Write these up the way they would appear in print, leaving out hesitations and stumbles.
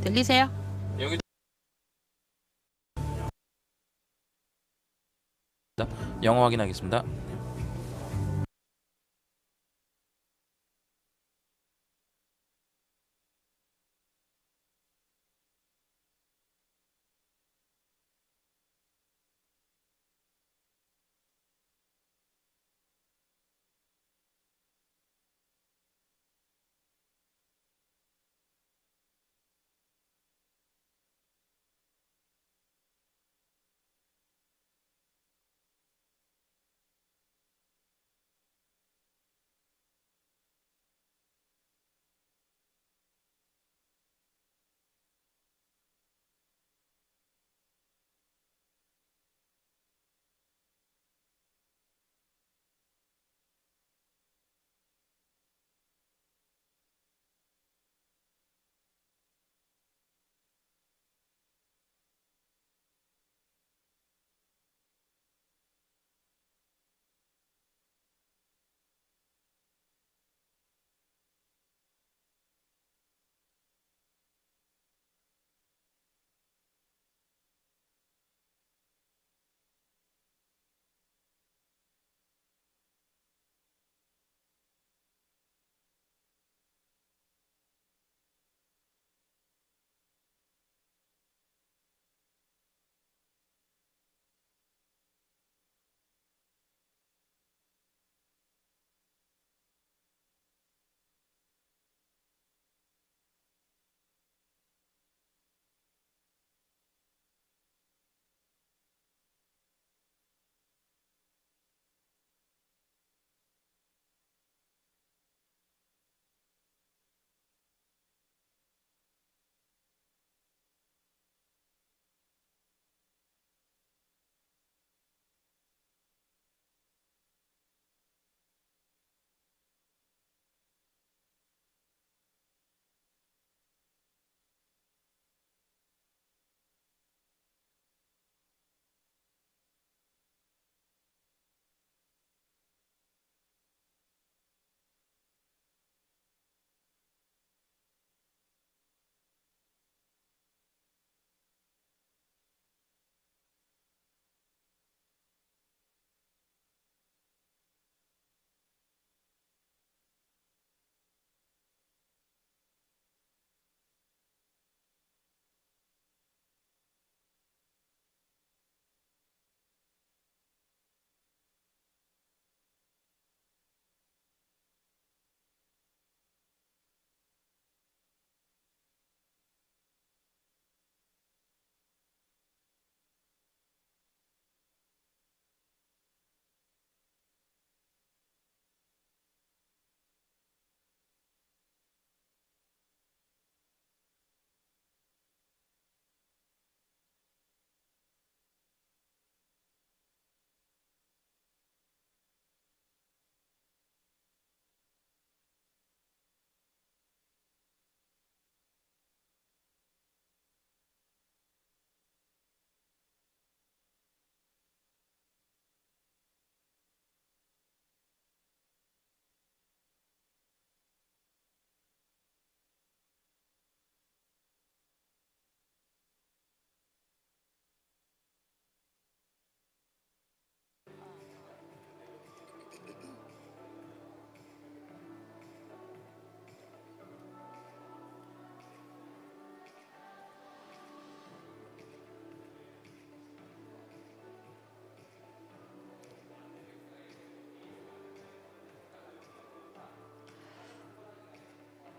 들리세요? 여기 영어 확인하겠습니다.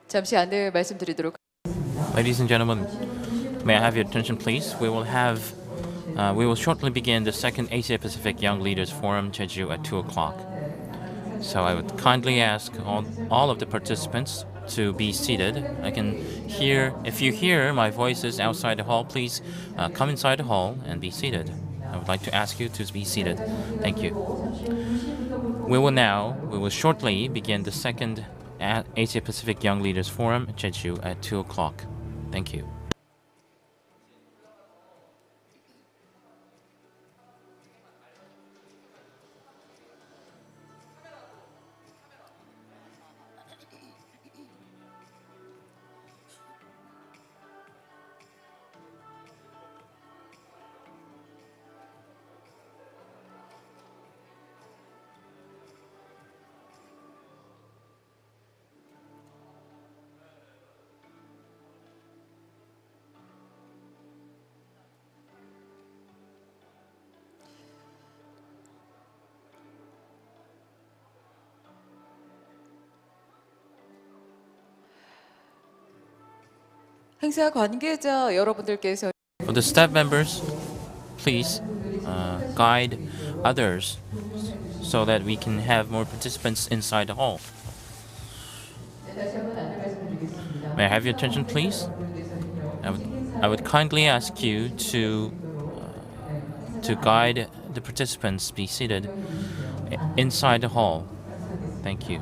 잠시 안내 말씀드리도록. Ladies and gentlemen, may I have your attention, please? We will shortly begin the second Asia-Pacific Young Leaders Forum, Jeju, at 2 o'clock. So I would kindly ask all of the participants to be seated. If you hear my voices outside the hall, please come inside the hall and be seated. I would like to ask you to be seated. Thank you. We will shortly begin the second Asia-Pacific Young Leaders Forum, Jeju, at 2 o'clock. Thank you. 행사 관계자 여러분들께서 For the staff members, please guide others so that we can have more participants inside the hall. May I have your attention, please? I would kindly ask you to guide the participants be seated inside the hall. Thank you.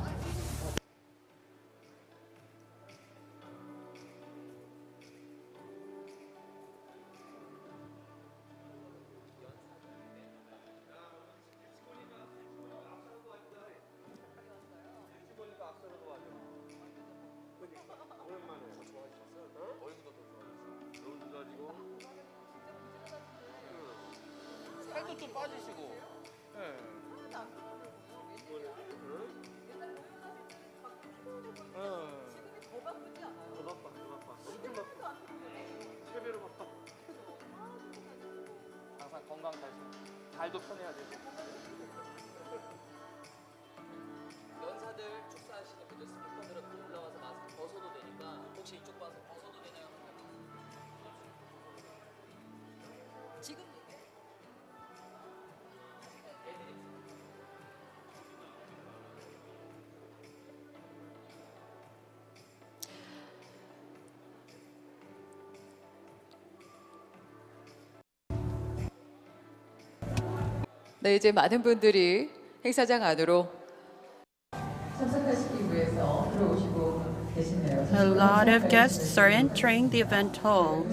살도 좀 빠지시고. 더 바빠. 엄청 바빠. 3배로 바빠. 항상 건강 잘도 편해야 되고. 연사들 축사하시는 분들 스피커들은 올라와서 마스크 벗어도 되니까 혹시 이쪽 봐서 벗어도 되나요? 지금 네, 이제 많은 분들이 행사장 안으로 참석하시기 위해서 들어오시고 계시네요. A lot of guests are entering the event hall.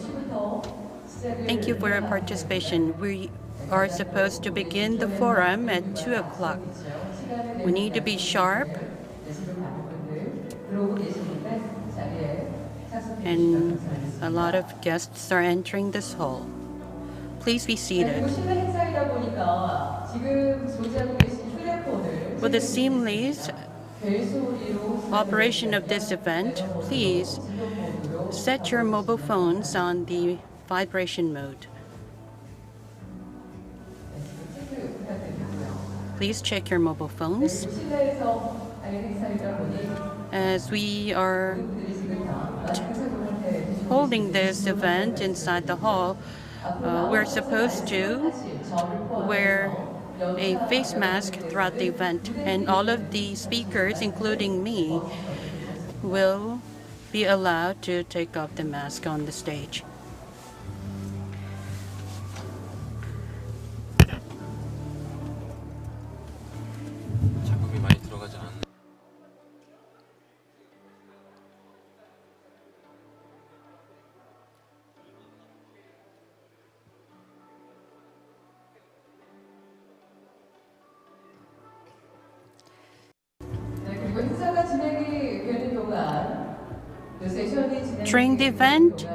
Thank you for your participation. We are supposed to begin the forum at 2 o'clock. We need to be sharp, and a lot of guests are entering this hall. Please be seated. For the seamless operation of this event, please set your mobile phones on the vibration mode. Please check your mobile phones. As we are holding this event inside the hall, we're supposed to wear a face mask throughout the event, and all of the speakers, including me, will be allowed to take off the mask on the stage. 자국이 많이 들어가지 않았네. During the event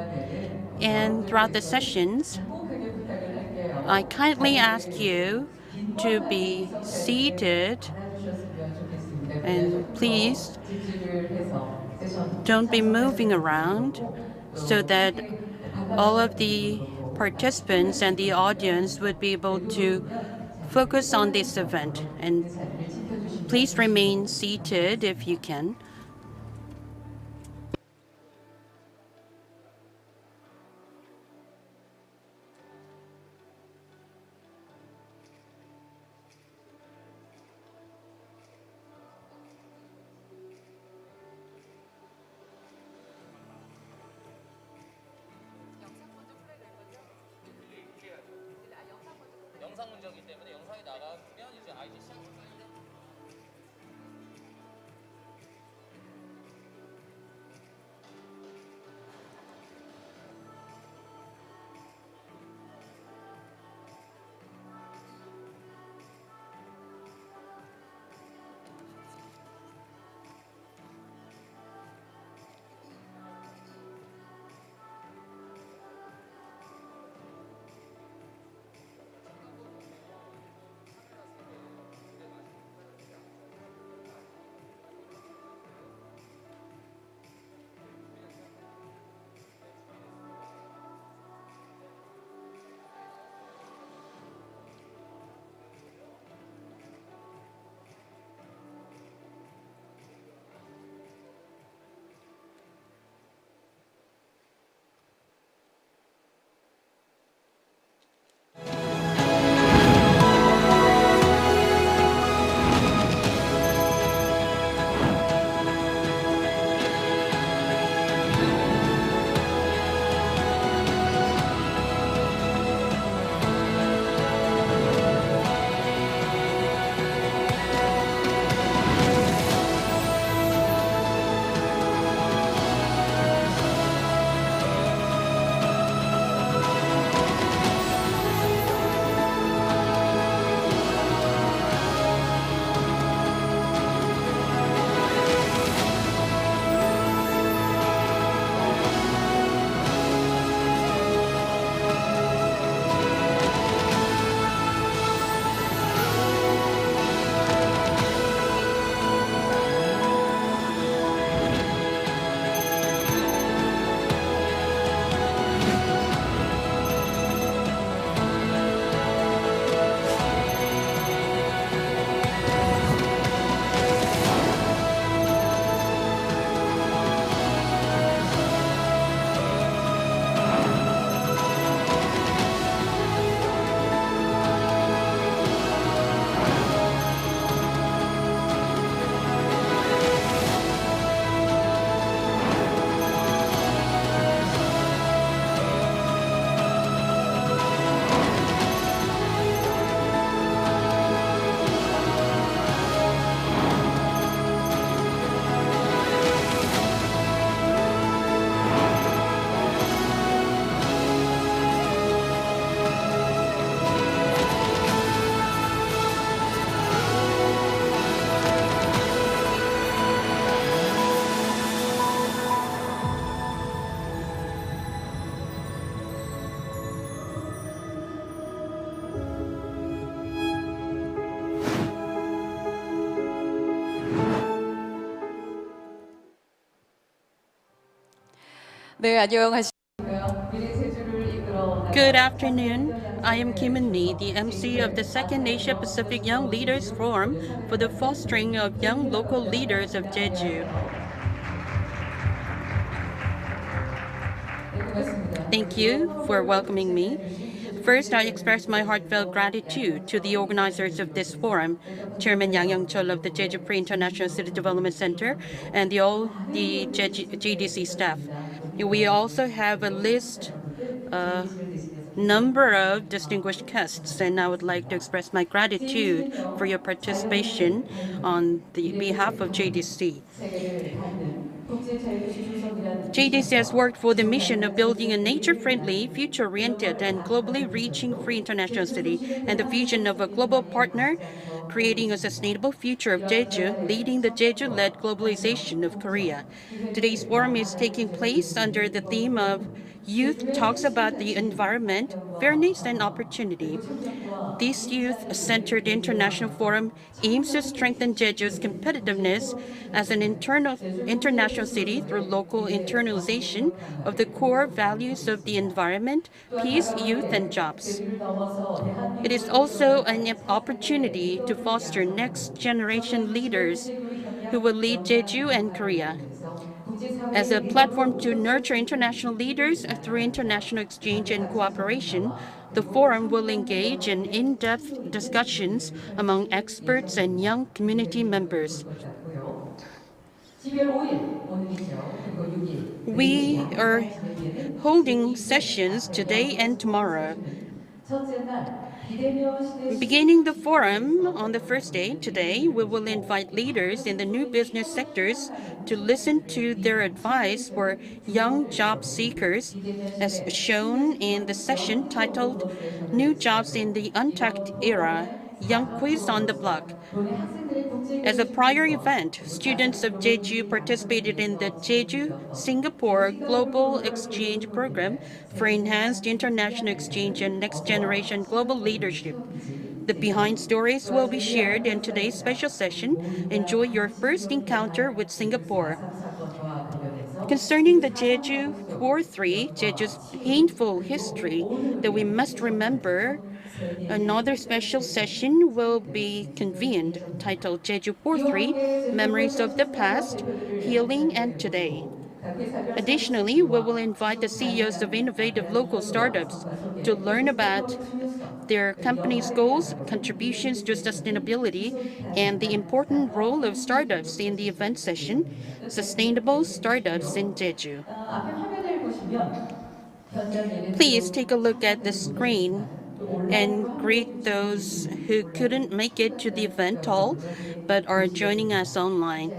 and throughout the sessions, I kindly ask you to be seated, and please don't be moving around so that all of the participants and the audience would be able to focus on this event. And please remain seated if you can. 영상 문제이기 때문에 영상이 나가면 이제 아이디 시작. 네, 안녕하십니까. Good afternoon. I am Kim Eun-mi, the MC of the second Asia-Pacific Young Leaders Forum for the fostering of young local leaders of Jeju. Thank you for welcoming me. First, I express my heartfelt gratitude to the organizers of this forum, Chairman Yang Young-chul of the Jeju Pre-International City Development Center, and all the JDC staff. We also have a list number of distinguished guests, and I would like to express my gratitude for your participation on the behalf of JDC. JDC has worked for the mission of building a nature-friendly, future-oriented, and globally reaching free international city, and the vision of a global partner, creating a sustainable future of Jeju, leading the Jeju-led globalization of Korea. Today's forum is taking place under the theme of Youth Talks About the Environment, Fairness and Opportunity. This youth-centered international forum aims to strengthen Jeju's competitiveness as an international city through local internalization of the core values of the environment, peace, youth, and jobs. It is also an opportunity to foster next-generation leaders who will lead Jeju and Korea. As a platform to nurture international leaders through international exchange and cooperation, the forum will engage in in-depth discussions among experts and young community members. We are holding sessions today and tomorrow. Beginning the forum on the first day, today, we will invite leaders in the new business sectors to listen to their advice for young job seekers, as shown in the session titled New Jobs in the Untact Era, Young Quiz on the Block. As a prior event, students of Jeju participated in the Jeju-Singapore Global Exchange Program for enhanced international exchange and next-generation global leadership. The behind stories will be shared in today's special session. Enjoy your first encounter with Singapore. Concerning the Jeju 4-3, Jeju's painful history that we must remember, another special session will be convened titled Jeju 4-3, Memories of the Past, Healing and Today. Additionally, we will invite the CEOs of innovative local startups to learn about their company's goals, contributions to sustainability, and the important role of startups in the event session, Sustainable Startups in Jeju. Please take a look at the screen and greet those who couldn't make it to the event hall but are joining us online.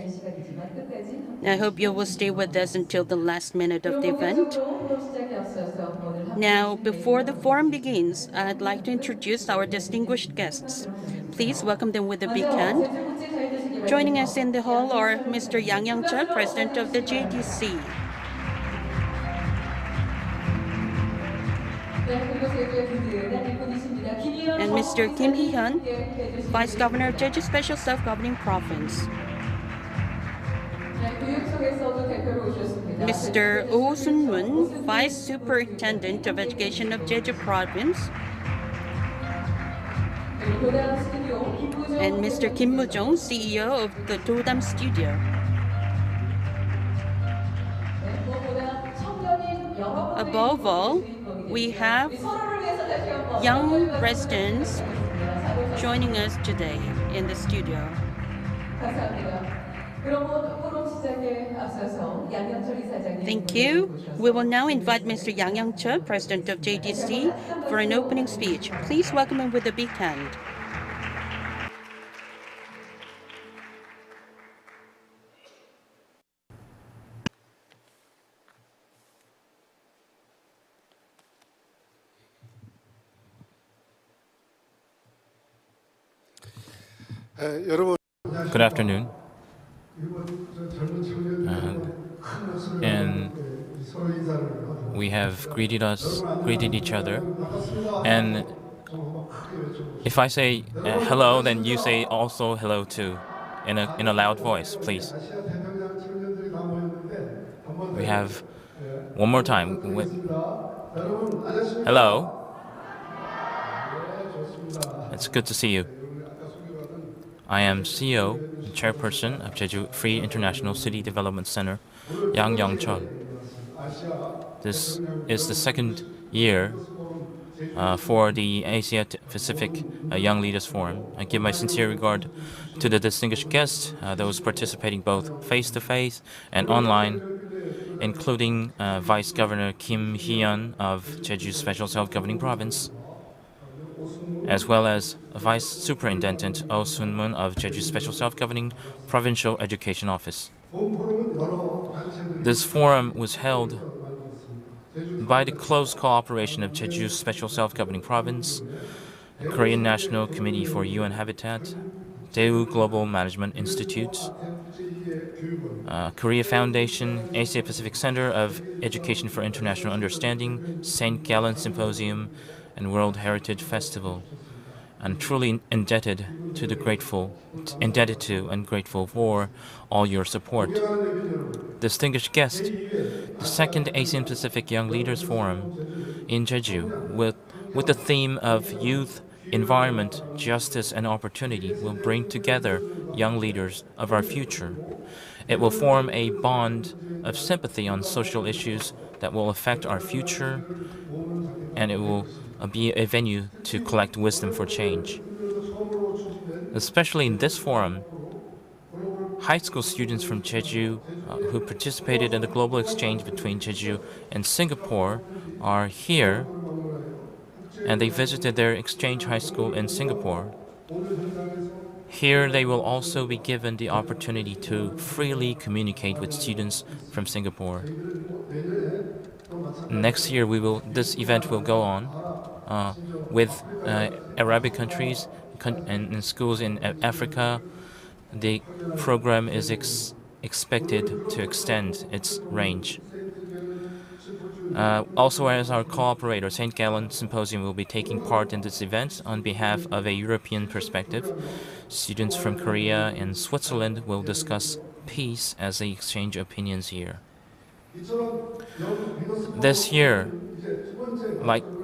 I hope you will stay with us until the last minute of the event. Now, before the forum begins, I'd like to introduce our distinguished guests. Please welcome them with a big hand. Joining us in the hall are Mr. Yang Young-chul, President of the JDC. And Mr. Kim Hee-hyun, Vice Governor of Jeju Special Self-Governing Province. Mr. Oh Sun-moon, Vice Superintendent of Education of Jeju Province. And Mr. Kim Moo-jong, CEO of the Dodam Studio. Above all, we have young residents joining us today in the studio. Thank you. We will now invite Mr. Yang Young-chul, President of JDC, for an opening speech. Please welcome him with a big hand. Good afternoon. And we have greeted each other. And if I say hello, then you say also hello too, in a loud voice, please. We have One more time. Hello. It's good to see you. I am CEO and chairperson of Jeju Free International City Development Center, Yang Young-chul. This is the second year for the Asia-Pacific Young Leaders Forum. I give my sincere regard to the distinguished guests, those participating both face-to-face and online, including Vice Governor Kim Hee-yeon of Jeju Special Self-Governing Province, as well as Vice Superintendent Oh Sun-moon of Jeju Special Self-Governing Provincial Education Office. This forum was held by the close cooperation of Jeju Special Self-Governing Province, Korean National Committee for UN Habitat, Daewoo Global Management Institute, Korea Foundation, Asia-Pacific Center of Education for International Understanding, St. Gallen Symposium, and World Heritage Festival. I'm truly indebted to and grateful for all your support. Distinguished guest, the second Asian Pacific Young Leaders Forum in Jeju, with the theme of youth, environment, justice, and opportunity, will bring together young leaders of our future. It will form a bond of sympathy on social issues that will affect our future, and it will be a venue to collect wisdom for change. Especially in this forum, high school students from Jeju who participated in the global exchange between Jeju and Singapore are here, and they visited their exchange high school in Singapore. Here, they will also be given the opportunity to freely communicate with students from Singapore. Next year, this event will go on with Arabic countries and schools in Africa. The program is expected to extend its range. Also, as our cooperator, St. Gallen Symposium will be taking part in this event on behalf of a European perspective. Students from Korea and Switzerland will discuss peace as they exchange opinions here. This year,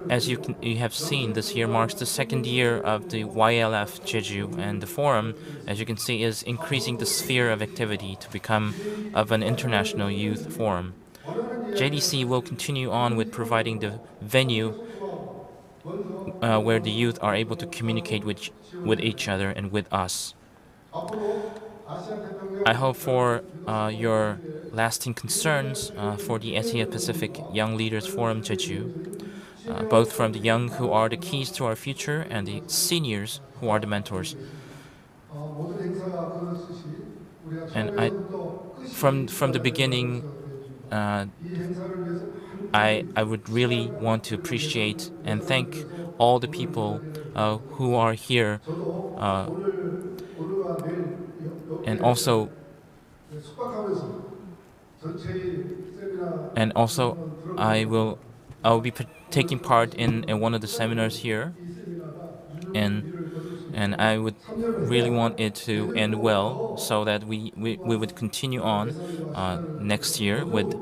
as you have seen, this year marks the second year of the YLF Jeju, and the forum, as you can see, is increasing the sphere of activity to become of an international youth forum. JDC will continue on with providing the venue where the youth are able to communicate with each other and with us. I hope for your lasting concerns for the Asia-Pacific Young Leaders Forum Jeju, both from the young who are the keys to our future and the seniors who are the mentors. And from the beginning, I would really want to appreciate and thank all the people who are here, and also I will be taking part in one of the seminars here, and I would really want it to end well, so that we would continue on next year with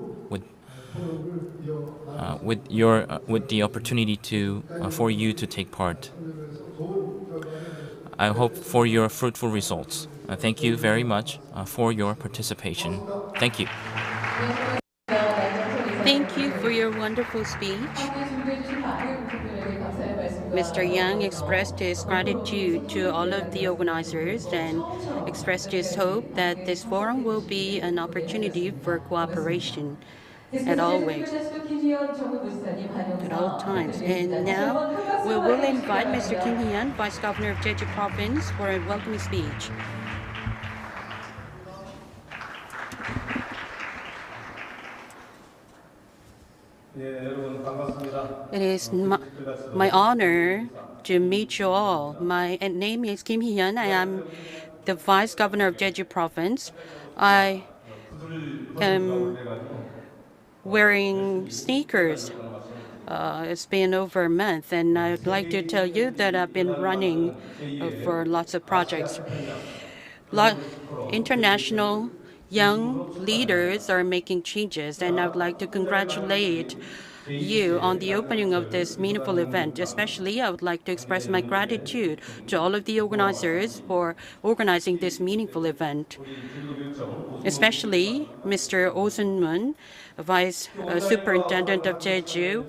the opportunity for you to take part. I hope for your fruitful results. Thank you very much for your participation. Thank you. Thank you for your wonderful speech. Mr. Yang expressed his gratitude to all of the organizers and expressed his hope that this forum will be an opportunity for cooperation at all times. And now we will invite Mr. Kim Hee-yeon, Vice Governor of Jeju Province, for a welcoming speech. It is my honor to meet you all. My name is Kim Hee-yeon. I am the Vice Governor of Jeju Province. I am wearing sneakers. It's been over a month, and I'd like to tell you that I've been running for lots of projects. International young leaders are making changes, and I would like to congratulate you on the opening of this meaningful event. Especially, I would like to express my gratitude to all of the organizers for organizing this meaningful event. Especially Mr. Oh Sun-moon, Vice Superintendent of Jeju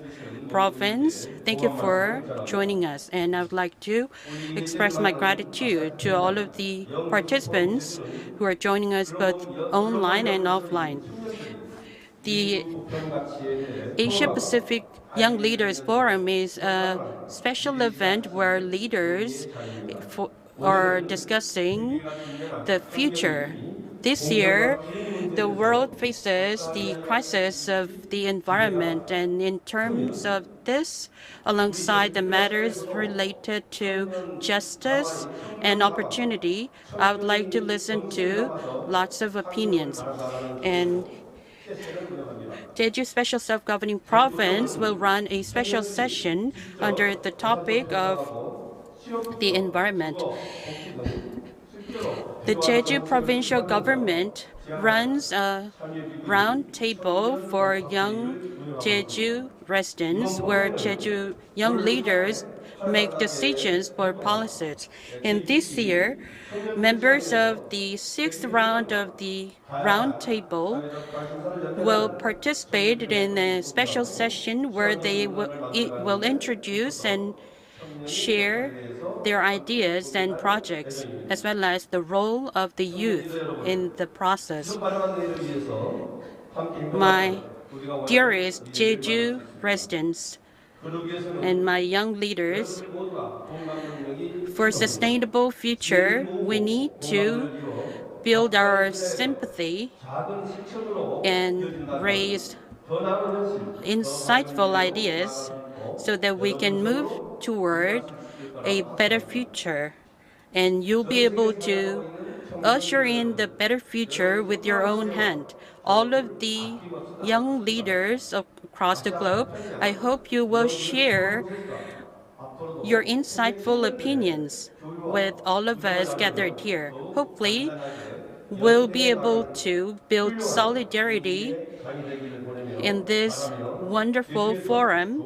Province. Thank you for joining us. And I would like to express my gratitude to all of the participants who are joining us both online and offline. The Asia-Pacific Young Leaders Forum is a special event where leaders are discussing the future. This year, the world faces the crisis of the environment, and in terms of this, alongside the matters related to justice and opportunity, I would like to listen to lots of opinions. And Jeju Special Self-Governing Province will run a special session under the topic of the environment. The Jeju provincial government runs a round table for young Jeju residents where Jeju young leaders make decisions for policies. And this year, members of the sixth round of the round table will participate in a special session where they will introduce and share their ideas and projects, as well as the role of the youth in the process. My dearest Jeju residents and my young leaders, for a sustainable future, we need to build our sympathy and raise insightful ideas so that we can move toward a better future. And you'll be able to usher in the better future with your own hand. All of the young leaders across the globe, I hope you will share your insightful opinions with all of us gathered here. Hopefully, we'll be able to build solidarity in this wonderful forum,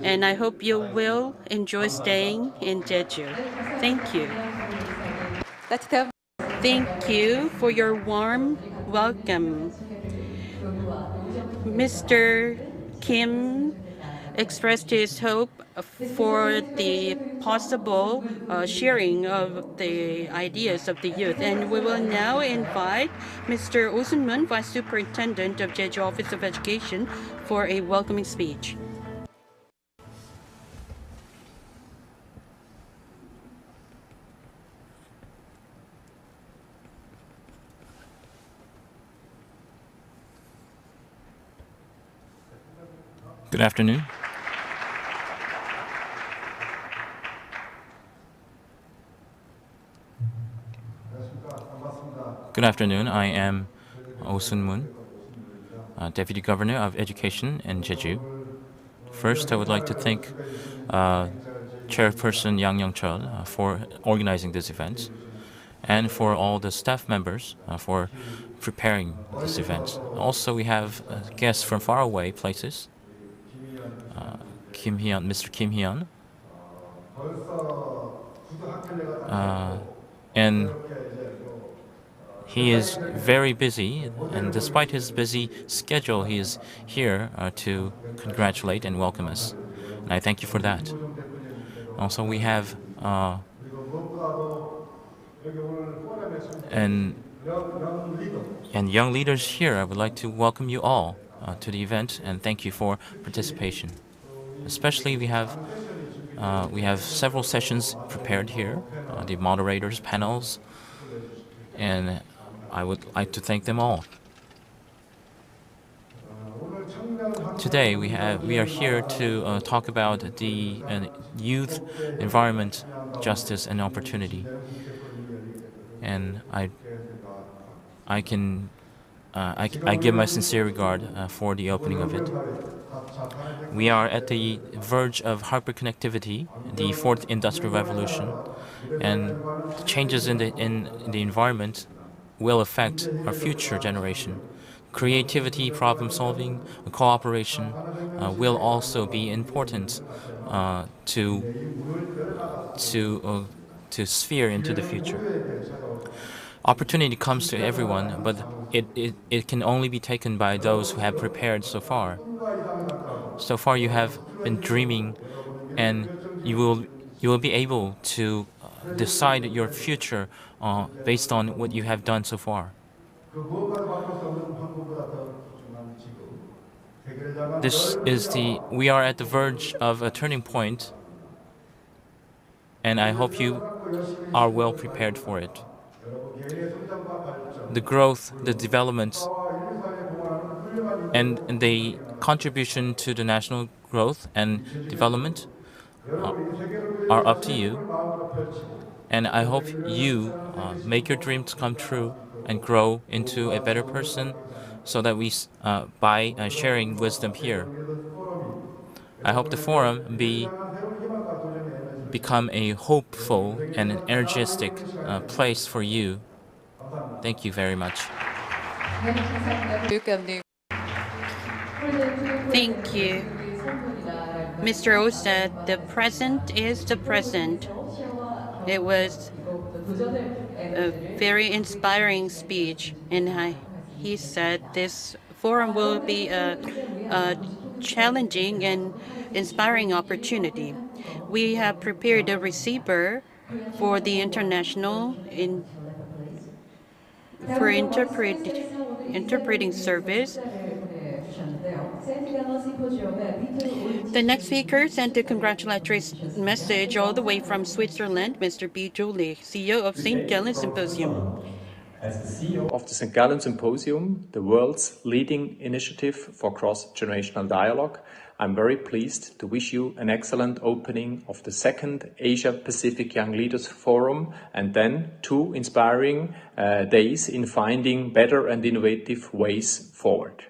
and I hope you will enjoy staying in Jeju. Thank you. 따뜻한 Thank you for your warm welcome. Mr. Kim expressed his hope for the possible sharing of the ideas of the youth. And we will now invite Mr. Oh Sun-moon, Vice Superintendent of Jeju Office of Education, for a welcoming speech. Good afternoon. Good afternoon. I am Oh Sun-moon, Deputy Governor of Education in Jeju. First, I would like to thank Chairperson Yang Young-chul for organizing this event, and for all the staff members for preparing this event. Also, we have guests from faraway places. Mr. Kim Hyun, and he is very busy, and despite his busy schedule, he is here to congratulate and welcome us. And I thank you for that. Also, we have and young leaders here. I would like to welcome you all to the event and thank you for participation. Especially, we have several sessions prepared here, the moderators, panels, and I would like to thank them all. Today, we are here to talk about the youth, environment, justice, and opportunity. And I give my sincere regard for the opening of it. We are at the verge of hyperconnectivity, the fourth industrial revolution, and changes in the environment will affect our future generation. Creativity, problem solving, cooperation will also be important to sphere into the future. Opportunity comes to everyone, but it can only be taken by those who have prepared so far. So far, you have been dreaming, and you will be able to decide your future based on what you have done so far. We are at the verge of a turning point, and I hope you are well prepared for it. The growth, the development, and the contribution to the national growth and development are up to you. And I hope you make your dreams come true and grow into a better person so that by sharing wisdom here, I hope the forum become a hopeful and an energetic place for you. Thank you very much. 교육감님. Thank you. Mr. O said the present is the present. It was a very inspiring speech, and he said this forum will be a challenging and inspiring opportunity. We have prepared a receiver for the interpreting service. The next speaker sent a congratulatory message all the way from Switzerland, Mr. Bijuli, CEO of St. Gallen Symposium. As the CEO of the St. Gallen Symposium, the world's leading initiative for cross-generational dialogue, I'm very pleased to wish you an excellent opening of the second Asia-Pacific Young Leaders Forum and then 2 inspiring days in finding better and innovative ways forward.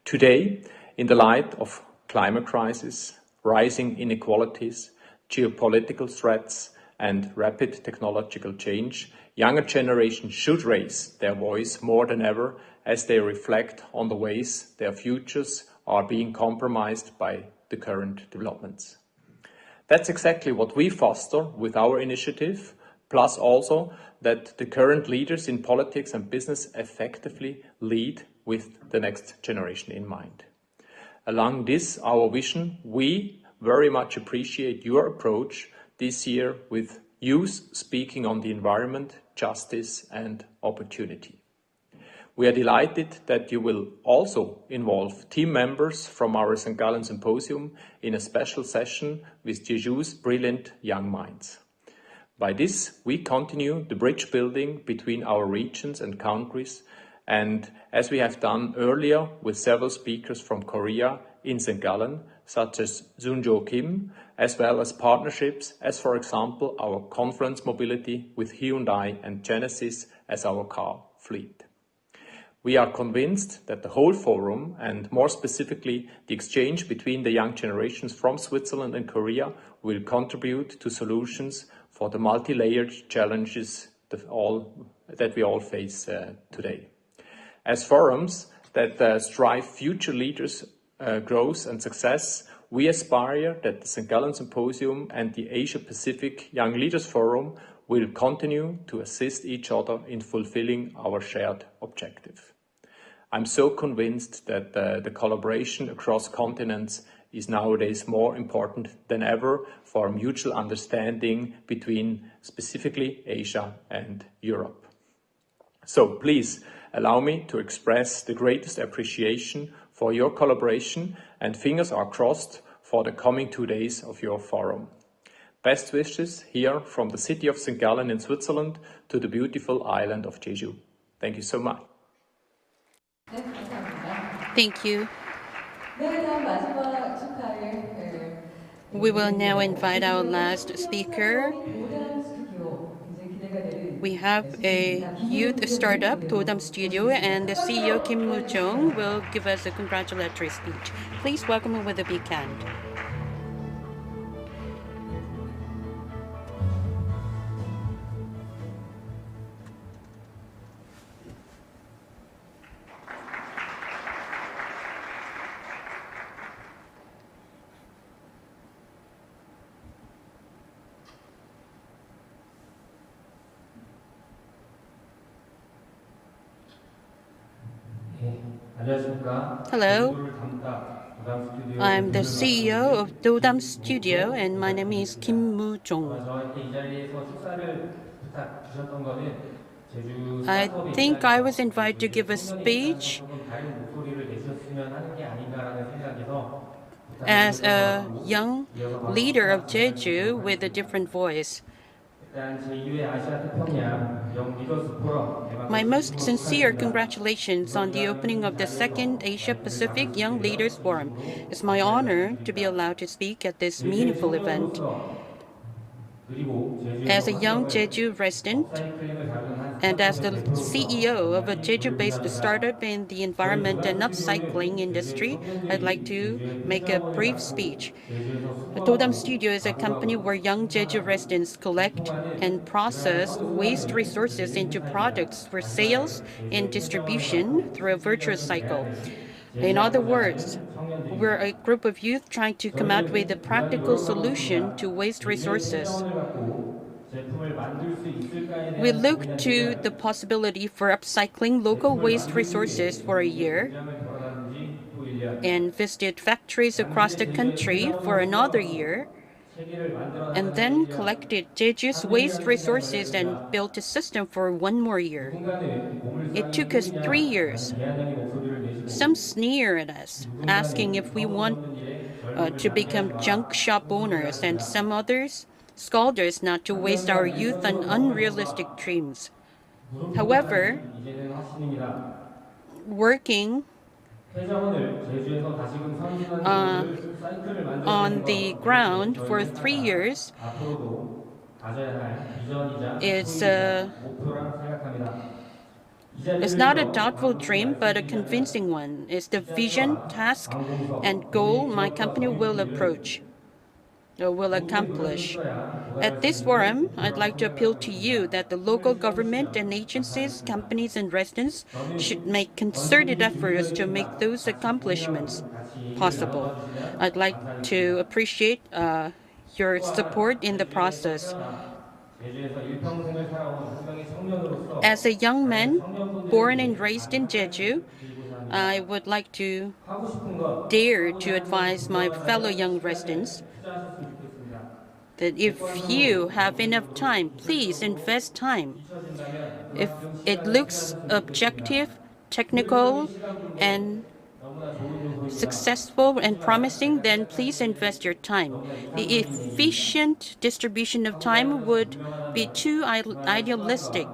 Today, in the light of climate crisis, rising inequalities, geopolitical threats, and rapid technological change, younger generations should raise their voice more than ever as they reflect on the ways their futures are being compromised by the current developments. That's exactly what we foster with our initiative, plus also that the current leaders in politics and business effectively lead with the next generation in mind. Along this, our vision, we very much appreciate your approach this year with youth speaking on the environment, justice and opportunity. We are delighted that you will also involve team members from our St. Gallen Symposium in a special session with Jeju's brilliant young minds. By this, we continue the bridge building between our regions and countries, and as we have done earlier with several speakers from Korea in St. Gallen, such as Sunjo Kim, as well as partnerships as, for example, our conference mobility with Hyundai and Genesis as our car fleet. We are convinced that the whole forum, and more specifically the exchange between the young generations from Switzerland and Korea, will contribute to solutions for the multi-layered challenges that we all face today. As forums that strive future leaders' growth and success, we aspire that the St. Gallen Symposium and the Asia-Pacific Young Leaders Forum will continue to assist each other in fulfilling our shared objective. I'm so convinced that the collaboration across continents is nowadays more important than ever for mutual understanding between specifically Asia and Europe. So please allow me to express the greatest appreciation for your collaboration, and fingers are crossed for the coming 2 days of your forum. Best wishes here from the city of St. Gallen in Switzerland to the beautiful island of Jeju. Thank you so much. Thank you. We will now invite our last speaker. We have a youth startup, Dodam Studio, and the CEO Kim Moo-jung will give us a congratulatory speech. Please welcome him with a big hand. Hello, I'm the CEO of Dodam Studio, and my name is Kim Moo-jong. I think I was invited to give a speech as a young leader of Jeju with a different voice. My most sincere congratulations on the opening of the second Asia-Pacific Young Leaders Forum. It's my honor to be allowed to speak at this meaningful event. As a young Jeju resident and as the CEO of a Jeju-based startup in the environment and upcycling industry, I'd like to make a brief speech. Dodam Studio is a company where young Jeju residents collect and process waste resources into products for sales and distribution through a virtuous cycle. In other words, we're a group of youth trying to come out with a practical solution to waste resources. We looked to the possibility for upcycling local waste resources for a year and visited factories across the country for another year, and then collected Jeju's waste resources and built a system for one more year. It took us 3 years. Some sneer at us, asking if we want to become junk shop owners, and some others scold us not to waste our youth on unrealistic dreams. However, working on the ground for 3 years, it's not a doubtful dream, but a convincing one. It's the vision, task, and goal my company will approach, or will accomplish. At this forum, I'd like to appeal to you that the local government and agencies, companies, and residents should make concerted efforts to make those accomplishments possible. I'd like to appreciate your support in the process. As a young man born and raised in Jeju, I would like to dare to advise my fellow young residents that if you have enough time, please invest time. If it looks objective, technical, and successful and promising, then please invest your time. The efficient distribution of time would be too idealistic.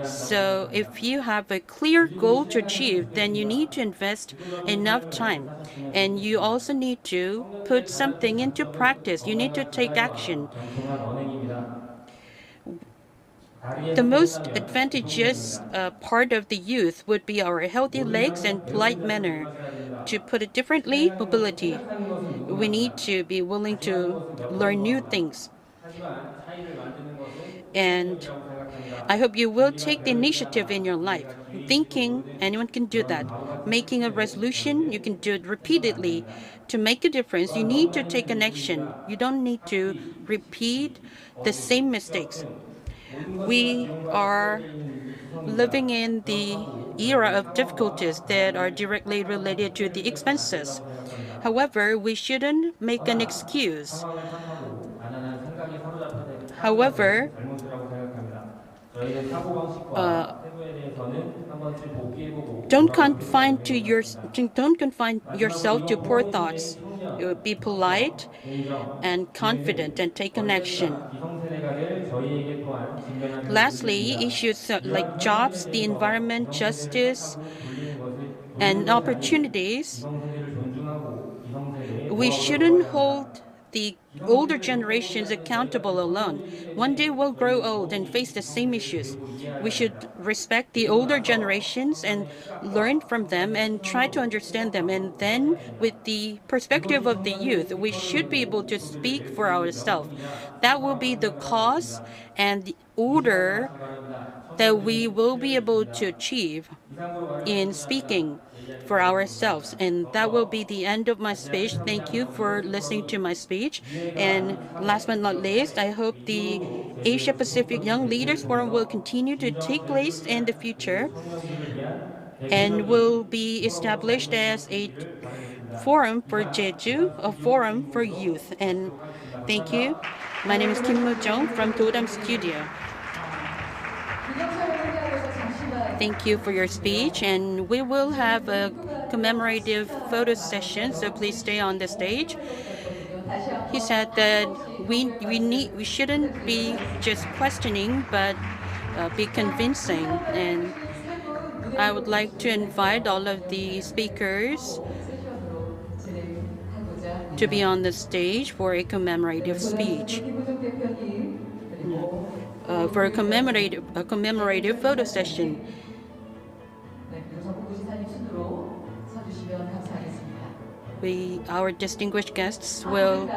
So if you have a clear goal to achieve, then you need to invest enough time. And you also need to put something into practice. You need to take action. The most advantageous part of the youth would be our healthy legs and polite manner. To put it differently, mobility. We need to be willing to learn new things. And I hope you will take the initiative in your life. Thinking, anyone can do that. Making a resolution, you can do it repeatedly. To make a difference, you need to take an action. You don't need to repeat the same mistakes. We are living in the era of difficulties that are directly related to the expenses. However, we shouldn't make an excuse. However, don't confine yourself to poor thoughts. Be polite and confident and take an action. Lastly, issues like jobs, the environment, justice, and opportunities. We shouldn't hold the older generations accountable alone. One day we'll grow old and face the same issues. We should respect the older generations and learn from them and try to understand them. And then, with the perspective of the youth, we should be able to speak for ourselves. That will be the cause and the order that we will be able to achieve in speaking for ourselves. And that will be the end of my speech. Thank you for listening to my speech. And last but not least, I hope the Asia-Pacific Young Leaders Forum will continue to take place in the future. and will be established as a forum for Jeju, a forum for youth. And thank you. My name is Kim Mo-jung from Dodam Studio. Thank you for your speech, and we will have a commemorative photo session, so please stay on the stage. He said that we shouldn't be just questioning, but be convincing. And I would like to invite all of the speakers to be on the stage for a commemorative speech, for a commemorative photo session. Our distinguished guests will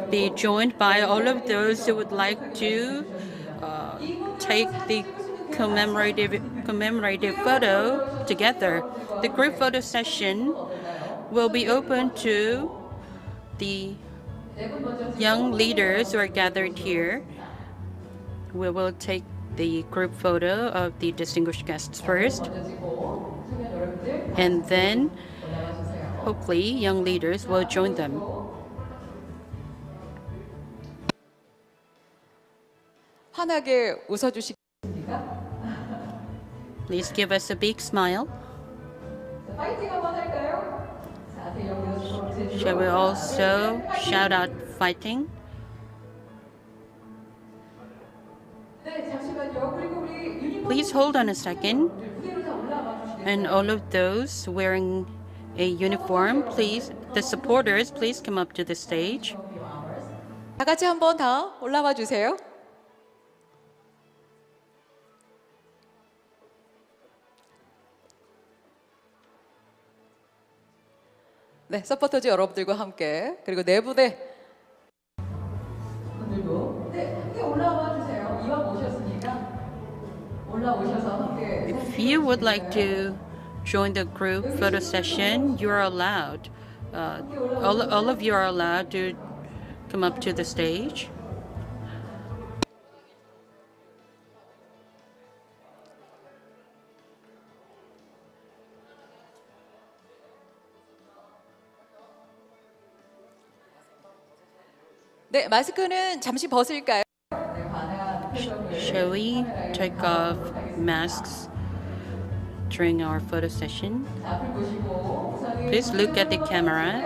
be joined by all of those who would like to take the commemorative photo together. The group photo session will be open to the young leaders who are gathered here. We will take the group photo of the distinguished guests first, and then hopefully young leaders will join them. 환하게 웃어주시겠습니까? Please give us a big smile. 파이팅 한번 할까요? 자, 대형 Shall we also shout out fighting? 네, 잠시만요. 그리고 우리 유니폼 Please hold on a second. 무대로 다 올라와 주시겠어요? And all of those wearing a uniform, please, the supporters, please come up to the stage. 다 같이 한번 다 올라와 주세요. 네, 서포터즈 여러분들과 함께 그리고 네 분의 분들도 네, 함께 올라와 주세요. 이왕 오셨으니까 올라오셔서 함께. If you would like to join the group photo session, you are allowed. All of you are allowed to come up to the stage. 네, 마스크는 잠시 벗을까요? Shall we take off masks during our photo session? Please look at the camera.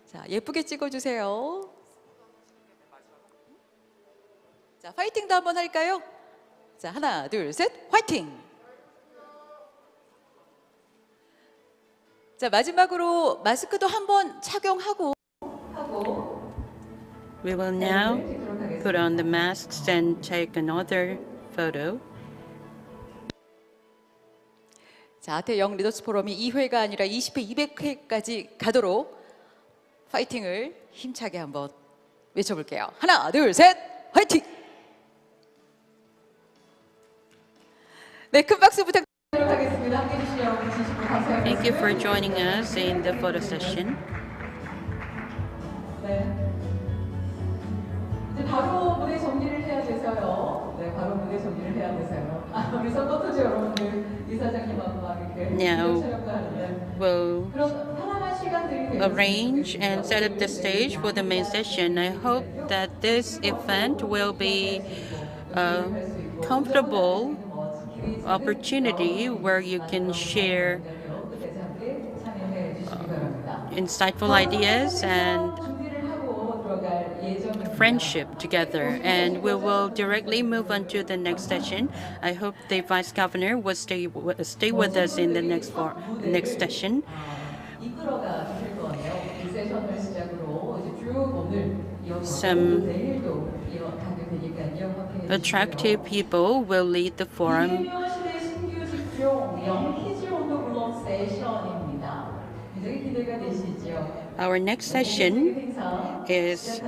자, 예쁘게 찍어주세요. 자, 파이팅도 한번 할까요? 자, 하나, 둘, 셋, 화이팅! 자, 마지막으로 마스크도 한번 착용하고 We will now put on the masks and take another photo. 자, 대영 리더스 포럼이 2회가 아니라 20회, 200회까지 가도록 파이팅을 힘차게 한번 외쳐볼게요. 하나, 둘, 셋, 화이팅! 네, 큰 박수 부탁드리도록 하겠습니다. 함께해 주신 여러분 진심으로 감사합니다. Thank you for joining us in the photo session. 네. 이제 바로 무대 정리를 해야 돼서요. 네, 바로 무대 정리를 해야 돼서요. 우리 서포터즈 여러분들 이사장님하고 막 이렇게 Now 촬영도 하는데. we'll 그럼 편안한 시간들이 되겠습니다. arrange and set up the stage for the main session. I hope that this event will be a comfortable opportunity where you can share insightful ideas and friendship together. And we will directly move on to the next session. I hope the Vice Governor will stay with us in the next session. Some attractive people will lead the forum. Our next session is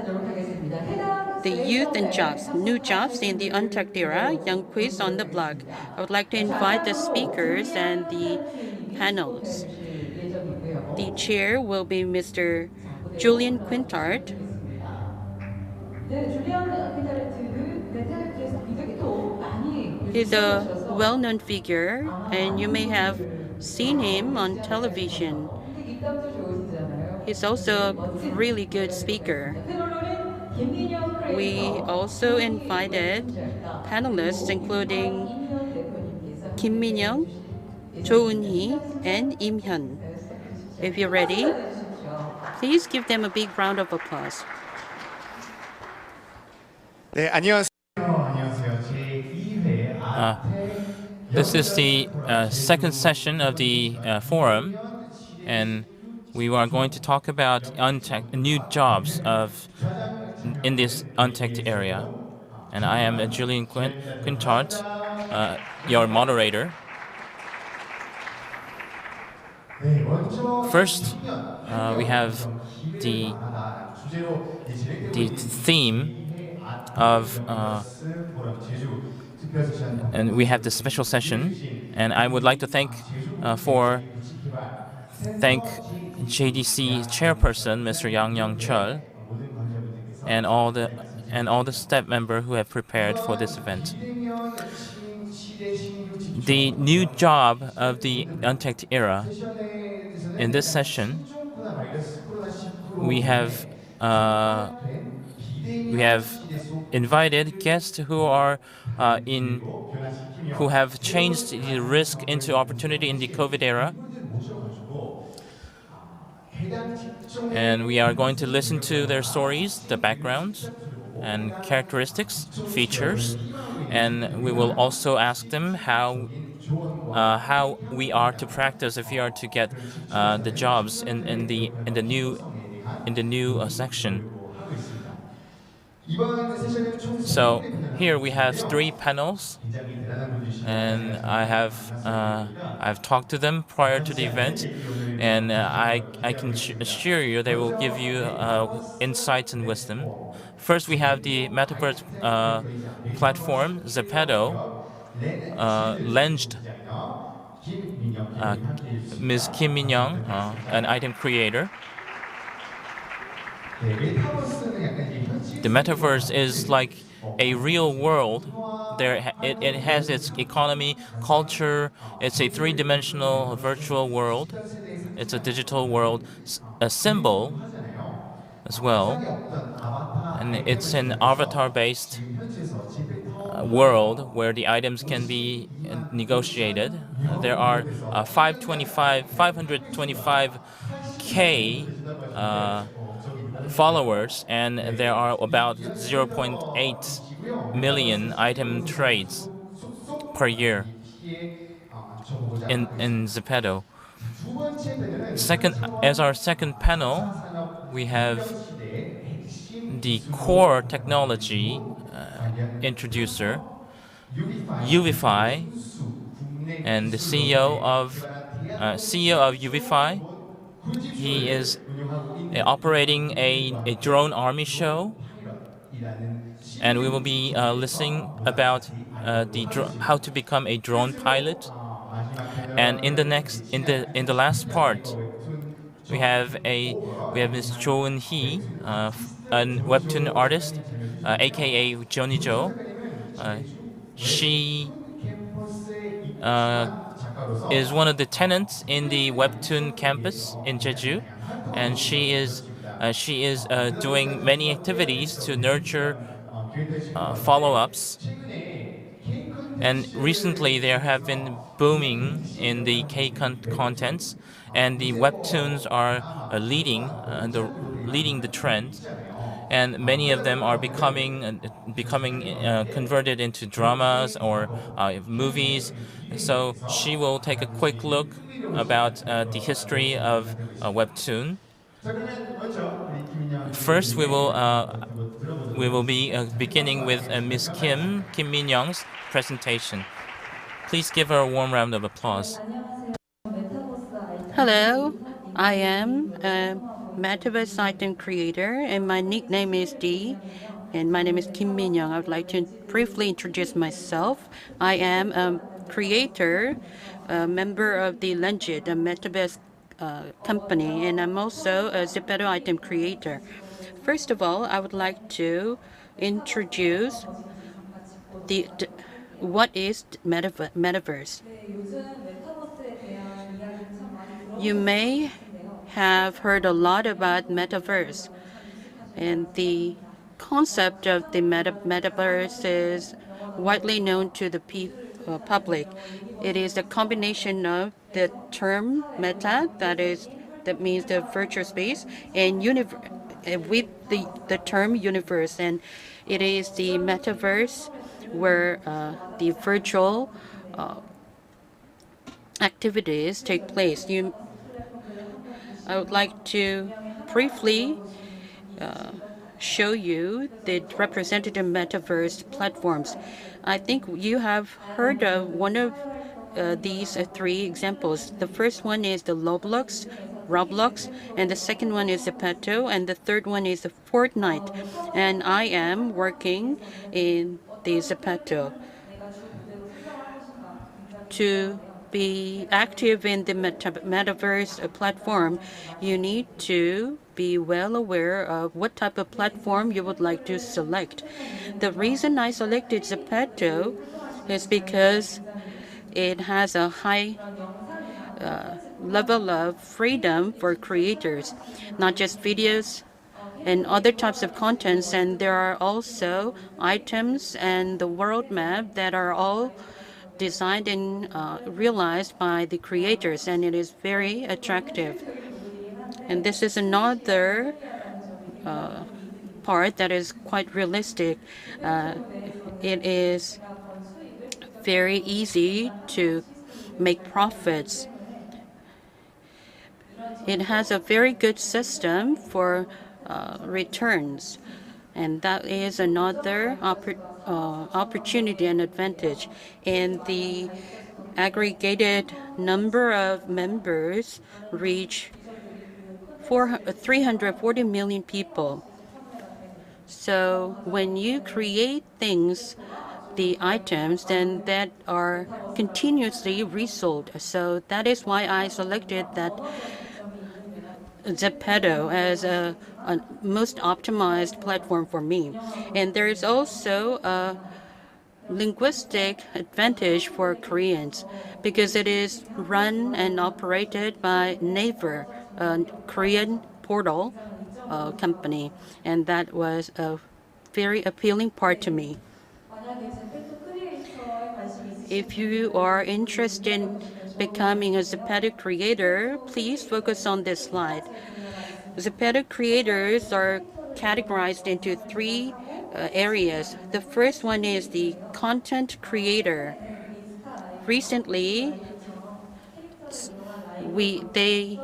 the youth and jobs, new jobs in the untucked era, young quiz on the block. I would like to invite the speakers and the panels. The chair will be Mr. Julian Quintard. He's a well-known figure, and you may have seen him on television. He's also a really good speaker. We also invited panelists including Kim Min-young, Jo Eun-hee, and Im Hyun. If you're ready, please give them a big round of applause. 네, 안녕하세요. This is the second session of the forum, and we are going to talk about new jobs in this untech area. And I am Julian Quintart, your moderator. First, we have the theme of and we have the special session, and I would like to thank JDC chairperson Mr. Yang Young Chul and all the staff member who have prepared for this event. The new job of the untech era. In this session, we have invited guests who have changed the risk into opportunity in the COVID era. And we are going to listen to their stories, the backgrounds, and characteristics, features, and we will also ask them how we are to practice if we are to get the jobs in the new section. So here we have 3 panels, and I've talked to them prior to the event, and I can assure you they will give you insights and wisdom. First, we have the metaverse platform Zepeto, lensed Ms. Kim Min-young, an item creator. The metaverse is like a real world. It has its economy, culture. It's a 3-dimensional virtual world. It's a digital world, a symbol as well, and it's an avatar-based world where the items can be negotiated. There are 525K followers, and there are about 0.8 million item trades per year in Zepeto. As our second panel, we have the core technology introducer, Uvify, and the CEO of Uvify. He is operating a drone army show, and we will be listening about how to become a drone pilot. And in the last part, we have Ms. Jo Eun-hee, a webtoon artist, aka Johnny Jo. She is one of the tenants in the webtoon campus in Jeju, and she is doing many activities to nurture follow-ups. And recently, there have been booming in the contents, and the webtoons are leading the trend. And many of them are becoming converted into dramas or movies. So she will take a quick look about the history of webtoon. First, we will be beginning with Ms. Kim Min-young's presentation. Please give her a warm round of applause. Hello, I am a metaverse item creator, and my nickname is D, and my name is Kim Min-young. I would like to briefly introduce myself. I am a creator, a member of the Legit, a metaverse company, and I'm also a Zepeto item creator. First of all, I would like to introduce what is metaverse. You may have heard a lot about metaverse, and the concept of the metaverse is widely known to the public. It is a combination of the term meta, that means the virtual space, and with the term universe, and it is the metaverse where the virtual activities take place. I would like to briefly show you the representative metaverse platforms. I think you have heard of one of these three examples. The first one is the Roblox, and the second one is the Zepeto, and the third one is the Fortnite. And I am working in the Zepeto. To be active in the metaverse platform, you need to be well aware of what type of platform you would like to select. The reason I selected Zepeto is because it has a high level of freedom for creators, not just videos and other types of contents, and there are also items and the world map that are all designed and realized by the creators, and it is very attractive. And this is another part that is quite realistic. It is very easy to make profits. It has a very good system for returns, and that is another opportunity and advantage. And the aggregated number of members reach 340 million people. So when you create things, the items, then that are continuously resold. So that is why I selected that Zepeto as a most optimized platform for me. And there is also a linguistic advantage for Koreans because it is run and operated by Naver, a Korean portal company, and that was a very appealing part to me. If you are interested in becoming a Zepeto creator, please focus on this slide. Zepeto creators are categorized into three areas. The first one is the content creator. Recently, they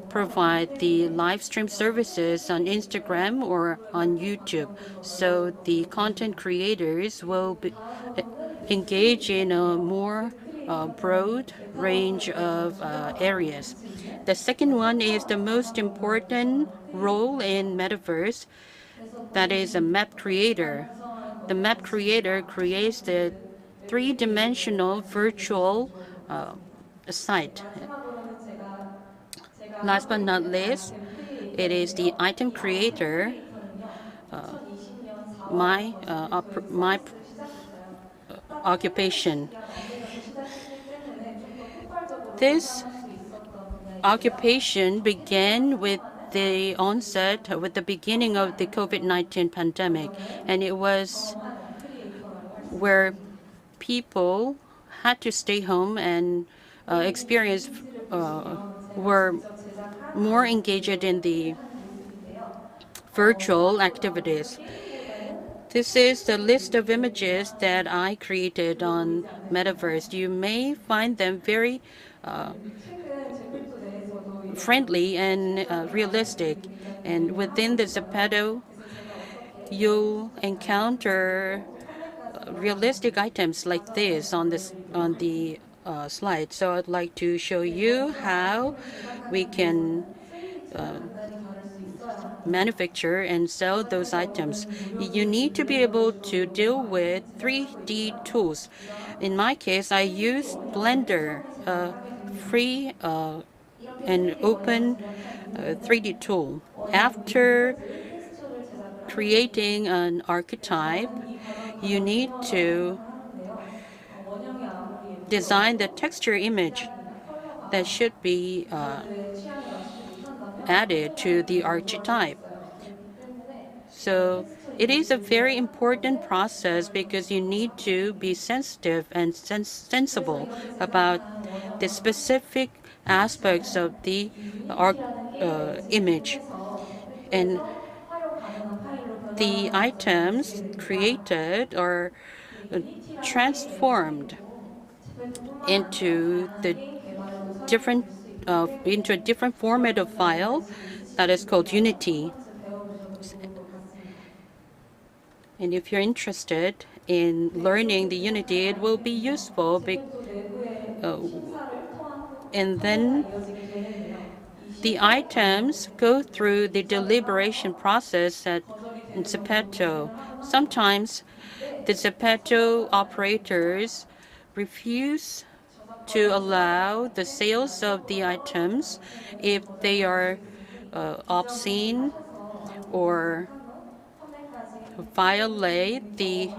provide the live stream services on Instagram or on YouTube. So the content creators will engage in a more broad range of areas. The second one is the most important role in metaverse. That is a map creator. The map creator creates the three-dimensional virtual site. Last but not least, it is the item creator. My occupation. This occupation began with the beginning of the COVID-19 pandemic, and it was where people had to stay home and were more engaged in the virtual activities. This is the list of images that I created on Metaverse. You may find them very friendly and realistic. And within the Zepeto, you'll encounter realistic items like this on the slide. So I'd like to show you how we can manufacture and sell those items. You need to be able to deal with 3D tools. In my case, I used Blender, a free and open 3D tool. After creating an archetype, you need to design the texture image that should be added to the archetype. So it is a very important process because you need to be sensitive and sensible about the specific aspects of the art image. And the items created are transformed into the different into a different format of file that is called Unity. And if you're interested in learning the Unity, it will be useful. And then the items go through the deliberation process at Zepeto. Sometimes the Zepeto operators refuse to allow the sales of the items if they are obscene or violate the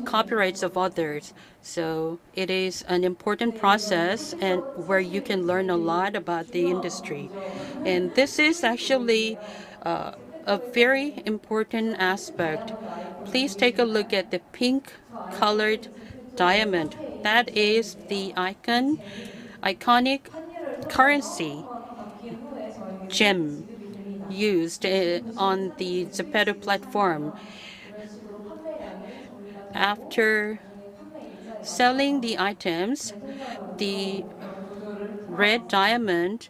copyrights of others. So it is an important process and where you can learn a lot about the industry. And this is actually a very important aspect. Please take a look at the pink colored diamond. That is the iconic currency gem used on the Zepeto platform. After selling the items, the red diamond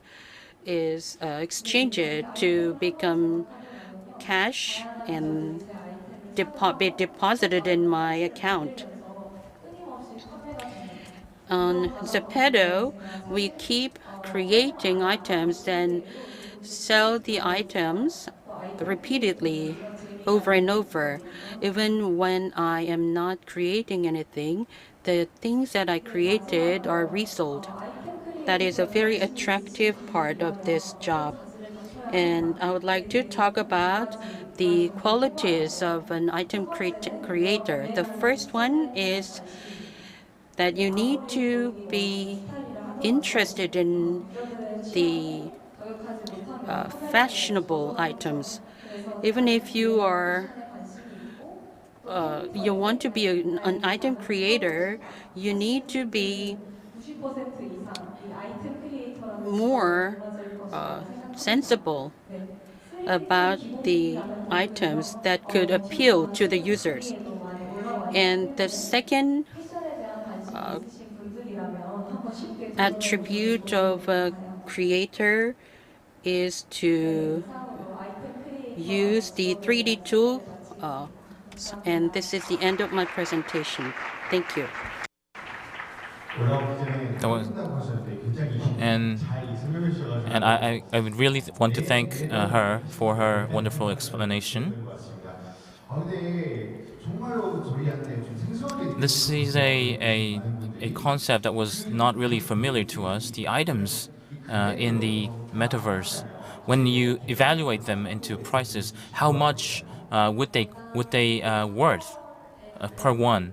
is exchanged to become cash and be deposited in my account. On Zepeto, we keep creating items and sell the items repeatedly over and over. Even when I am not creating anything, the things that I created are resold. That is a very attractive part of this job. And I would like to talk about the qualities of an item creator. The first one is that you need to be interested in the fashionable items. Even if you want to be an item creator, you need to be more sensible about the items that could appeal to the users. And the second attribute of a creator is to use the 3D tool. And this is the end of my presentation. Thank you. And I would really want to thank her for her wonderful explanation. This is a concept that was not really familiar to us. The items in the metaverse, when you evaluate them into prices, how much would they worth per one?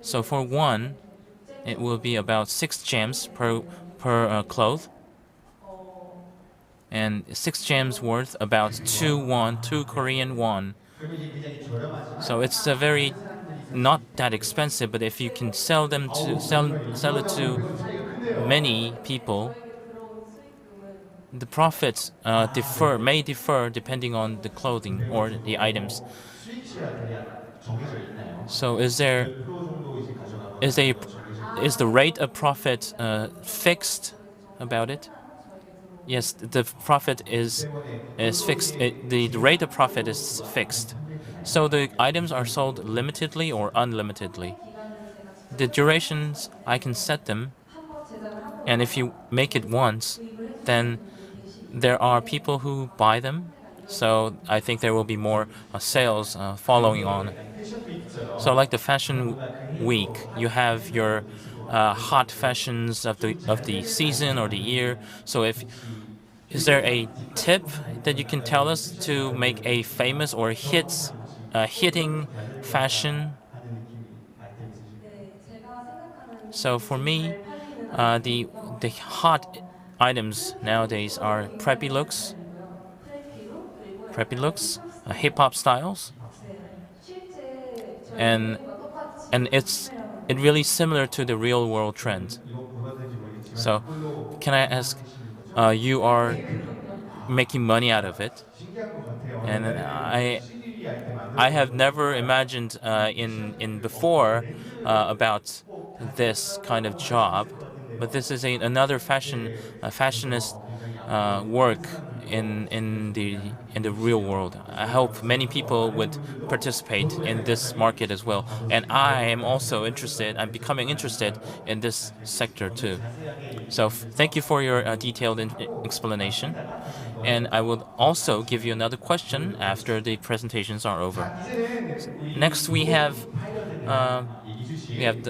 So for one, it will be about 6 gems per cloth, and 6 gems worth about 2 Korean won. So it's a very not that expensive, but if you can sell it to many people, the profits may differ depending on the clothing or the items. So is the rate of profit fixed about it? Yes, the profit is fixed. The rate of profit is fixed. So the items are sold limitedly or unlimitedly. The durations, I can set them, and if you make it once, then there are people who buy them. So I think there will be more sales following on. So like the fashion week, you have your hot fashions of the season or the year. So is there a tip that you can tell us to make a famous or hits hitting fashion. So for me, the hot items nowadays are preppy looks, hip hop styles, and it really similar to the real world trend. So, can I ask, you are making money out of it, and I have never imagined in before about this kind of job, but this is another fashionist work in the real world. I hope many people would participate in this market as well, and I am also interested. I'm becoming interested in this sector too. So thank you for your detailed explanation. And I will also give you another question after the presentations are over. Next,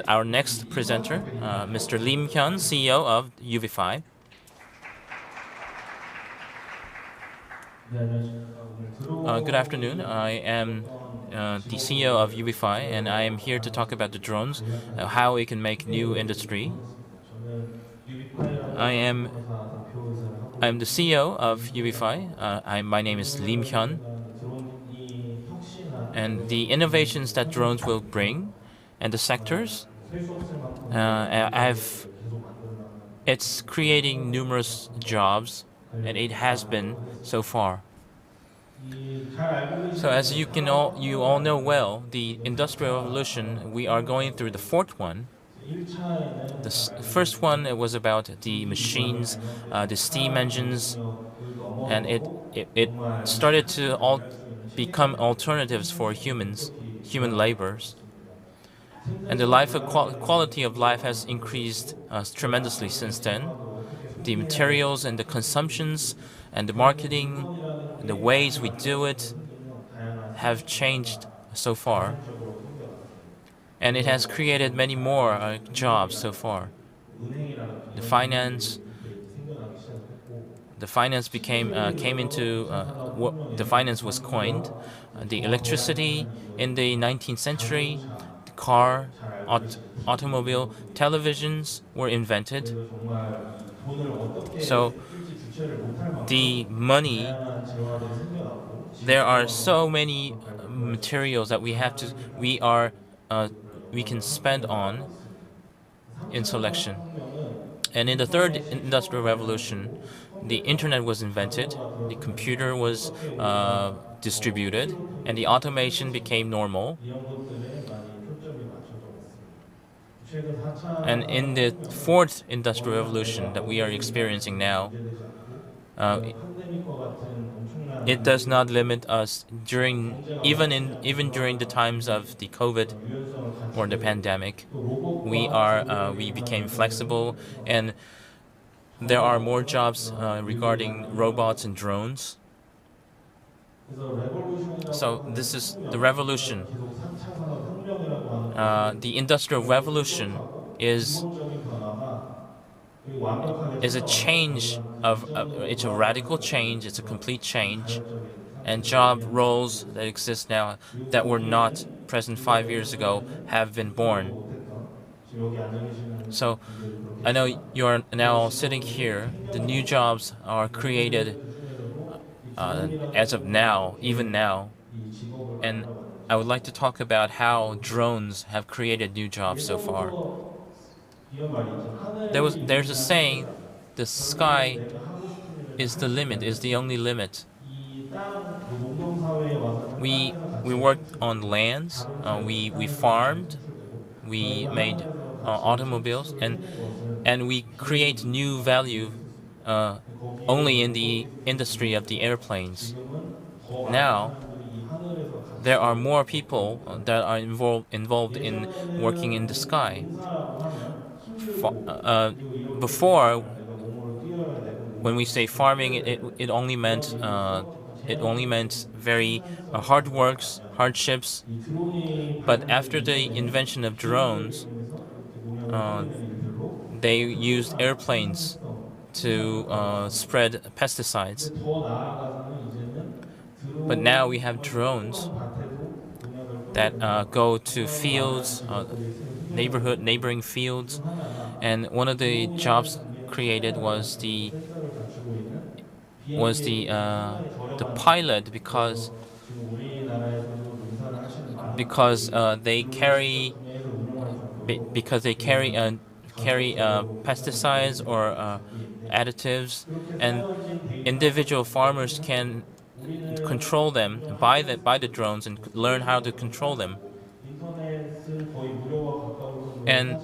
our next presenter, Mr. Lim Hyun, CEO of UVFI. Good afternoon. I am the CEO of UVFI, and I am here to talk about the drones, how we can make new industry. I'm the CEO of UVFI. My name is Lim Hyun, and the innovations that drones will bring, and the sectors, it's creating numerous jobs, and it has been so far. So as you all know well, the Industrial Revolution, we are going through the fourth one. The first one, it was about the machines, the steam engines, and it started to become alternatives for human labors. And the quality of life has increased tremendously since then. The materials and the consumptions and the marketing and the ways we do it have changed so far. And it has created many more jobs so far. The finance the finance was coined. The electricity in the 19th century, the car, automobile, televisions were invented. So the money, there are so many materials that we can spend on in selection. And in the third industrial revolution, the internet was invented, the computer was distributed, and the automation became normal. And in the fourth industrial revolution that we are experiencing now, it does not limit us even during the times of the COVID or the pandemic. We became flexible, and there are more jobs regarding robots and drones. So this is the revolution. The Industrial Revolution is a change it's a radical change, it's a complete change, and job roles that exist now that were not present 5 years ago have been born. So I know you're now all sitting here. The new jobs are created as of now, even now. And I would like to talk about how drones have created new jobs so far. There's a saying, the sky is the limit, is the only limit. We worked on lands, we farmed, we made automobiles, and we create new value only in the industry of the airplanes. Now, there are more people that are involved in working in the sky. Before, when we say farming, it only meant very hard works, hardships. But after the invention of drones, they used airplanes to spread pesticides. But now we have drones, that go to fields, neighboring fields, and one of the jobs created was the pilot because they carry pesticides or additives, and individual farmers can control them by the drones and learn how to control them. And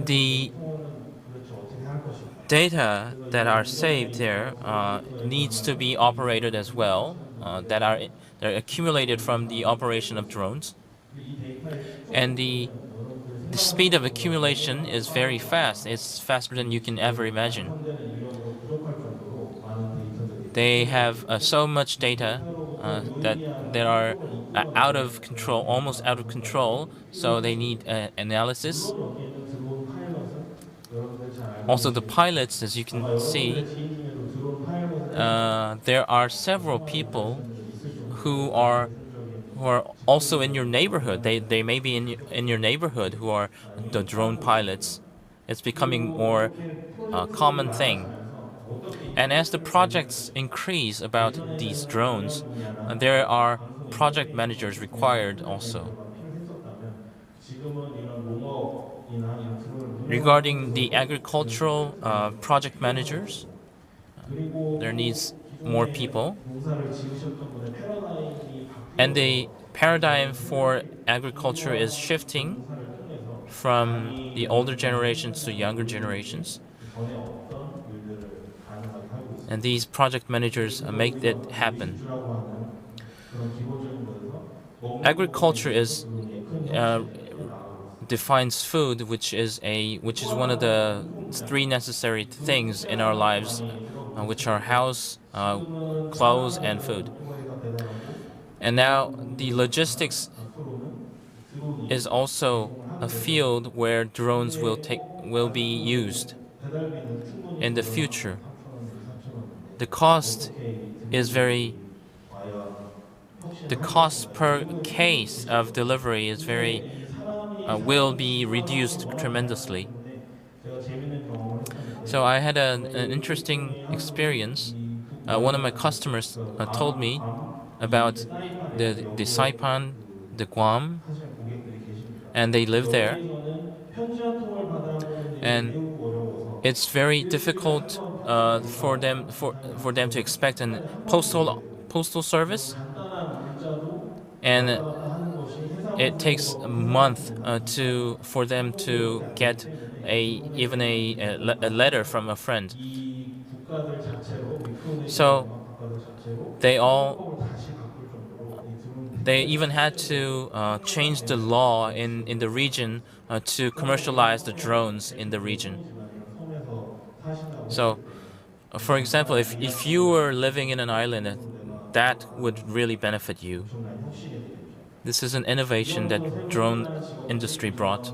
the data that are saved there needs to be operated as well, that are accumulated from the operation of drones. And the speed of accumulation is very fast. It's faster than you can ever imagine. They have so much data that are out of control, almost out of control. So they need analysis. Also, the pilots, as you can see, there are several people who are also in your neighborhood. They may be in your neighborhood who are the drone pilots. It's becoming more common thing. And as the projects increase about these drones, there are project managers required also. Regarding the agricultural project managers, there needs more people. And the paradigm for agriculture is shifting from the older generations to younger generations. And these project managers make that happen. Agriculture defines food, which is one of the three necessary things in our lives, which are house, clothes, and food. And now the logistics is also a field where drones will be used in the future. The cost per case of delivery is will be reduced tremendously. So I had an interesting experience. One of my customers told me about the Saipan, the Guam, and they live there. And it's very difficult for them to expect a postal service, and it takes a month for them to get even a letter from a friend. So they even had to change the law in the region to commercialize the drones in the region. So, for example, if you were living in an island, that would really benefit you. This is an innovation that drone industry brought.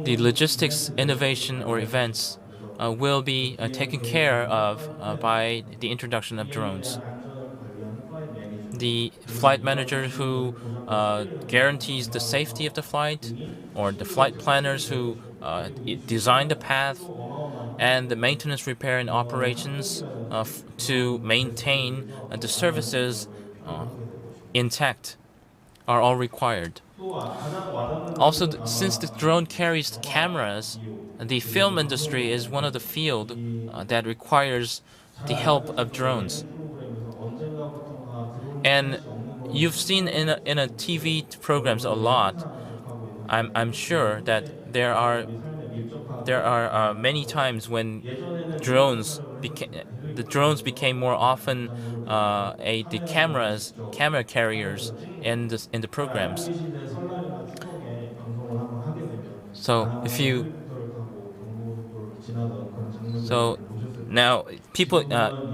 The logistics innovation or events will be taken care of by the introduction of drones. The flight manager who guarantees the safety of the flight, or the flight planners who design the path, and the maintenance, repair, and operations to maintain the services intact are all required. Also, since the drone carries cameras, the film industry is one of the field that requires the help of drones. And you've seen in a TV programs a lot. I'm sure that there are many times when the drones became more often the camera carriers in the programs. So now people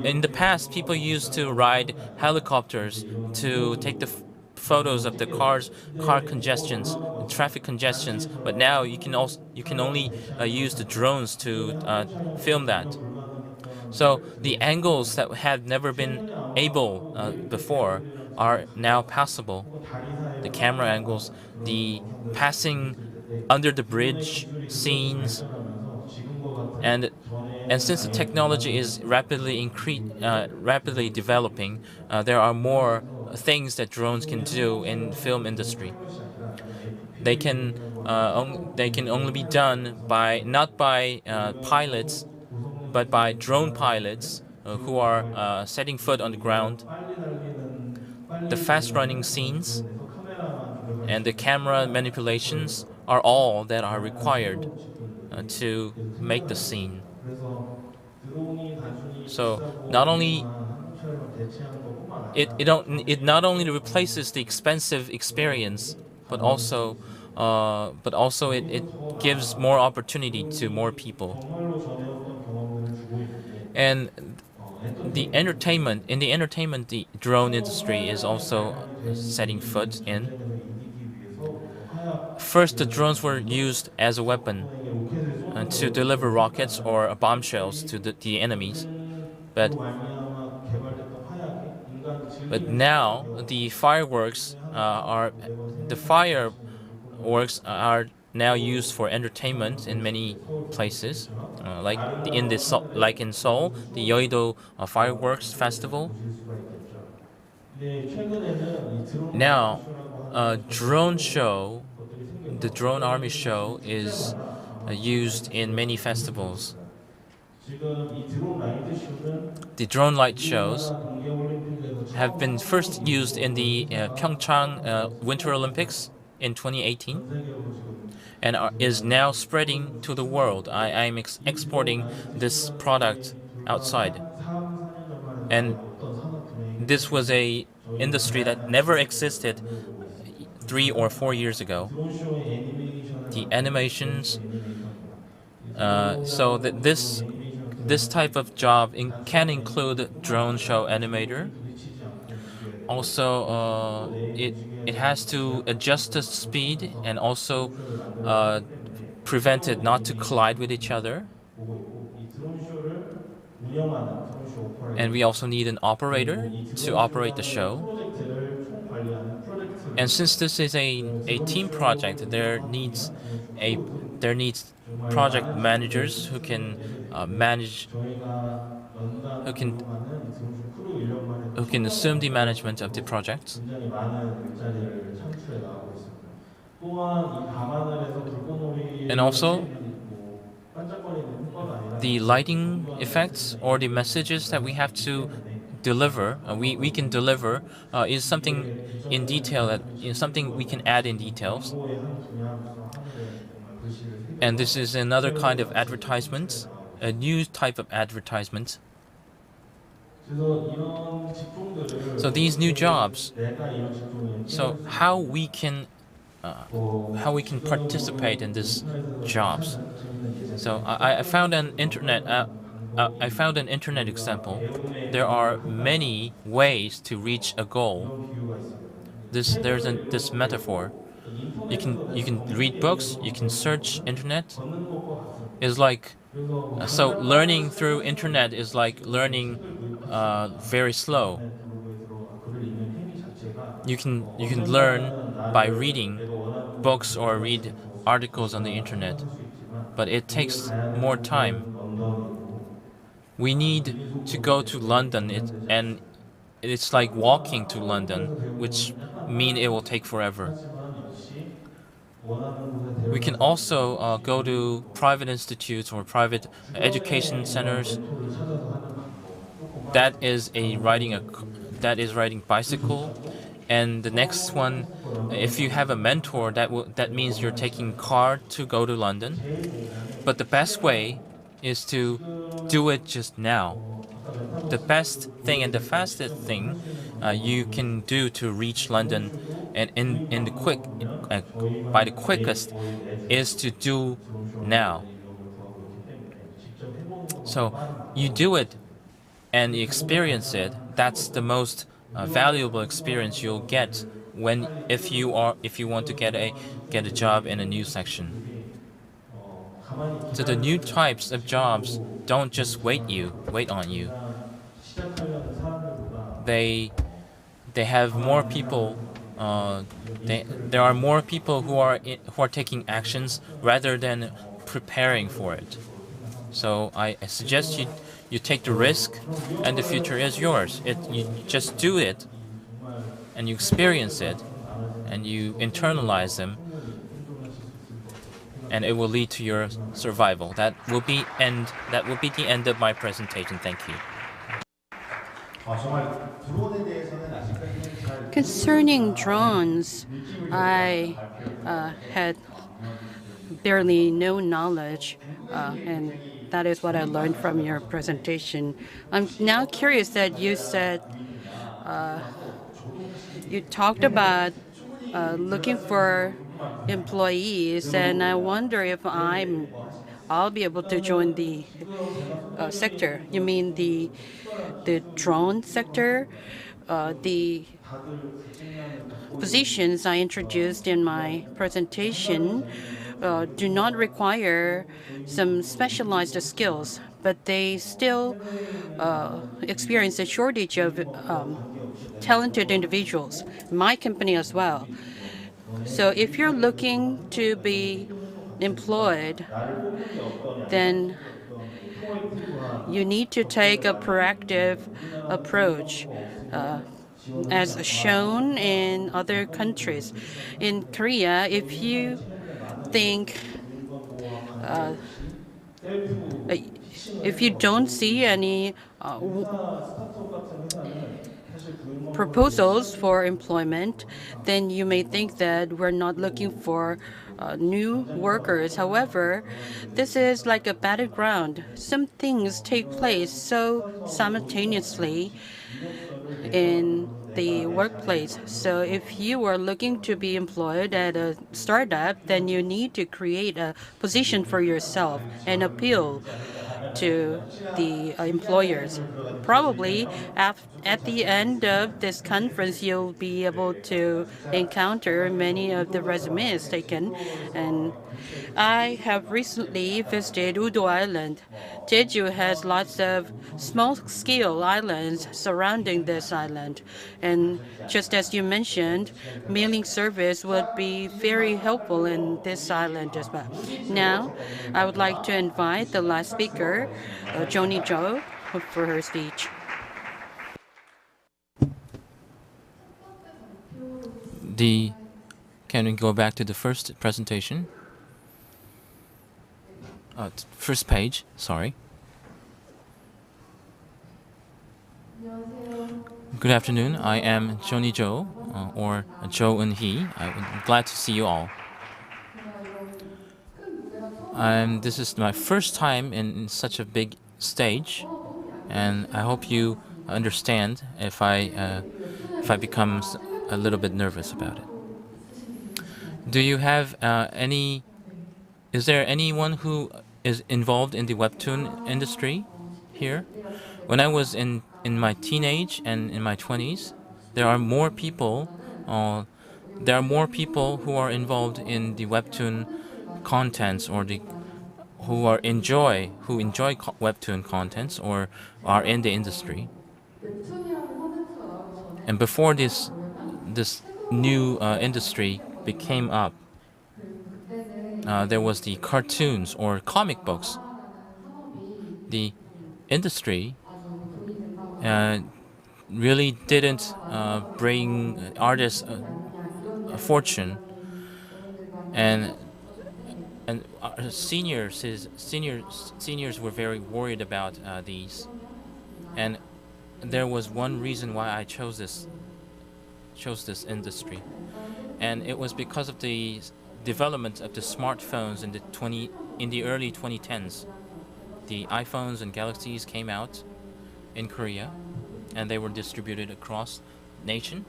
in the past, people used to ride helicopters to take the photos of the car congestions, traffic congestions. But now you can only use the drones to film that. So the angles that had never been able before are now possible. The camera angles, the passing under the bridge scenes, and since the technology is rapidly developing, there are more things that drones can do in film industry. They can only be done by not by pilots, but by drone pilots who are setting foot on the ground. The fast running scenes and the camera manipulations are all that are required to make the scene. So not only it not only replaces the expensive experience, but also it gives more opportunity to more people. And the entertainment, the drone industry is also setting foot in. First, the drones were used as a weapon to deliver rockets or bombshells to the enemies, but now the fireworks are now used for entertainment in many places, like in Seoul, the Yeouido fireworks festival. Now, drone show, the drone army show is used in many festivals. The drone light shows have been first used in the Pyeongchang Winter Olympics in 2018 and is now spreading to the world. I'm exporting this product outside. And this was a industry that never existed 3 or 4 years ago. The animations, so that this type of job can include drone show animator. Also, it has to adjust the speed and also prevent it not to collide with each other. And we also need an operator to operate the show. And since this is a team project, there needs project managers who can who can assume the management of the project. And also, the lighting effects or the messages that we have to deliver, we can deliver, is something in detail that is something we can add in details. And this is another kind of advertisement, a new type of advertisement. So these new jobs, so how we can participate in these jobs. So I found an internet example. There are many ways to reach a goal. There's this metaphor. You can read books. You can search internet. Is like so learning through internet is like learning very slow. You can learn by reading books or read articles on the internet, but it takes more time. We need to go to London, and it's like walking to London, which mean it will take forever. We can also go to private institutes or private education centers. That is riding bicycle. And the next one, if you have a mentor, that means you're taking car to go to London. But the best way is to do it just now. The best thing and the fastest thing you can do to reach London and by the quickest is to do now. So you do it and experience it. That's the most valuable experience you'll get if you want to get a job in a new section. So the new types of jobs don't just wait on you. They have more people. There are more people who are taking actions rather than preparing for it. So I suggest you take the risk, and the future is yours. You just do it, and you experience it, and you internalize them, and it will lead to your survival. That will be the end of my presentation. Thank you. Concerning drones, I had barely no knowledge, and that is what I learned from your presentation. I'm now curious that you said you talked about looking for employees, and I wonder if I'll be able to join the sector. You mean the drone sector? The positions I introduced in my presentation do not require some specialized skills, but they still experience a shortage of talented individuals. My company as well. So if you're looking to be employed, then you need to take a proactive approach, as shown in other countries. In Korea, if you think, if you don't see any proposals for employment, then you may think that we're not looking for new workers. However, this is like a battleground. Some things take place so simultaneously in the workplace. So if you are looking to be employed at a startup, then you need to create a position for yourself and appeal to the employers. Probably at the end of this conference, you'll be able to encounter many of the resumes taken. And I have recently visited Udo Island. Jeju has lots of small-scale islands surrounding this island. And just as you mentioned, mailing service would be very helpful in this island as well. Now, I would like to invite the last speaker, Joni Jo, for her speech. Can we go back to the first presentation? First page, sorry. Good afternoon. I am Joni Jo, or Jo Eun-hee. I'm glad to see you all. This is my first time in such a big stage, and I hope you understand if I become a little bit nervous about it. Do you have is there anyone who is involved in the webtoon industry here? When I was in my teenage and in my 20s, there are more people who are involved in the webtoon contents, or who enjoy webtoon contents, or are in the industry. And before this new industry became up, there was the cartoons or comic books. The industry really didn't bring artists a fortune, and seniors were very worried about these, and there was one reason why I chose this industry, and it was because of the development of the smartphones in the early 2010s. The iPhones and Galaxies came out in Korea, and they were distributed across nation.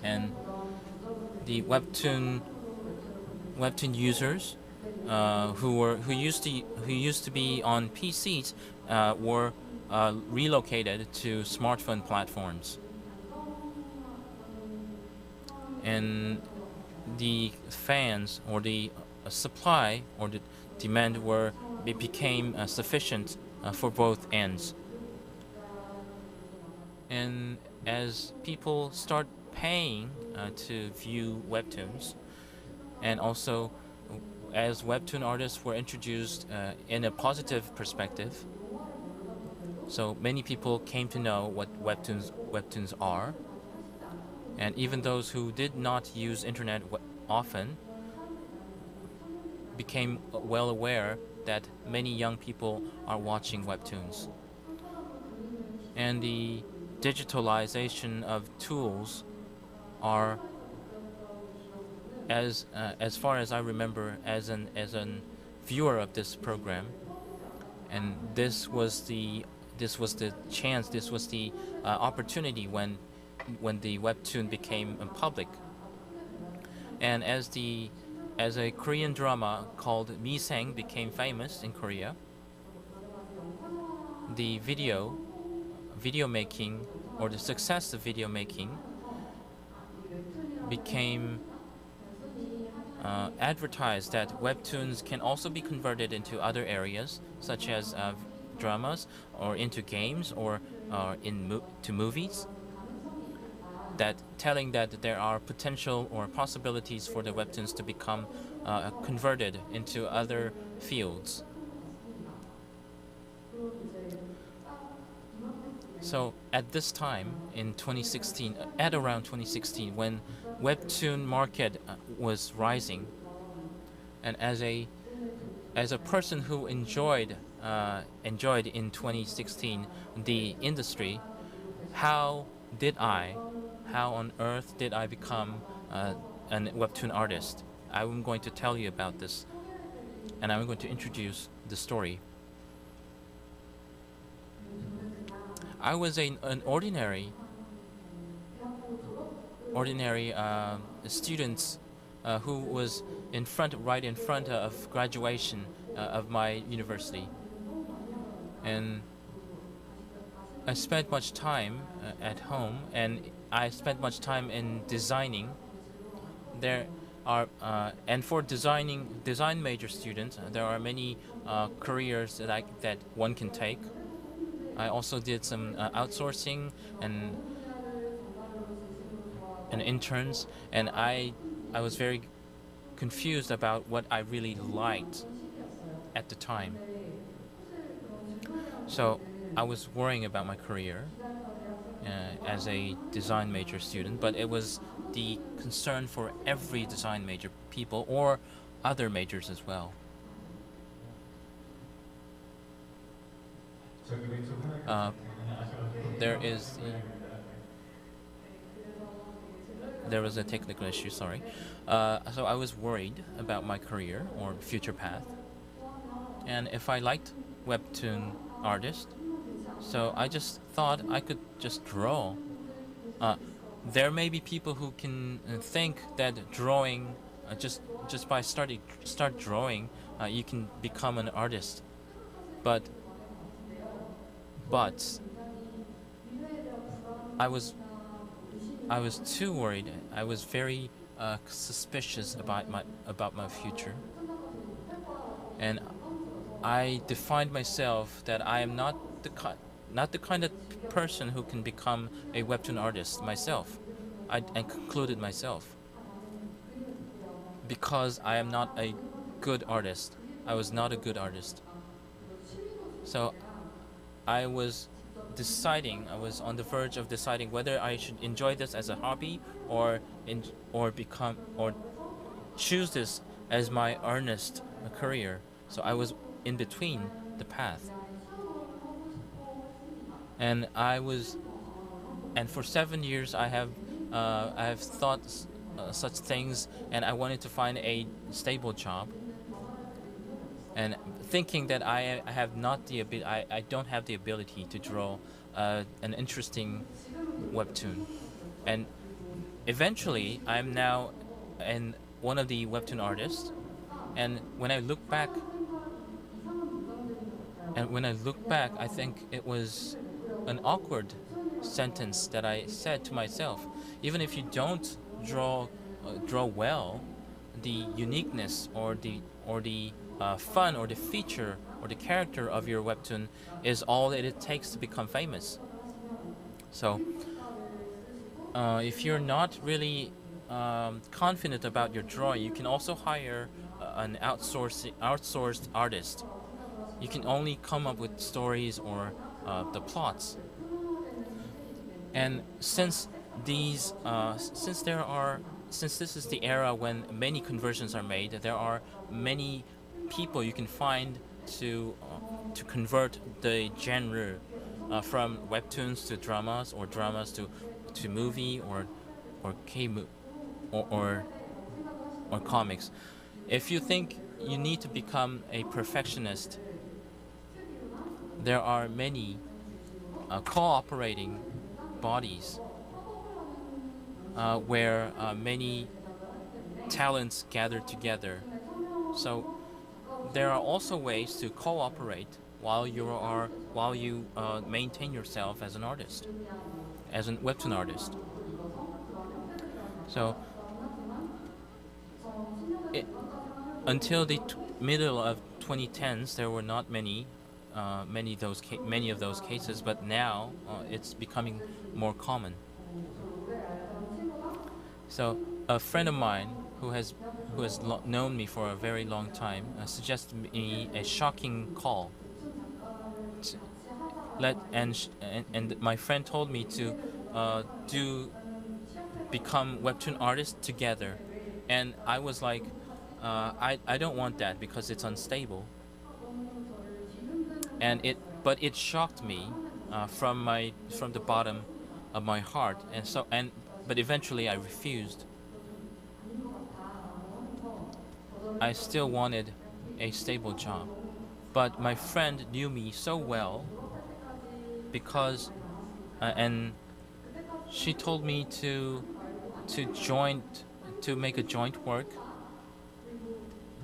And the webtoon users who used to be on PCs were relocated to smartphone platforms. And the fans, or the supply or the demand became sufficient for both ends. And as people start paying to view webtoons, and also as webtoon artists were introduced in a positive perspective, so many people came to know what webtoons are, and even those who did not use internet often became well aware that many young people are watching webtoons. And the digitalization of tools are, as far as I remember, as an viewer of this program, and this was the chance, this was the opportunity when the webtoon became public. And as a Korean drama called Miseng became famous in Korea, the video making, or the success of video making, became advertised that webtoons can also be converted into other areas, such as dramas, or into games, or to movies. That telling that there are potential or possibilities for the webtoons to become converted into other fields. So at this time in 2016, at around 2016, when webtoon market was rising, and as a person who enjoyed in 2016 the industry, how on earth did I become a webtoon artist? I'm going to tell you about this, and I'm going to introduce the story. I was an ordinary student who was right in front of graduation of my university, and I spent much time at home, and I spent much time in designing. There are and for design major students, there are many careers that one can take. I also did some outsourcing and interns, and I was very confused about what I really liked at the time. So I was worrying about my career as a design major student, but it was the concern for every design major people, or other majors as well. There was a technical issue, sorry. So I was worried about my career or future path, and if I liked webtoon artist, so I just thought I could just draw. There may be people who can think that drawing, just by start drawing, you can become an artist, but I was too worried. I was very suspicious about my future, and I defined myself that I am not the kind of person who can become a webtoon artist myself. I concluded myself, because I am not a good artist. I was not a good artist. So I was on the verge of deciding whether I should enjoy this as a hobby, or choose this as my earnest career. So I was in between the path, and for 7 years I have thought such things, and I wanted to find a stable job, and thinking that I don't have the ability to draw an interesting webtoon. And eventually I'm now one of the webtoon artists, and when I look back, I think it was an awkward sentence that I said to myself: even if you don't draw well, the uniqueness or the fun or the feature or the character of your webtoon is all that it takes to become famous. So if you're not really confident about your drawing, you can also hire an outsourced artist. You can only come up with stories or the plots. And since this is the era when many conversions are made, there are many people you can find to convert the genre from webtoons to dramas, or dramas to movie, or or comics. If you think you need to become a perfectionist, there are many cooperating bodies where many talents gather together. So there are also ways to cooperate while you maintain yourself as an artist, as a webtoon artist. So until the middle of 2010s, there were not many of those cases, but now it's becoming more common. So a friend of mine who has known me for a very long time suggested me a shocking call. And my friend told me to become webtoon artists together, and I was like, I don't want that because it's unstable. But it shocked me from the bottom of my heart, but eventually I refused. I still wanted a stable job, but my friend knew me so well because, and she told me to make a joint work,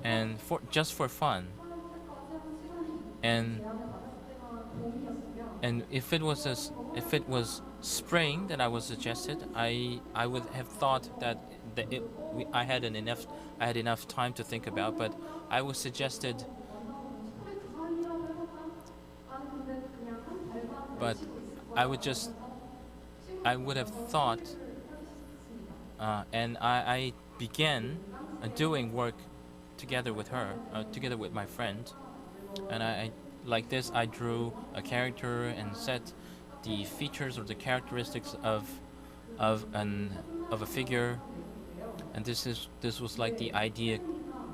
and just for fun. And if it was spring that I was suggested, I would have thought that I had enough time to think about, but I was suggested. But I would have thought, and I began doing work together with her, together with my friend, and I drew a character and set the features or the characteristics of a figure, and this was like the idea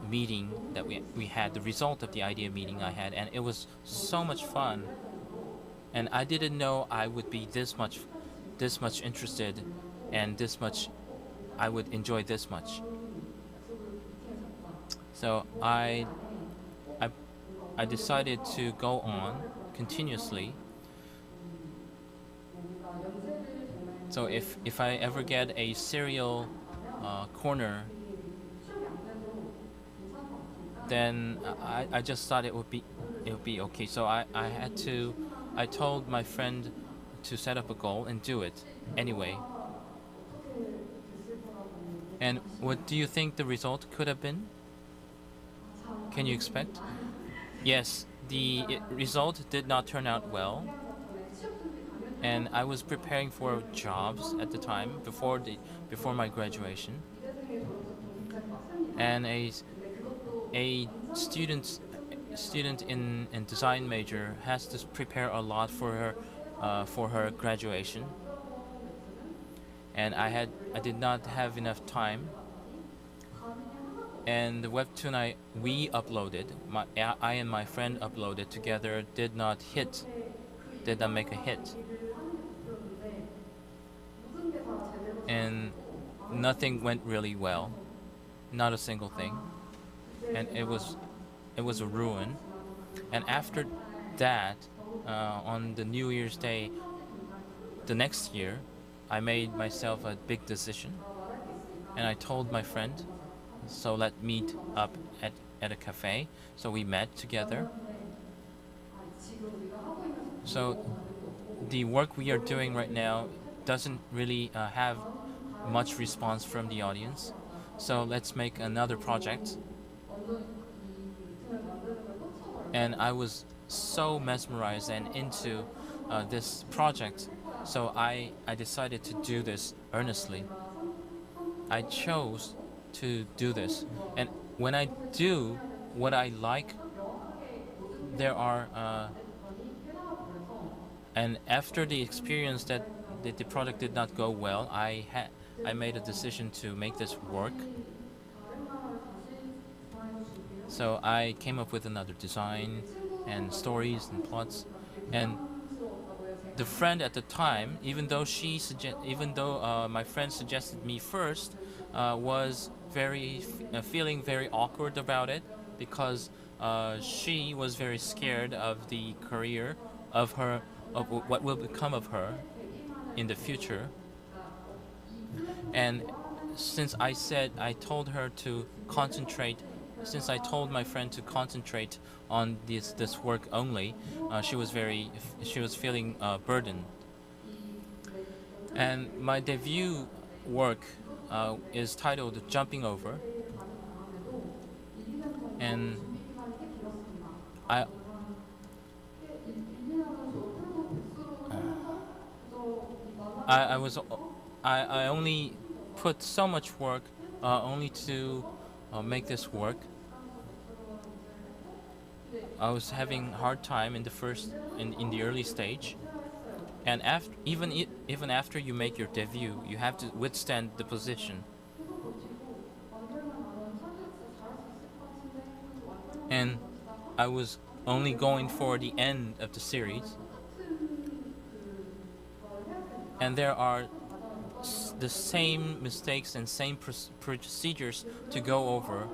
meeting that we had, the result of the idea meeting I had, and it was so much fun. And I didn't know I would be this much interested, and I would enjoy this much. So I decided to go on continuously. So if I ever get a serial corner, then I just thought it would be okay. So I told my friend to set up a goal and do it anyway. And what do you think the result could have been? Can you expect? Yes, the result did not turn out well. And I was preparing for jobs at the time before my graduation. And a student in design major has to prepare a lot for her graduation, and I did not have enough time, and the webtoon we uploaded, I and my friend uploaded together, did not make a hit, and nothing went really well, not a single thing, and it was a ruin. And after that, on the New Year's Day the next year, I made myself a big decision, and I told my friend, so let's meet up at a cafe. So we met together. So the work we are doing right now doesn't really have much response from the audience, So let's make another project. And I was so mesmerized and into this project, so I decided to do this earnestly. I chose to do this, and when I do what I like, there are and after the experience that the product did not go well, I made a decision to make this work. So I came up with another design and stories and plots, and the friend at the time, even though my friend suggested me first, was feeling very awkward about it, because she was very scared of the career of her, of what will become of her in the future. And since I told her to concentrate, since I told my friend to concentrate on this work only, she was feeling burdened. And my debut work is titled Jumping Over, and I I was I only put so much work only to make this work. I was having a hard time in the early stage, and even after you make your debut, you have to withstand the position. And I was only going for the end of the series, and there are the same mistakes and same procedures to go over.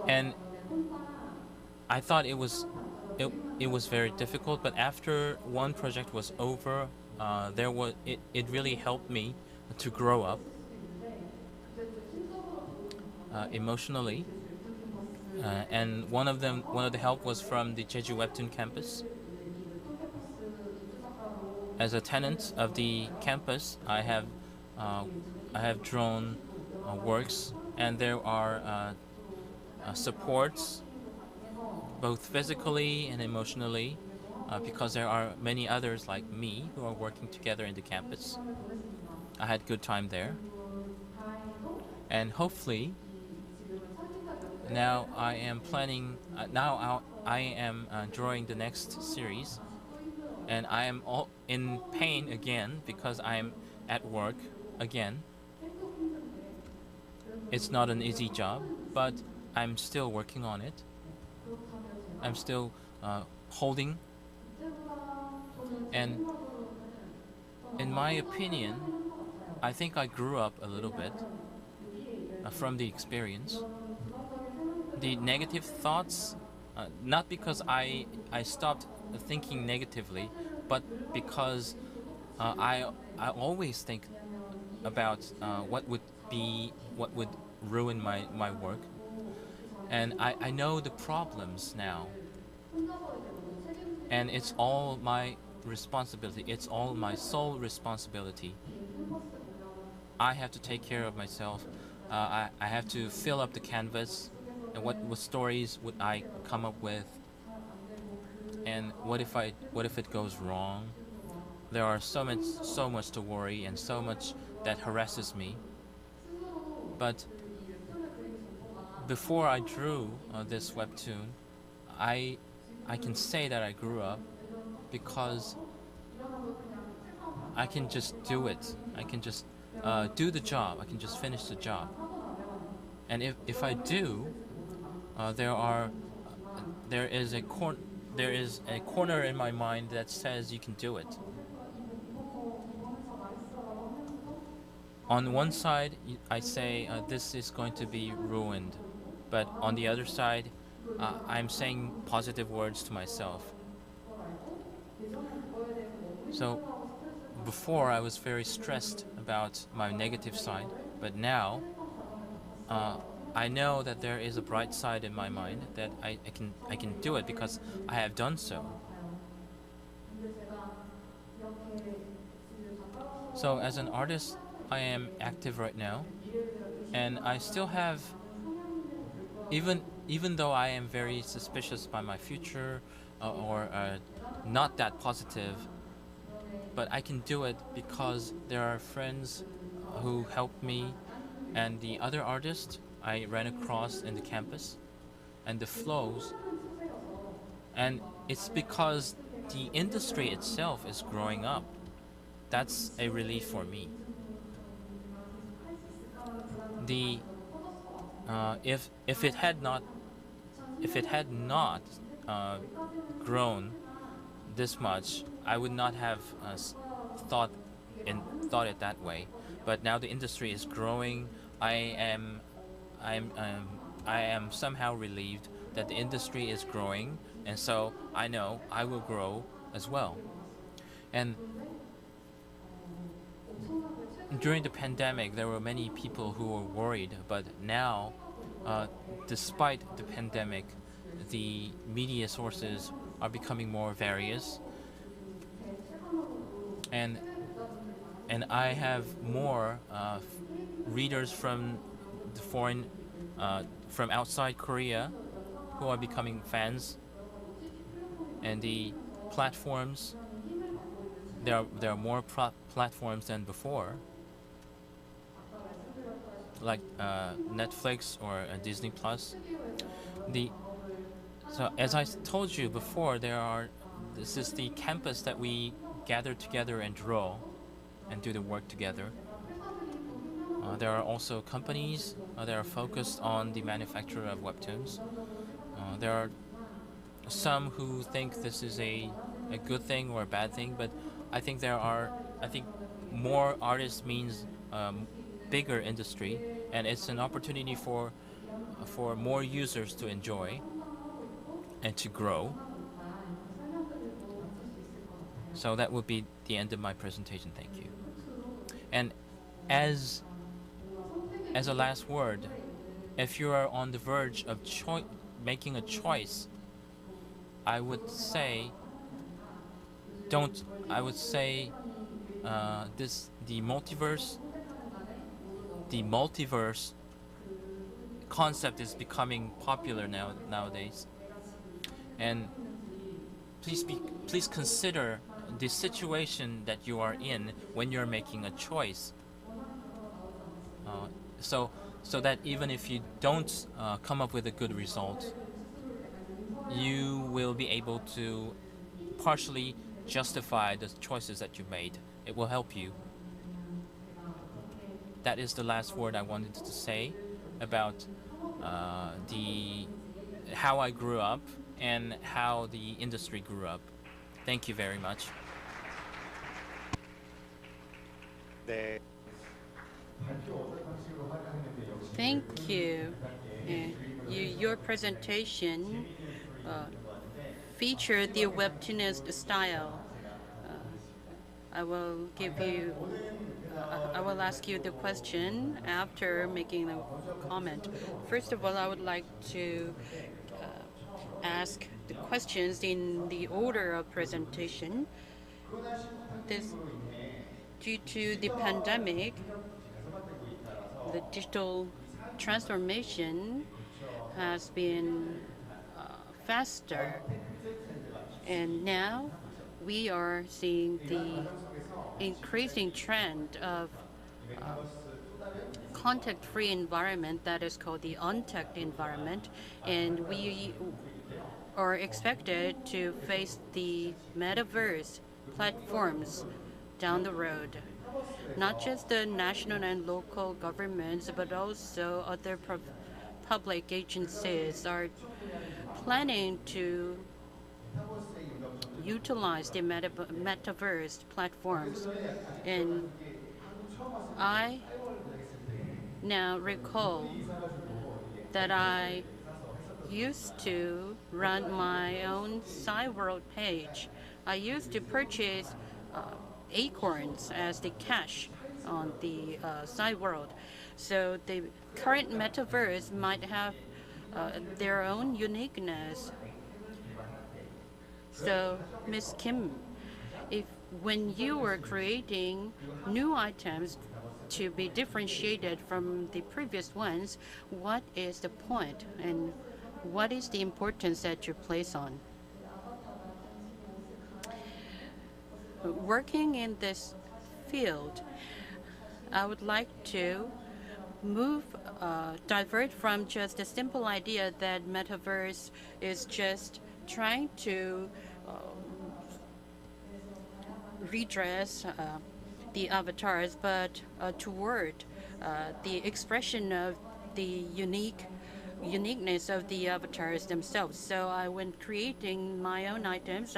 And I thought it was very difficult, but after one project was over, it really helped me to grow up emotionally. And one of the help was from the Jeju Webtoon campus. As a tenant of the campus, I have drawn works, and there are supports both physically and emotionally, because there are many others like me who are working together in the campus. I had good time there, and hopefully now I am planning. I am drawing the next series, and I am all in pain again because I am at work again. It's not an easy job, but I'm still working on it. I'm still holding. And in my opinion, I think I grew up a little bit from the experience. The negative thoughts, not because I stopped thinking negatively, but because I always think about what would ruin my work. And I know the problems now, and it's all my responsibility. It's all my sole responsibility. I have to take care of myself. I have to fill up the canvas, and what stories would I come up with, and what if it goes wrong? There are so much to worry, and so much that harasses me. But before I drew this webtoon, I can say that I grew up because I can just do it. I can just do the job. I can just finish the job. And if I do, there is a corner in my mind that says you can do it. On one side, I say this is going to be ruined, but on the other side, I'm saying positive words to myself. So before, I was very stressed about my negative side, but now I know that there is a bright side in my mind, that I can do it because I have done so. So as an artist, I am active right now, and I still have, even though I am very suspicious by my future, or not that positive, but I can do it because there are friends who helped me and the other artists I ran across in the campus and the flows. And it's because the industry itself is growing up. That's a relief for me. The if it had not grown this much, I would not have thought thought it that way. But now the industry is growing. I am I'm I am somehow relieved that the industry is growing, and so I know I will grow as well. And during the pandemic, there were many people who were worried, but now, despite the pandemic, the media sources are becoming more various, and I have more readers from the from outside Korea who are becoming fans, and the platforms. There are more platforms than before, like Netflix or Disney Plus. So as I told you before, this is the campus that we gather together and draw and do the work together. There are also companies that are focused on the manufacture of webtoons. There are some who think this is a good thing or a bad thing, but I think more artists means bigger industry, and it's an opportunity for more users to enjoy and to grow. So that would be the end of my presentation. Thank you. And as a last word, if you are on the verge of making a choice, I would say the multiverse concept is becoming popular nowadays, and please consider the situation that you are in when you're making a choice, so that even if you don't come up with a good result, you will be able to partially justify the choices that you made. It will help you. That is the last word I wanted to say about how I grew up and how the industry grew up. Thank you very much. Thank you. Your presentation featured the webtoonist style. I will ask you the question after making a comment. First of all, I would like to ask the questions in the order of presentation. Due to the pandemic, the digital transformation has been faster, and now we are seeing the increasing trend of contact-free environment that is called the untagged environment, and we are expected to face the metaverse platforms down the road. Not just the national and local governments, but also other public agencies are planning to utilize the metaverse platforms. And I now recall that I used to run my own SciWorld page. I used to purchase acorns as the cash on the SciWorld. So the current metaverse might have their own uniqueness. So, Ms. Kim, when you were creating new items to be differentiated from the previous ones, what is the point and what is the importance that you place on? Working in this field, I would like to divert from just a simple idea that metaverse is just trying to redress the avatars, but toward the expression of the uniqueness of the avatars themselves. So when creating my own items,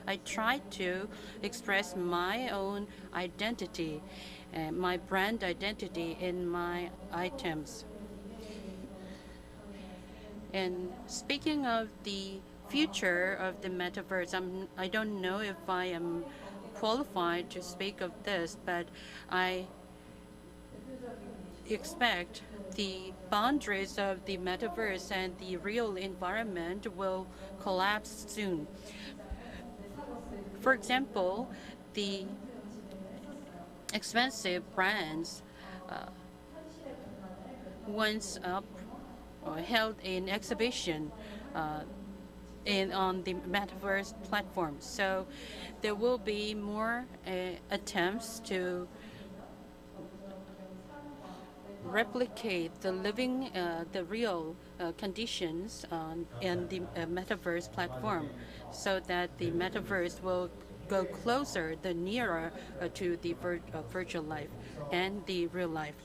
I try to express my own identity, my brand identity in my items. And speaking of the future of the metaverse, I don't know if I am qualified to speak of this, but I expect the boundaries of the metaverse and the real environment will collapse soon. For example, the expensive brands once held an exhibition on the metaverse platform. So there will be more attempts to replicate the real conditions in the metaverse platform, so that the metaverse will go closer, nearer to the virtual life and the real life.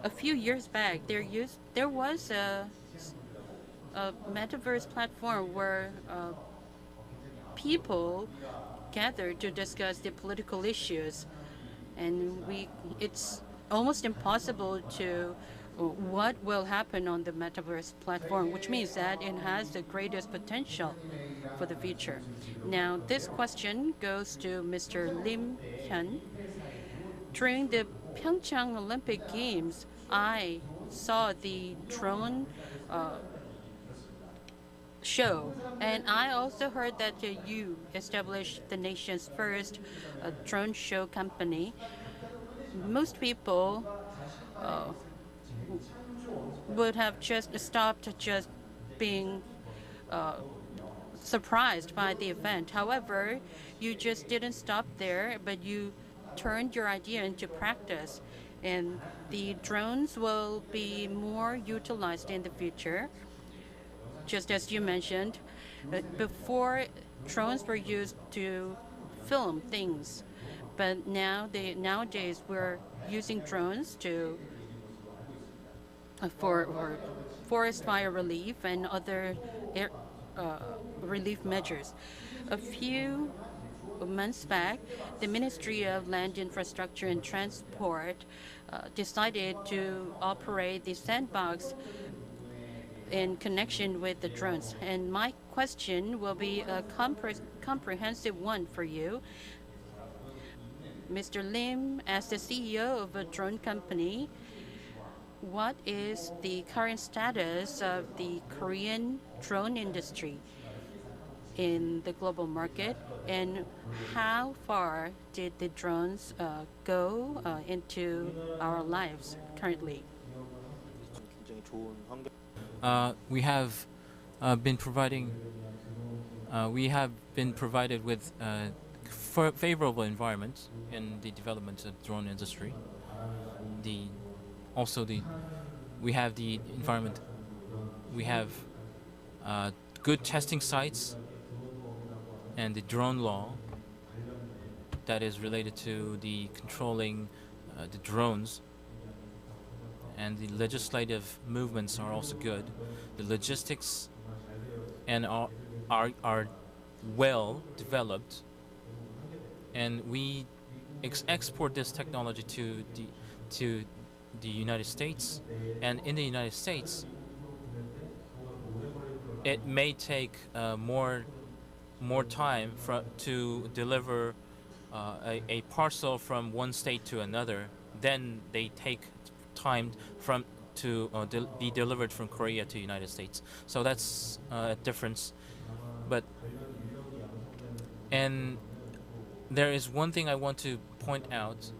A few years back, there was a metaverse platform where people gathered to discuss the political issues, and it's almost impossible to what will happen on the metaverse platform, which means that it has the greatest potential for the future. Now, this question goes to Mr. Lim Hyun. During the Pyeongchang Olympic Games, I saw the drone show, and I also heard that you established the nation's first drone show company. Most people would have just stopped just being surprised by the event. However, you just didn't stop there, but you turned your idea into practice, and the drones will be more utilized in the future. Just as you mentioned, before drones were used to film things, but nowadays we're using drones for forest fire relief and other relief measures. A few months back, the Ministry of Land Infrastructure and Transport decided to operate the sandbox in connection with the drones. And my question will be a comprehensive one for you. Mr. Lim, as the CEO of a drone company, what is the current status of the Korean drone industry in the global market, and how far did the drones go into our lives currently? We have been provided with favorable environment in the development of drone industry. We have the environment. We have good testing sites and the drone law that is related to the controlling the drones, and the legislative movements are also good. The logistics and are well developed, and we export this technology to the United States. And in the United States, it may take more time to deliver a parcel from one state to another. Then they take time to be delivered from Korea to United States. So that's a difference. And there is one thing I want to point out.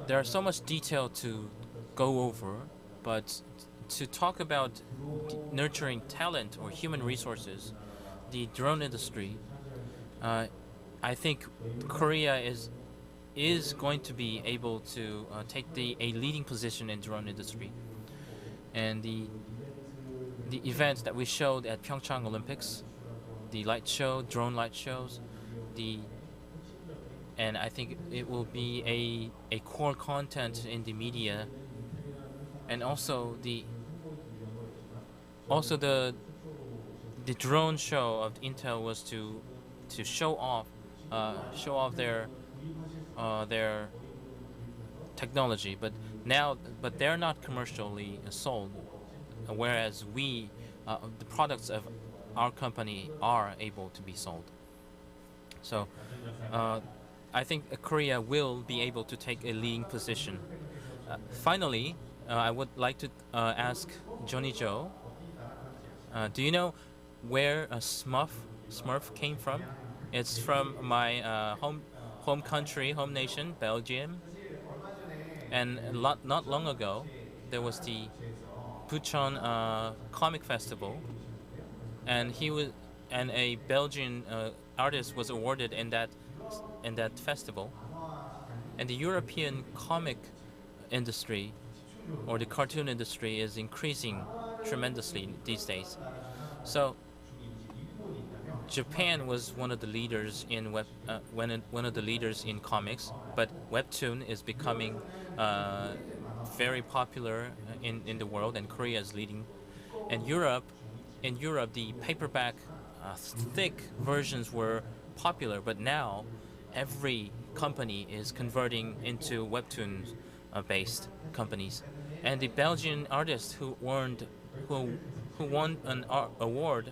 there are so much detail to go over, but to talk about nurturing talent or human resources, the drone industry, I think Korea is going to be able to take a leading position in drone industry, and the events that we showed at Pyeongchang Olympics, the light show, drone light shows, and I think it will be a core content in the media, and also the drone show of Intel was to show off their technology, but they're not commercially sold, whereas the products of our company are able to be sold. So I think Korea will be able to take a leading position. Finally, I would like to ask Johnny Joe, do you know where a Smurf came from? It's from my home country, home nation, Belgium. And not long ago, there was the Bucheon Comic Festival, and a Belgian artist was awarded in that festival. And the European comic industry or the cartoon industry is increasing tremendously these days. So Japan was one of the leaders in one of the leaders in comics, but webtoon is becoming very popular in the world, and Korea is leading. And in Europe, the paperback thick versions were popular, but now every company is converting into webtoon based companies. And the Belgian artist who won an award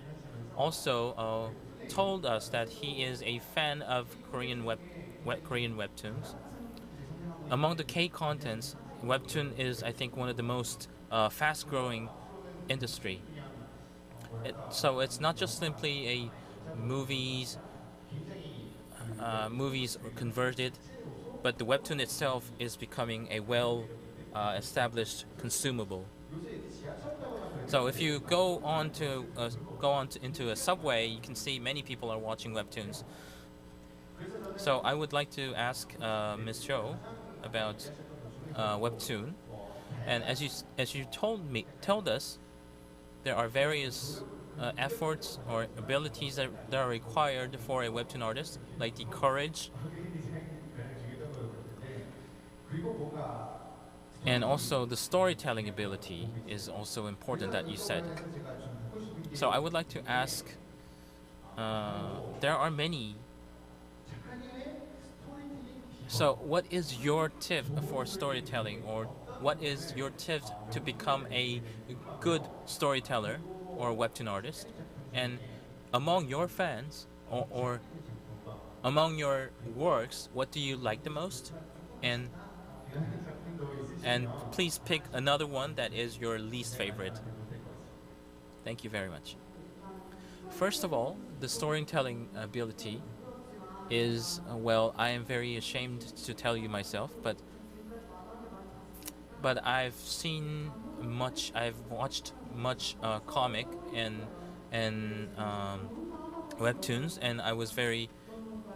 also told us that he is a fan of Korean webtoons. Among the K contents, webtoon is, I think, one of the most fast-growing industry. So it's not just simply a movies are converted, but the webtoon itself is becoming a established consumable. So if you go into a subway, you can see many people are watching webtoons. So I would like to ask Ms. Cho about webtoon, and as you told us, there are various efforts or abilities that are required for a webtoon artist, like the courage, and also the storytelling ability is also important that you said. So I would like to ask, there are many. So what is your tip for storytelling, or what is your tip to become a good storyteller or webtoon artist? And among your fans or among your works, what do you like the most? And please pick another one that is your least favorite. Thank you very much. First of all, the storytelling ability is, well, I am very ashamed to tell you myself, but I've watched much comic and webtoons, and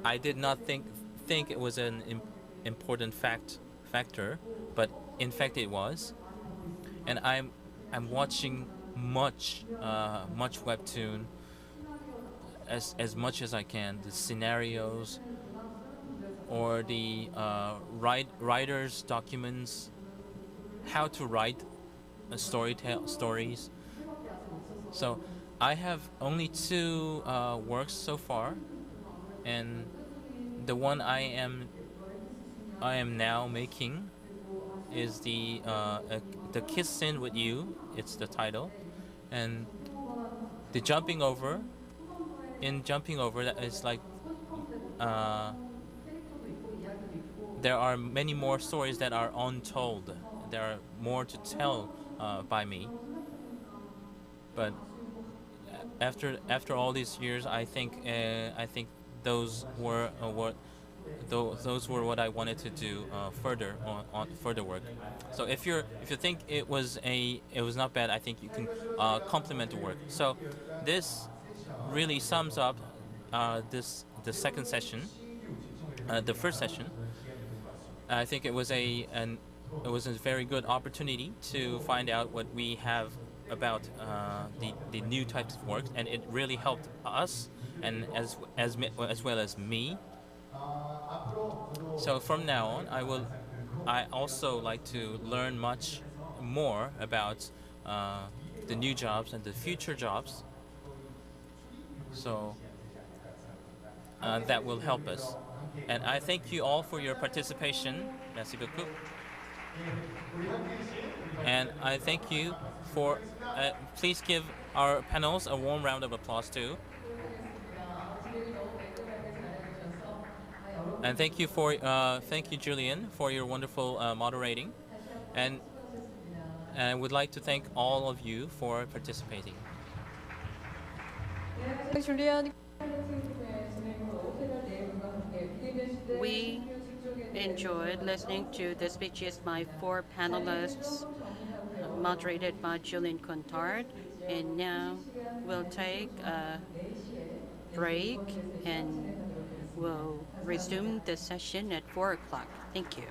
I did not think it was an important factor, but in fact it was. And I'm watching much webtoon as much as I can. The scenarios or the writers' documents, how to write stories. So I have only 2 works so far, and the one I am now making is the Kiss Scene with You. It's the title, and the jumping over. In jumping over, that is like there are many more stories that are untold. There are more to tell by me. But after all these years, I think those were those were what I wanted to do further on further work. So if you think it was not bad, I think you can complement the work. So this really sums up the second session, the first session. I think it was a very good opportunity to find out what we have about the new types of work, and it really helped us and as well as me. So from now on, I also like to learn much more about the new jobs and the future jobs. So that will help us. And I thank you all for your participation. Merci beaucoup. And I thank you for. Please give our panels a warm round of applause too. And thank you, Julian, for your wonderful moderating. And I would like to thank all of you for participating. 줄리안 We enjoyed listening to the speeches by 4 panelists, moderated by Julian Contard. And now we'll take a break and we'll resume the session at 4 o'clock. Thank you.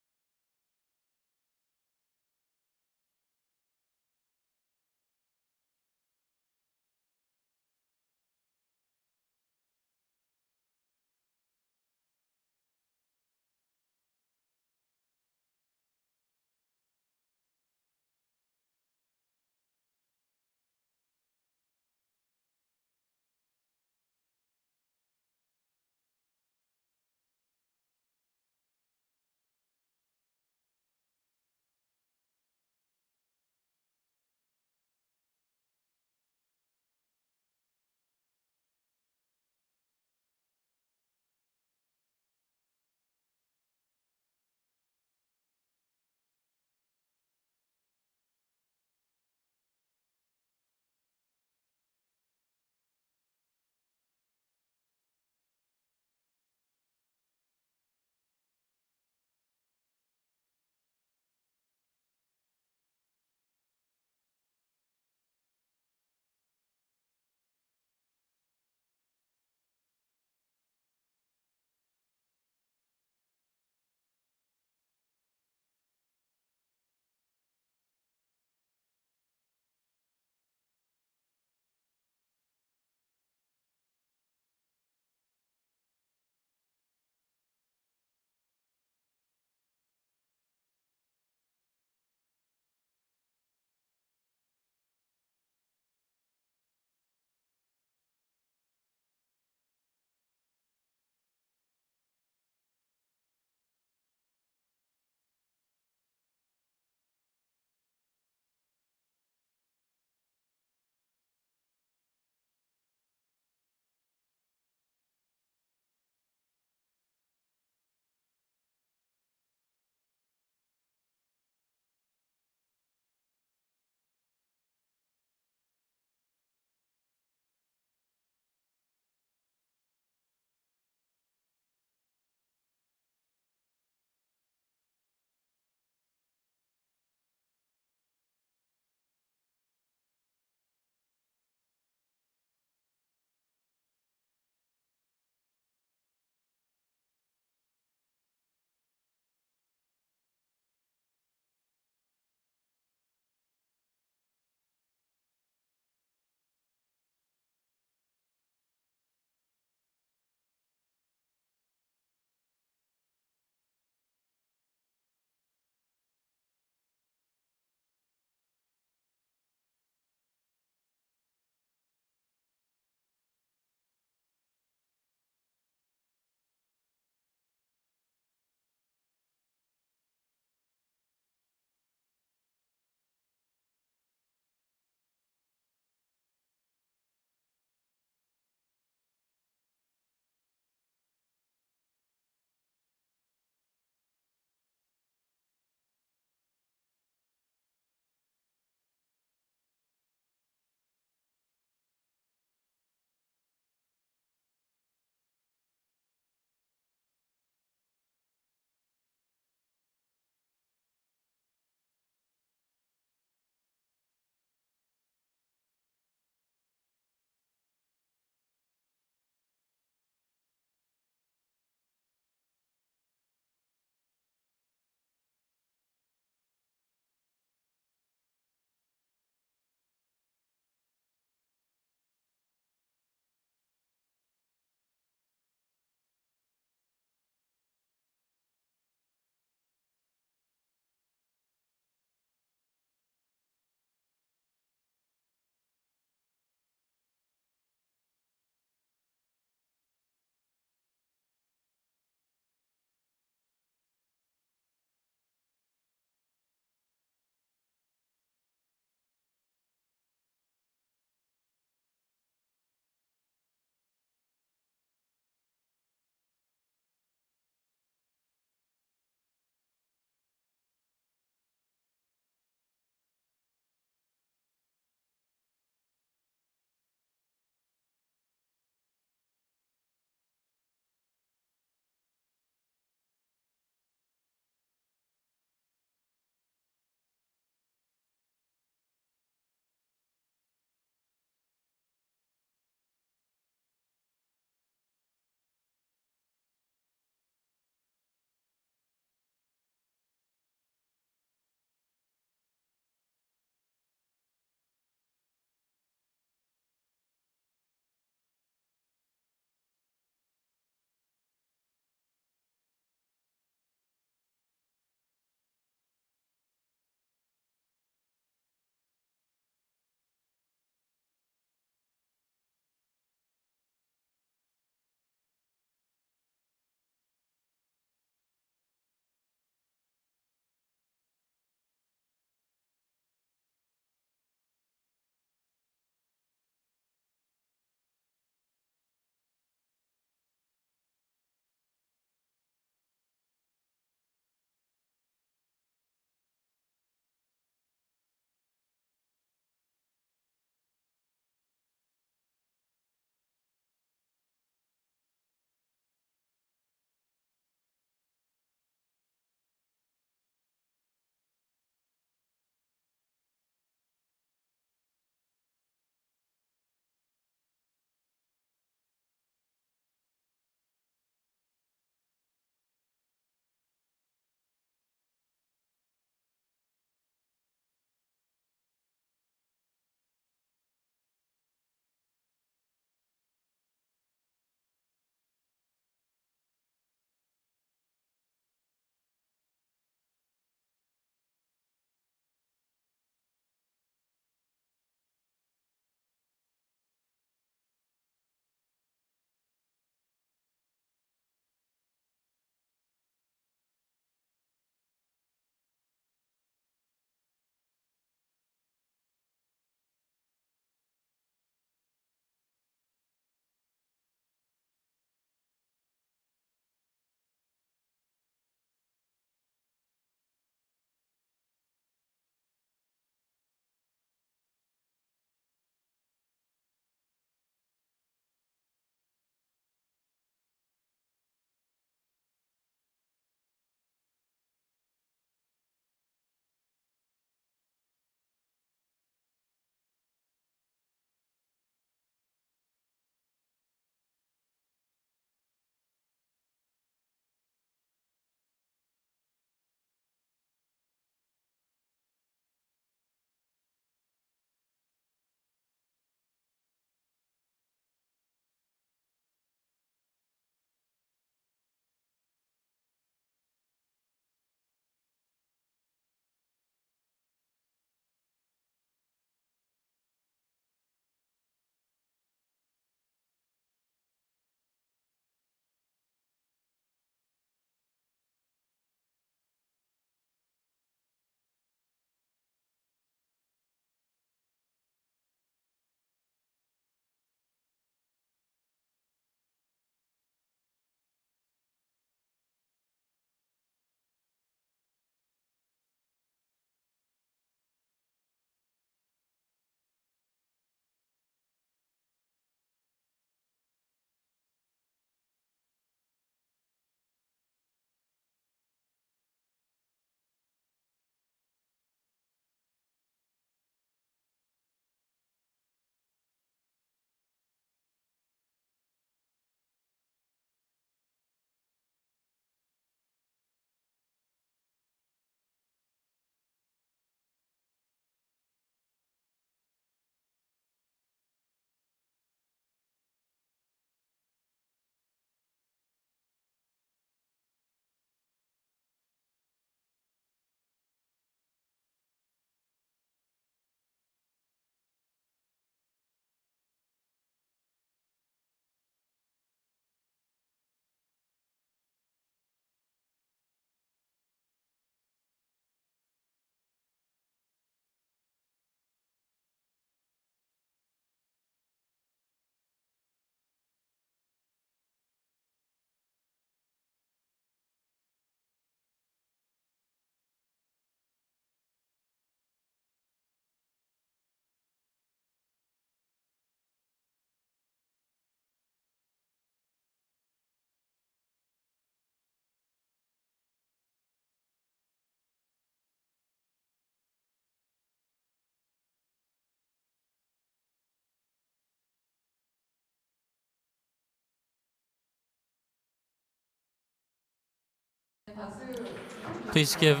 Please give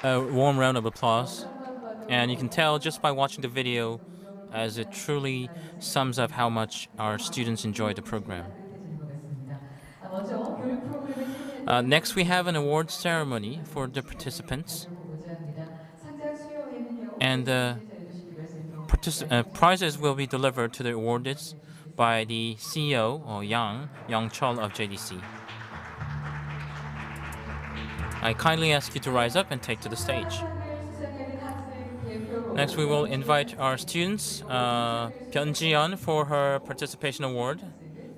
a warm round of applause. And you can tell just by watching the video as it truly sums up how much our students enjoy the program. Next, we have an award ceremony for the participants. And the prizes will be delivered to the awardees by the CEO, Yang Chol of JDC. I kindly ask you to rise up and take to the stage. Next, we will invite our students, Byun Ji-yeon for her participation award,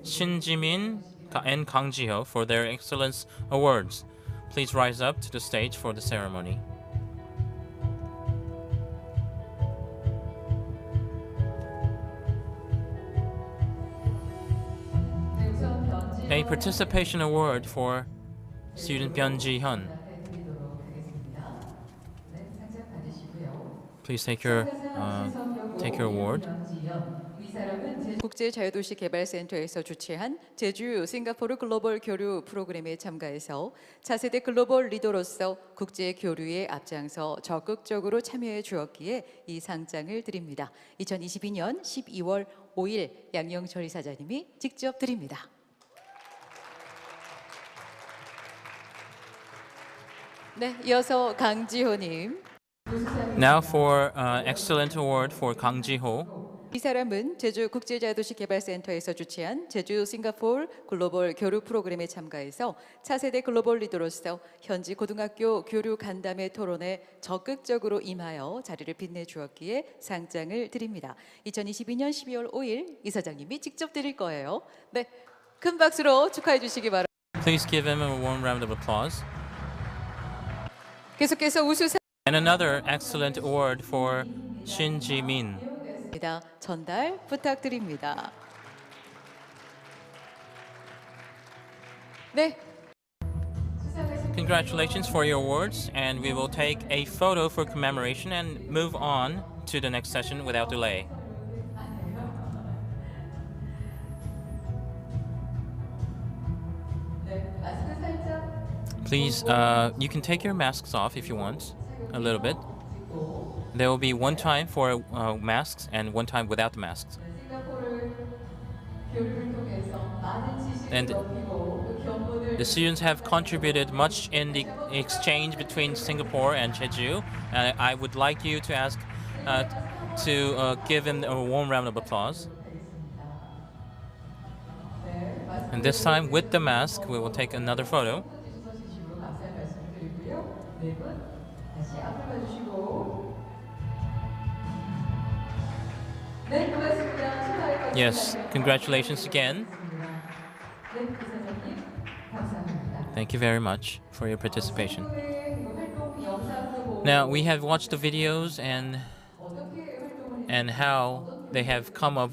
Shin Ji-min and Kang Ji-ho for their excellence awards. Please rise up to the stage for the ceremony. A participation award for student Byun Ji-hyun. Please take your award. 국제자유도시개발센터에서 주최한 제주 싱가포르 글로벌 교류 프로그램에 참가해서 차세대 글로벌 리더로서 국제 교류에 앞장서 적극적으로 참여해 주었기에 이 상장을 드립니다. 2022년 12월 5일 양영철 이사장님이 직접 드립니다. 네, 이어서 강지호님. Now for excellent award for Kang Ji-ho. 이 사람은 제주 국제자유도시개발센터에서 주최한 제주 싱가포르 글로벌 교류 프로그램에 참가해서 차세대 글로벌 리더로서 현지 고등학교 교류 간담회 토론에 적극적으로 임하여 자리를 빛내주었기에 상장을 드립니다. 2022년 12월 5일 이사장님이 직접 드릴 거예요. 네, 큰 박수로 축하해 주시기 바랍니다. Please give him a warm round of applause. 계속해서 우수상 And another excellent award for Shin Ji-min. 전달 부탁드립니다. 네. Congratulations for your awards, and we will take a photo for commemoration and move on to the next session without delay. Please, you can take your masks off if you want, a little bit. There will be one time for masks and one time without the masks. And the students have contributed much in the exchange between Singapore and Jeju. I would like you to ask to give them a warm round of applause. And this time with the mask, we will take another photo. Yes, congratulations again. Thank you very much for your participation. Now, we have watched the videos and how they have come up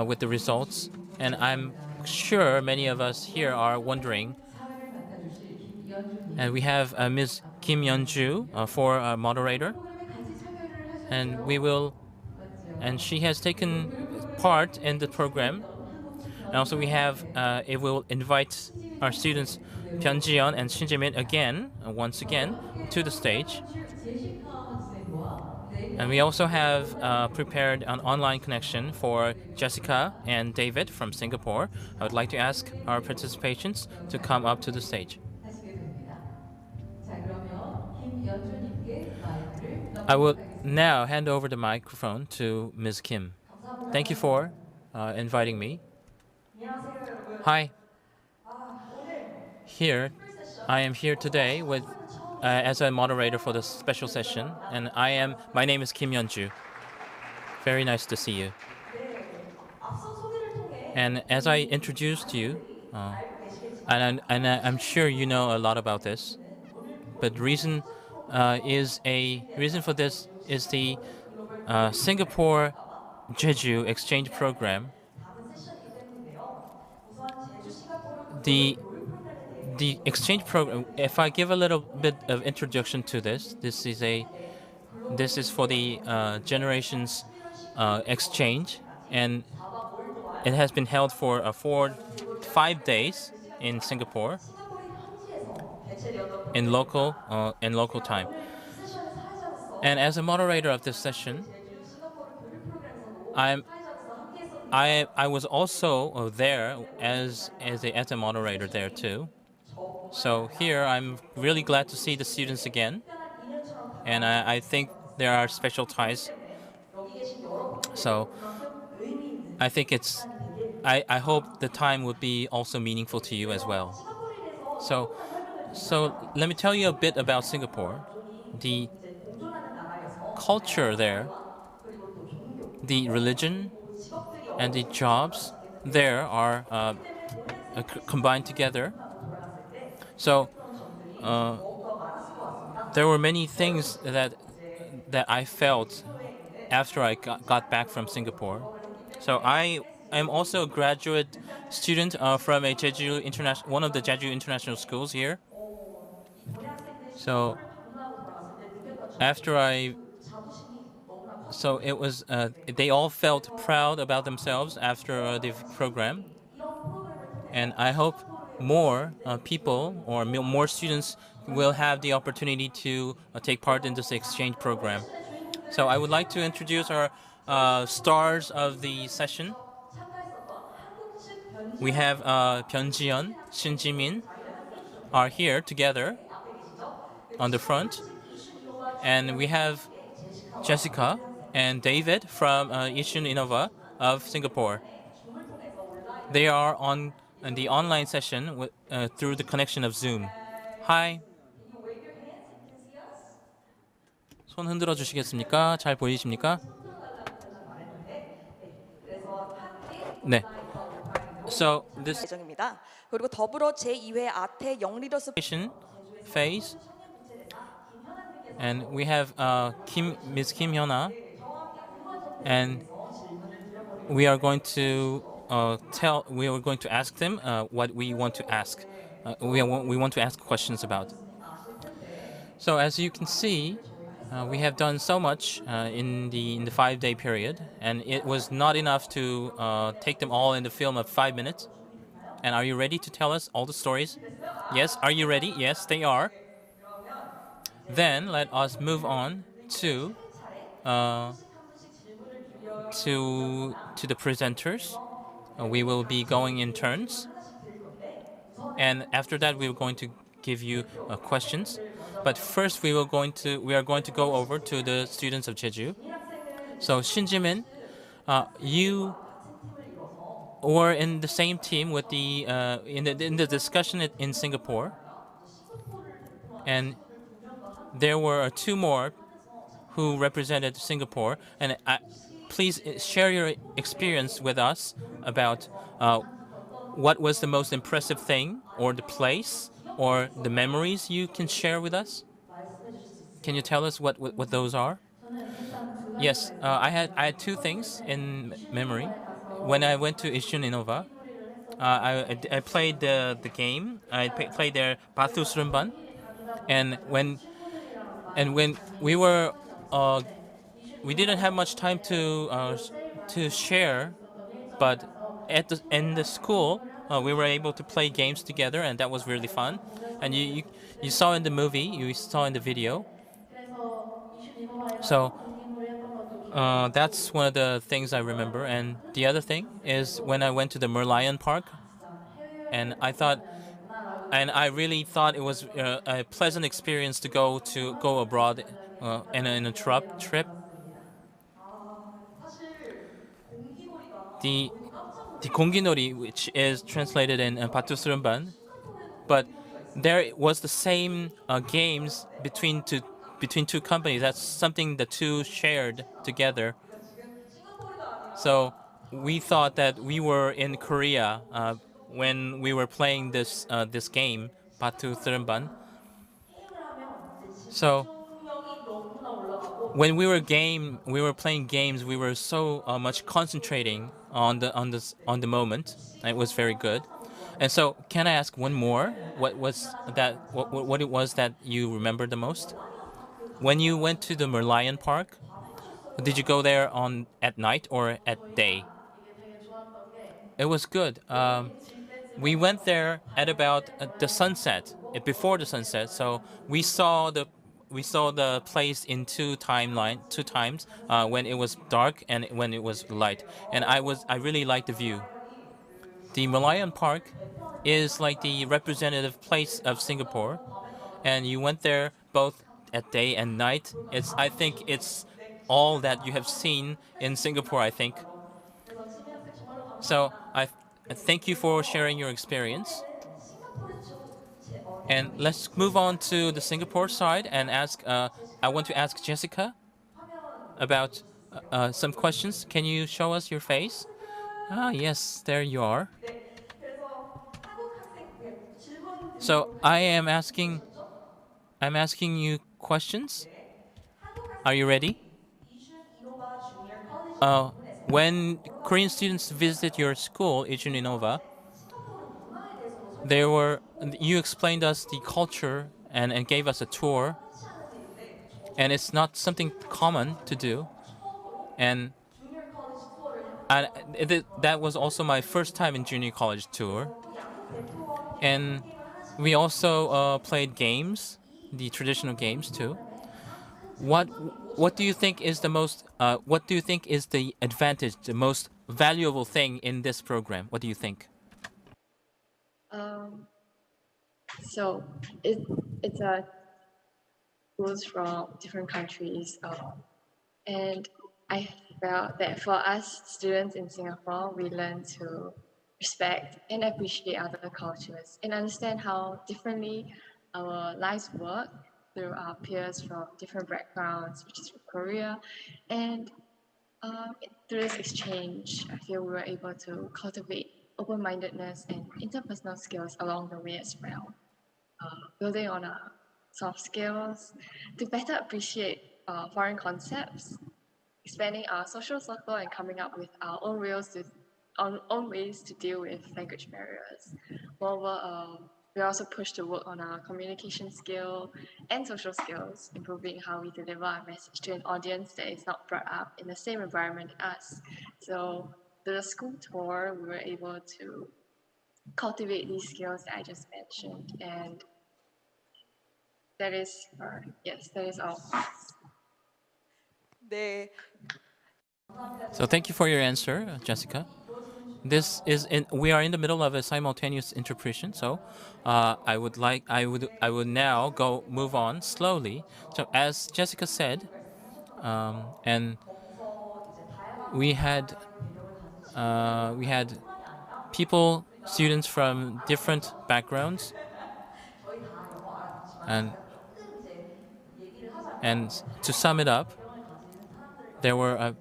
with the results, and I'm sure many of us here are wondering. And we have Ms. Kim Yeon-ju for a moderator, and she has taken part in the program. And also we have, it will invite our students Byun Ji-yeon and Shin Ji-min again, once again, to the stage. And we also have prepared an online connection for Jessica and David from Singapore. I would like to ask our participants to come up to the stage. I will now hand over the microphone to Ms. Kim. Thank you for inviting me. Hi. I am here today with as a moderator for the special session, and my name is Kim Yeon-ju. Very nice to see you. And as I introduced you, and I'm sure you know a lot about this, but reason for this is the Singapore Jeju exchange program. The exchange program. If I give a little bit of introduction to this, this is for the generations exchange, and it has been held for 5 days in Singapore. in local time. And as a moderator of this session, I'm I was also there as a moderator there too. So here I'm really glad to see the students again, and I think there are special ties. So I think I hope the time would be also meaningful to you as well. So let me tell you a bit about Singapore. The culture there, the religion, and the jobs there are combined together. So there were many things that I felt after I got back from Singapore. So I am also a graduate student from a Jeju international, one of the Jeju international schools here. So after I, so it was they all felt proud about themselves after the program, and I hope more people or more students will have the opportunity to take part in this exchange program. So I would like to introduce our stars of the session. We have Byun Ji-yeon, Shin Ji-min are here together on the front, and we have Jessica and David from Yishun Innova of Singapore. They are on the online session through the connection of Zoom. Hi. 손 흔들어 주시겠습니까? 잘 보이십니까? 네. So this 예정입니다. 그리고 더불어 제2회 아태 영리더스 phase, and we have Miss Kim Hyuna, and we are going to ask them what we want to ask. We want to ask questions about. So as you can see, we have done so much in the 5-day period, and it was not enough to take them all in the film of 5 minutes. And are you ready to tell us all the stories? Yes. Are you ready? Yes, they are. Then let us move on to the presenters. We will be going in turns, and after that we are going to give you questions. But first we are going to go over to the students of Jeju. So Shin Ji-min, you were in the same team with the in the discussion in Singapore, and there were two more who represented Singapore. And please share your experience with us about what was the most impressive thing, or the place, or the memories you can share with us. Can you tell us what those are? Yes, I had two things in memory. When I went to Ishun Innova, I played the game. I played their Batu Surumban, and when we were we didn't have much time to share, but in the school we were able to play games together, and that was really fun. And you saw in the movie, you saw in the video. So that's one of the things I remember. And the other thing is when I went to the Merlion Park, and I really thought it was a pleasant experience to go abroad in a trip. The 공기놀이, which is translated in Batu Surumban, but there was the same games between two companies. That's something the two shared together. So we thought that we were in Korea when we were playing this game, Batu Surumban. So when we were playing games, we were so much concentrating on the moment. It was very good. And so, can I ask one more? What was that? What it was that you remember the most? When you went to the Merlion Park, did you go there at night or at day? It was good. we went there at about the sunset, before the sunset. So we saw the place in two times, when it was dark and when it was light. And I really liked the view. The Malayan Park is like the representative place of Singapore, and you went there both at day and night. I think it's all that you have seen in Singapore, I think. So I thank you for sharing your experience. And let's move on to the Singapore side and ask. I want to ask Jessica about some questions. Can you show us your face? Ah, yes, there you are. So I'm asking you questions. Are you ready? Uh, when Korean students visit your school, Ijun Innova, you explained us the culture and gave us a tour, and it's not something common to do. And that was also my first time in junior college tour. And we also played games, the traditional games too. What what do you think is the most? What do you think is the advantage, the most valuable thing in this program? What do you think? Um, so it's a schools from different countries, and I felt that for us students in Singapore, we learn to respect and appreciate other cultures and understand how differently our lives work through our peers from different backgrounds, which is from Korea, and through this exchange, I feel we were able to cultivate open-mindedness and interpersonal skills along the way as well, building on our soft skills to better appreciate foreign concepts, expanding our social circle and coming up with our own ways to deal with language barriers. Moreover, we also push to work on our communication skill and social skills, improving how we deliver our message to an audience that is not brought up in the same environment as us. So through the school tour, we were able to cultivate these skills that I just mentioned, and that is all. 네, So thank you for your answer, Jessica. We are in the middle of a simultaneous interpretation. So I would now go move on slowly. So as Jessica said, and we had people, students from different backgrounds, and to sum it up, there were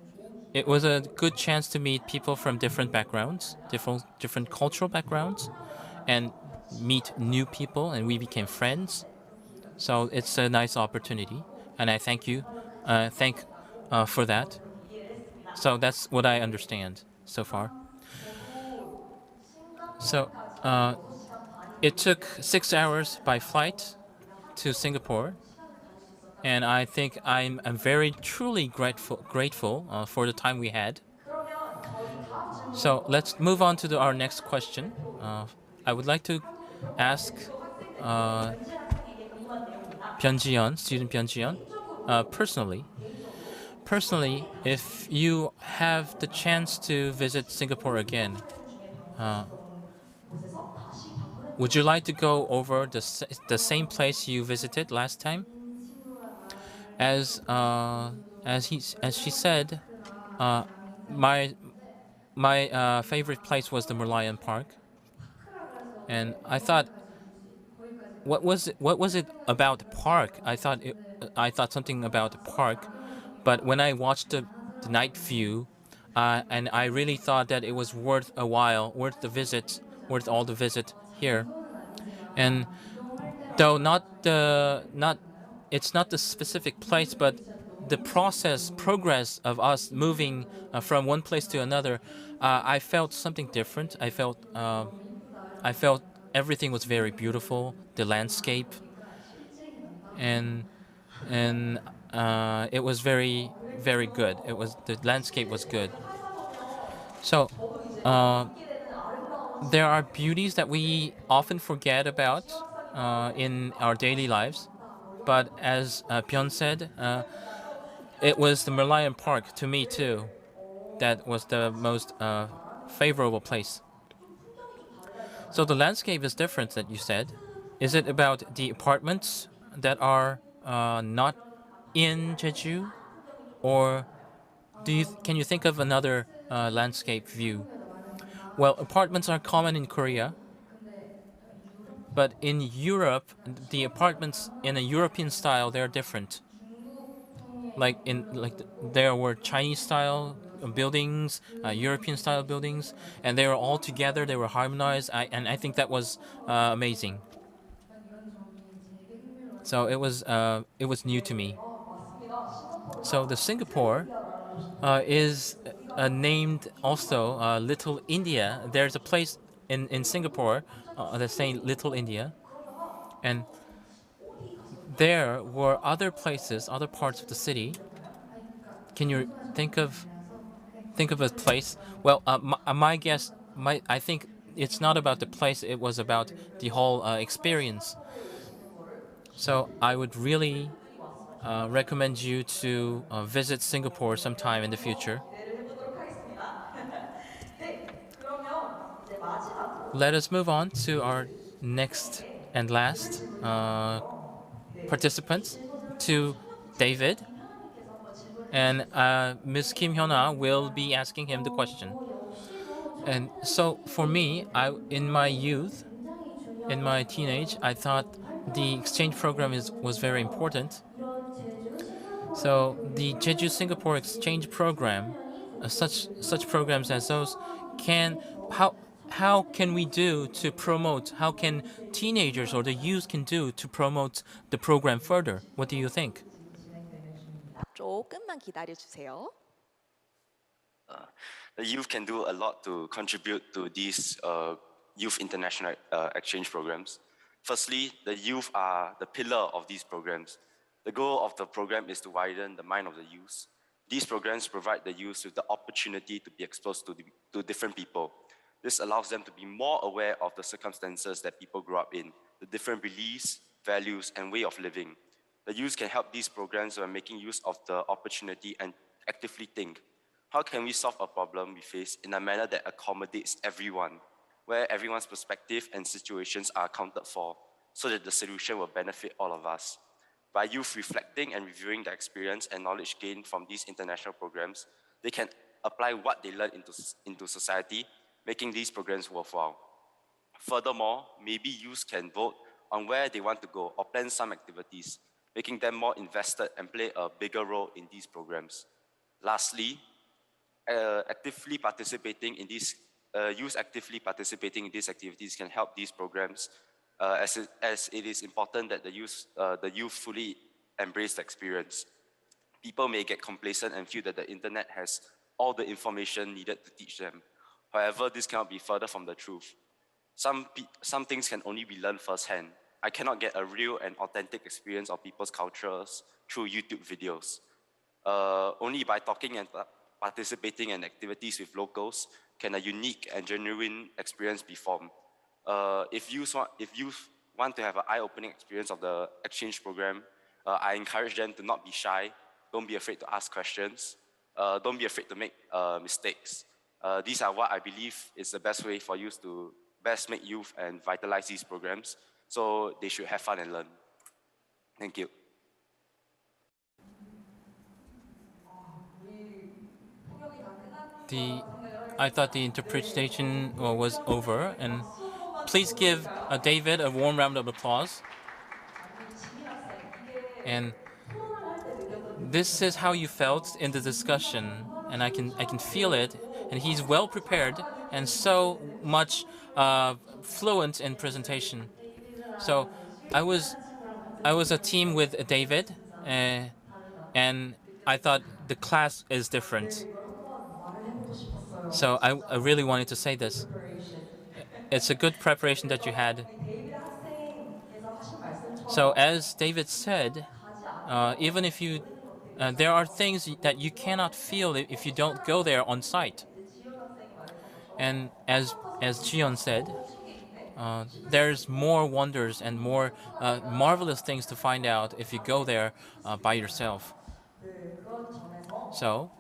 it was a good chance to meet people from different backgrounds, different cultural backgrounds, and meet new people, and we became friends. So it's a nice opportunity, and I thank you, thank for that. So that's what I understand so far. So it took 6 hours by flight to Singapore, and I think I'm very truly grateful for the time we had. So let's move on to our next question. I would like to ask student Byung-jiyeon, personally. Personally, if you have the chance to visit Singapore again, would you like to go over the same place you visited last time? As she said, uh, my favorite place was the Merlion Park, and I thought, what was it about the park? I thought something about the park, but when I watched the night view, and I really thought that it was worth a while, worth the visit, worth all the visit here. And though not it's not the specific place, but the progress of us moving from one place to another, I felt something different. I felt everything was very beautiful, the landscape, and it was very good. The landscape was good. So there are beauties that we often forget about in our daily lives. But as Byun said, it was the Merlion Park to me too. That was the most favorable place. So the landscape is different that you said. Is it about the apartments that are not in Jeju, or can you think of another landscape view? Well, apartments are common in Korea, but in Europe, the apartments in a European style they're different. There were Chinese style buildings, European style buildings, and they were all together. They were harmonized, and I think that was amazing. So it was new to me. So the Singapore is named also Little India. There's a place in Singapore that's saying Little India, and there were other places, other parts of the city. Can you think of a place? Well, my guess, I think it's not about the place. It was about the whole experience. So I would really recommend you to visit Singapore sometime in the future. Let us move on to our next and last participants, to David. And Ms. Kim Hyuna will be asking him the question. And so for me, in my youth, in my teenage, I thought the exchange program was very important. So the Jeju Singapore exchange program, such programs as those, can how how can we do to promote? How can teenagers or the youth can do to promote the program further? What do you think? 조금만 기다려 주세요. The youth can do a lot to contribute to these youth international exchange programs. Firstly, the youth are the pillar of these programs. The goal of the program is to widen the mind of the youth. These programs provide the youth with the opportunity to be exposed to different people. This allows them to be more aware of the circumstances that people grow up in, the different beliefs, values, and way of living. The youth can help these programs by making use of the opportunity and actively think, how can we solve a problem we face in a manner that accommodates everyone, where everyone's perspective and situations are accounted for, so that the solution will benefit all of us. By youth reflecting and reviewing their experience and knowledge gained from these international programs, they can apply what they learn into society, making these programs worthwhile. Furthermore, maybe youth can vote on where they want to go or plan some activities, making them more invested and play a bigger role in these programs. Lastly, actively participating in these youth actively participating in these activities can help these programs, as it is important that the youth fully embrace the experience. People may get complacent and feel that the internet has all the information needed to teach them. However, this cannot be further from the truth. Some things can only be learned firsthand. I cannot get a real and authentic experience of people's cultures through YouTube videos. Only by talking and participating in activities with locals can a unique and genuine experience be formed. If youth want to have an eye-opening experience of the exchange program, I encourage them to not be shy. Don't be afraid to ask questions. Don't be afraid to make mistakes. These are what I believe is the best way for youth to best make youth and vitalize these programs. So they should have fun and learn. Thank you. I thought the interpretation was over, and please give David a warm round of applause. And this is how you felt in the discussion, and I can feel it. And he's well prepared and so much fluent in presentation. So I was a team with David, and I thought the class is different. So I really wanted to say this. It's a good preparation that you had. So as David said, even if you, there are things that you cannot feel if you don't go there on site. And as as Jion said, there's more wonders and more marvelous things to find out if you go there by yourself. So,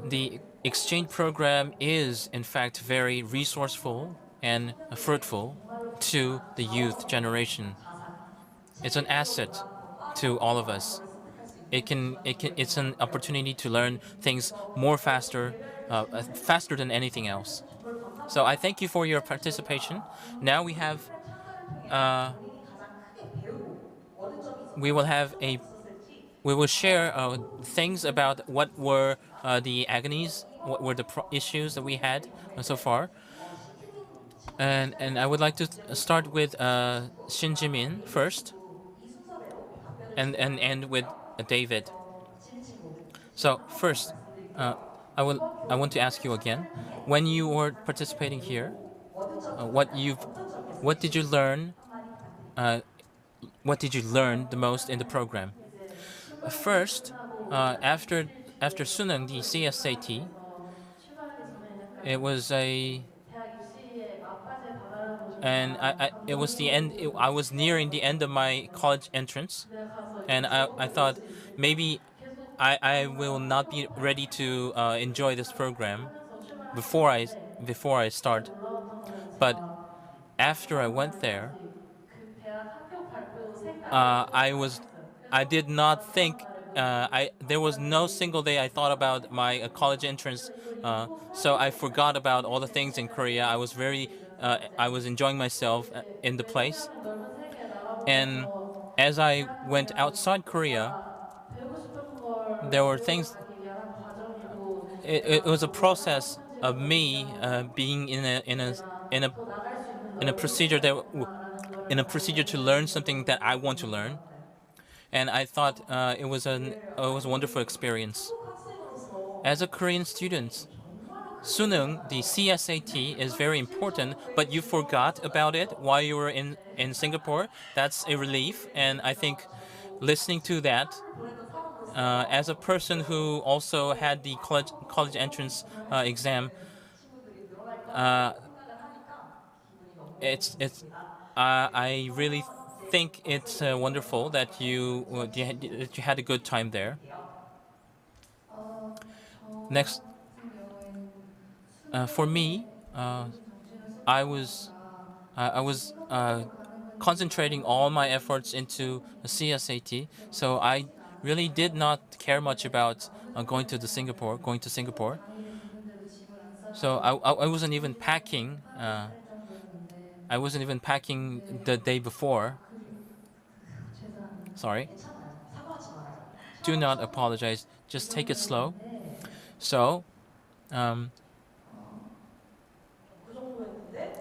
the exchange program is, in fact, very resourceful and fruitful to the youth generation. It's an asset to all of us. It's an opportunity to learn things more faster than anything else. So I thank you for your participation. Now uh, we will have a we will share things about what were the agonies, what were the issues that we had so far, and I would like to start with Shin Jimin first, and end with David. So first, uh, I want to ask you again, when you were participating here, what what did you learn? Uh, what did you learn the most in the program? First, after Suneng the CSAT, it was a and I it was the end. I was nearing the end of my college entrance, and I thought maybe I will not be ready to enjoy this program before I start. But after I went there, I was I did not think I there was no single day I thought about my college entrance. So I forgot about all the things in Korea. I was enjoying myself in the place, and as I went outside Korea, there were things. It was a process of me being in a procedure in a procedure to learn something that I want to learn, and I thought it was a wonderful experience. As a Korean student, Sunung, the CSAT, is very important, but you forgot about it while you were in Singapore. That's a relief, and I think listening to that, as a person who also had the college entrance exam, uh, it's I really think it's wonderful that that you had a good time there. Next, for me, I was I was concentrating all my efforts into the CSAT, so I really did not care much about going to Singapore. So I wasn't even packing. I wasn't even packing the day before. Sorry. Do not apologize. Just take it slow. So, um,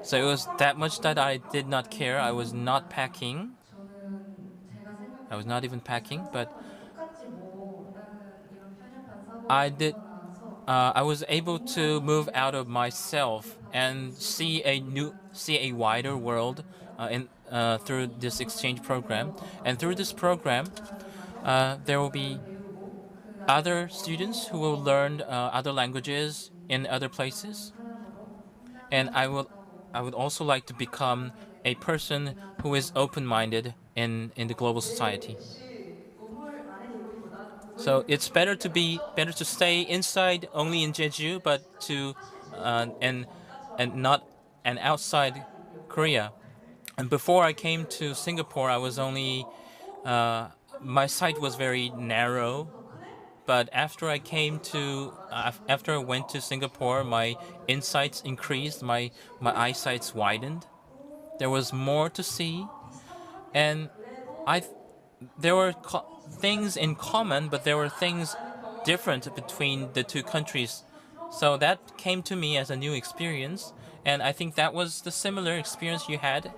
so it was that much that I did not care. I was not packing. I was not even packing, but I did. I was able to move out of myself and see a wider world in through this exchange program. And through this program, there will be other students who will learn other languages in other places, and I would also like to become a person who is open-minded in the global society. So it's better to stay inside only in Jeju, but to and not and outside Korea. And before I came to Singapore, I was only my sight was very narrow. But after I went to Singapore, my insights increased, my eyesights widened. There was more to see, and I there were things in common, but there were things different between the two countries. So that came to me as a new experience, and I think that was the similar experience you had.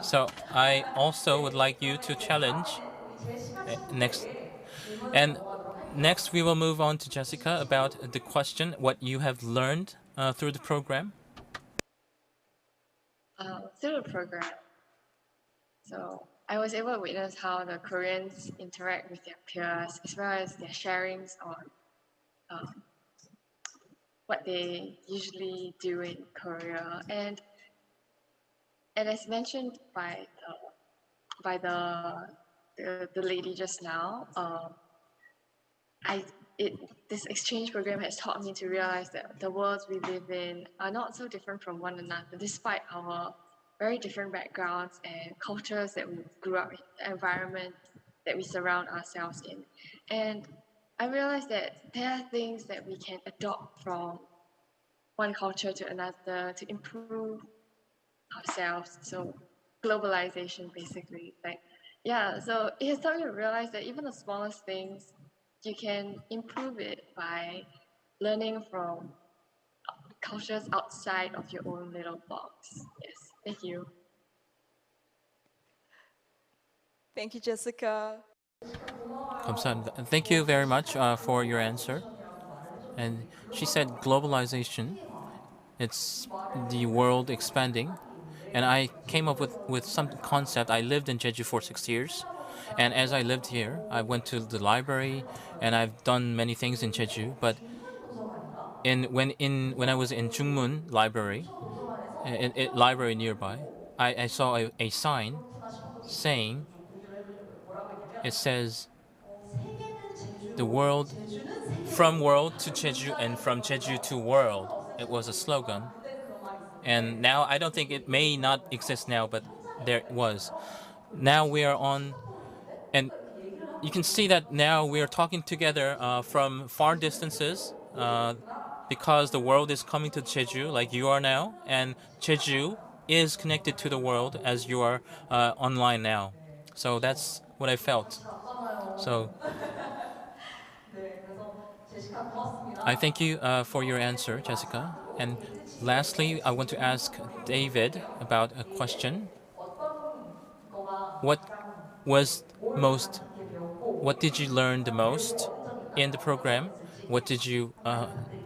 So I also would like you to challenge next. And next, we will move on to Jessica about the question what you have learned through the program. Through the program, so I was able to witness how the Koreans interact with their peers as well as their sharings on um, what they usually do in Korea. And as mentioned by the lady just now, I it this exchange program has taught me to realize that the worlds we live in are not so different from one another, despite our very different backgrounds and cultures that we grew up in, the environment that we surround ourselves in. And I realized that there are things that we can adopt from one culture to another to improve ourselves. So globalization basically. Like yeah, so it has taught me to realize that even the smallest things you can improve it by learning from cultures outside of your own little box. Yes, thank you. Thank you, Jessica. 감사합니다. Thank you very much for your answer. And she said globalization, it's the world expanding. And I came up with some concept. I lived in Jeju for 6 years. And as I lived here, I went to the library and I've done many things in Jeju. But when I was in Jungmun Library, library nearby, I saw a sign saying, it says, the world, from world to Jeju and from Jeju to world. It was a slogan. And now I don't think it may not exist now, but there it was. Now we are on, and you can see that now we are talking together from far distances because the world is coming to Jeju like you are now, and Jeju is connected to the world as you are online now. So that's what I felt. So I thank you for your answer, Jessica. And lastly, I want to ask David about a question. What was most? What did you learn the most in the program? What did you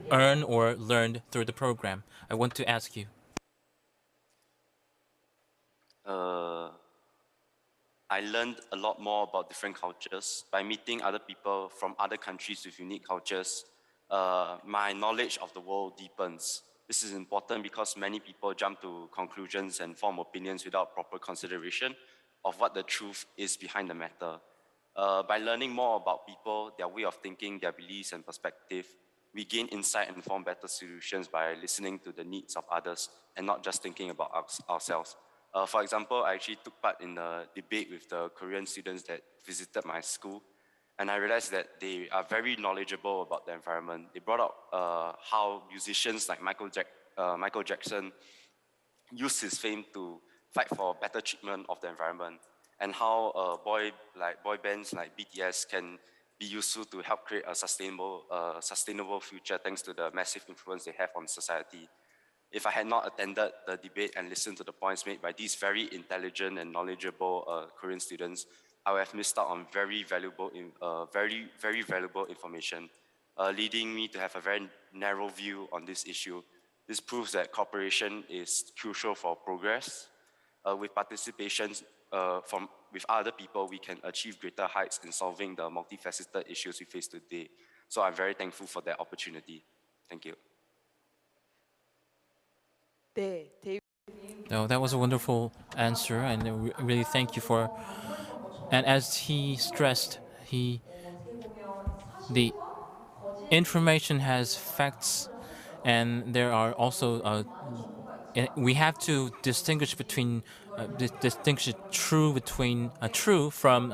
earn or learn through the program? I want to ask you. I learned a lot more about different cultures by meeting other people from other countries with unique cultures. My knowledge of the world deepens. This is important because many people jump to conclusions and form opinions without proper consideration of what the truth is behind the matter. By learning more about people, their way of thinking, their beliefs and perspective, we gain insight and form better solutions by listening to the needs of others and not just thinking about ourselves. For example, I actually took part in a debate with the Korean students that visited my school, and I realized that they are very knowledgeable about the environment. They brought up how musicians like Michael Jackson used his fame to fight for better treatment of the environment, and how boy bands like BTS can be useful to help create a sustainable future thanks to the massive influence they have on society. If I had not attended the debate and listened to the points made by these very intelligent and knowledgeable Korean students, I would have missed out on very valuable information, leading me to have a very narrow view on this issue. This proves that cooperation is crucial for progress. With participation with other people, we can achieve greater heights in solving the multifaceted issues we face today. So I'm very thankful for that opportunity. Thank you. No, that was a wonderful answer, and really thank you for. And as he stressed, the information has facts, and there are also we have to distinguish between distinguish true between true from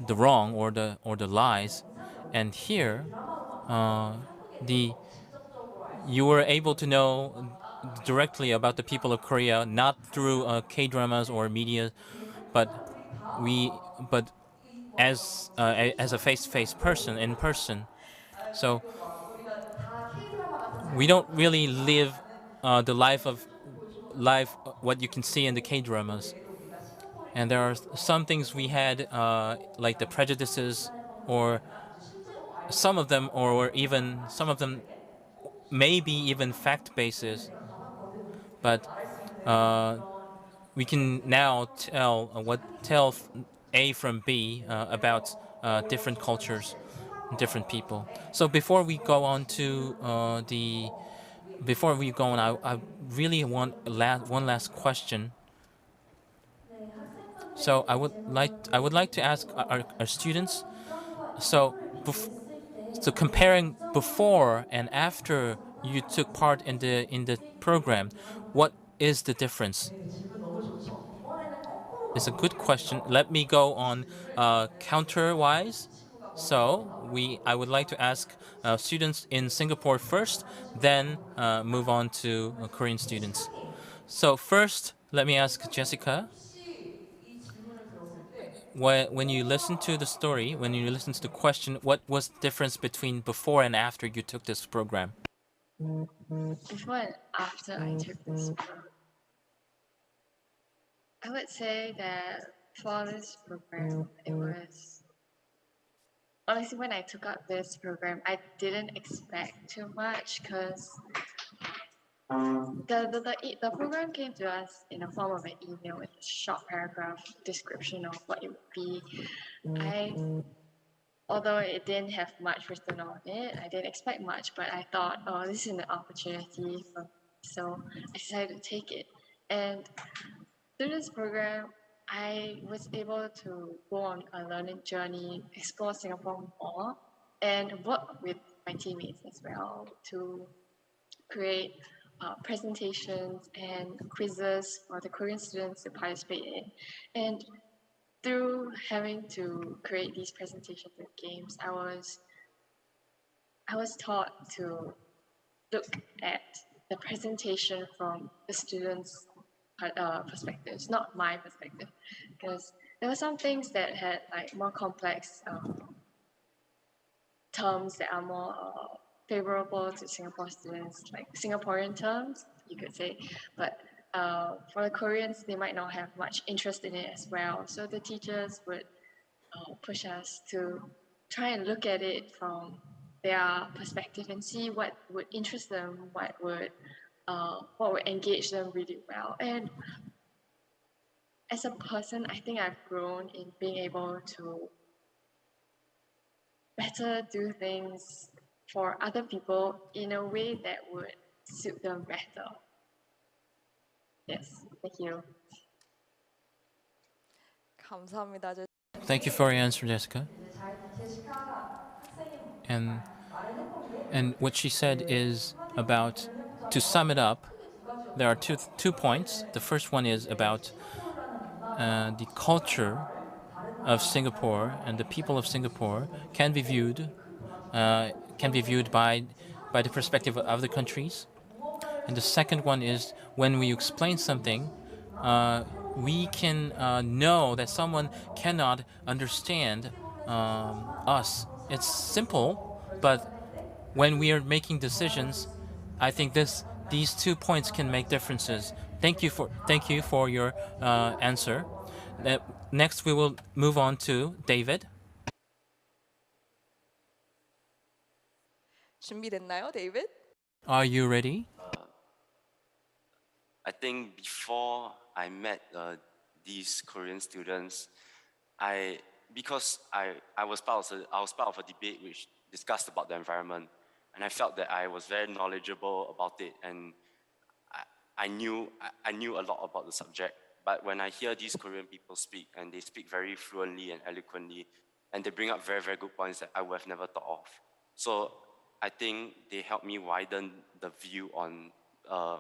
the wrong or the lies, and here the you were able to know directly about the people of Korea, not through K-dramas or media, but but as a face-to-face person in person. So we don't really live the life what you can see in the K-dramas, and there are some things we had like the prejudices, or some of them, or even some of them maybe even fact basis, but we can now tell A from B about different cultures. different people. So before we go on to before we go on, I really want one last question. So I would like to ask our students. So so comparing before and after you took part in the program, what is the difference? It's a good question. Let me go on counter-wise. So I would like to ask students in Singapore first, then move on to Korean students. So first, let me ask Jessica. When you listen to the story, when you listen to the question, what was the difference between before and after you took this program? Before and after I took this program, I would say that for this program, it was honestly when I took up this program, I didn't expect too much because the program came to us in the form of an email with a short paragraph description of what it would be. I Although it didn't have much written on it, I didn't expect much, but I thought, oh, this is an opportunity for me. So I decided to take it. And through this program, I was able to go on a learning journey, explore Singapore more, and work with my teammates as well to create presentations and quizzes for the Korean students to participate in. And through having to create these presentations and games, I was taught to look at the presentation from the students' perspectives, not my perspective, because there were some things that had like more complex terms that are more favorable to Singapore students, like Singaporean terms, you could say, but for the Koreans, they might not have much interest in it as well. So the teachers would push us to try and look at it from their perspective and see what would interest them, what would engage them really well. And as a person, I think I've grown in being able to better do things for other people in a way that would suit them better. Yes, thank you. 감사합니다. Thank you for your answer, Jessica. And what she said is about, to sum it up, there are two points. The first one is about the culture of Singapore and the people of Singapore can be viewed by the perspective of other countries. And the second one is when we explain something, we can know that someone cannot understand us. It's simple, but when we are making decisions, I think these 2 points can make differences. Thank you for your answer. Next, we will move on to David. 준비됐나요, 데이빗? Are you ready? I think before I met these Korean students, because I was part of a debate which discussed about the environment, and I felt that I was very knowledgeable about it, and I knew a lot about the subject. But when I hear these Korean people speak, and they speak very fluently and eloquently, and they bring up very, very good points that I would have never thought of. So I think they helped me widen the view on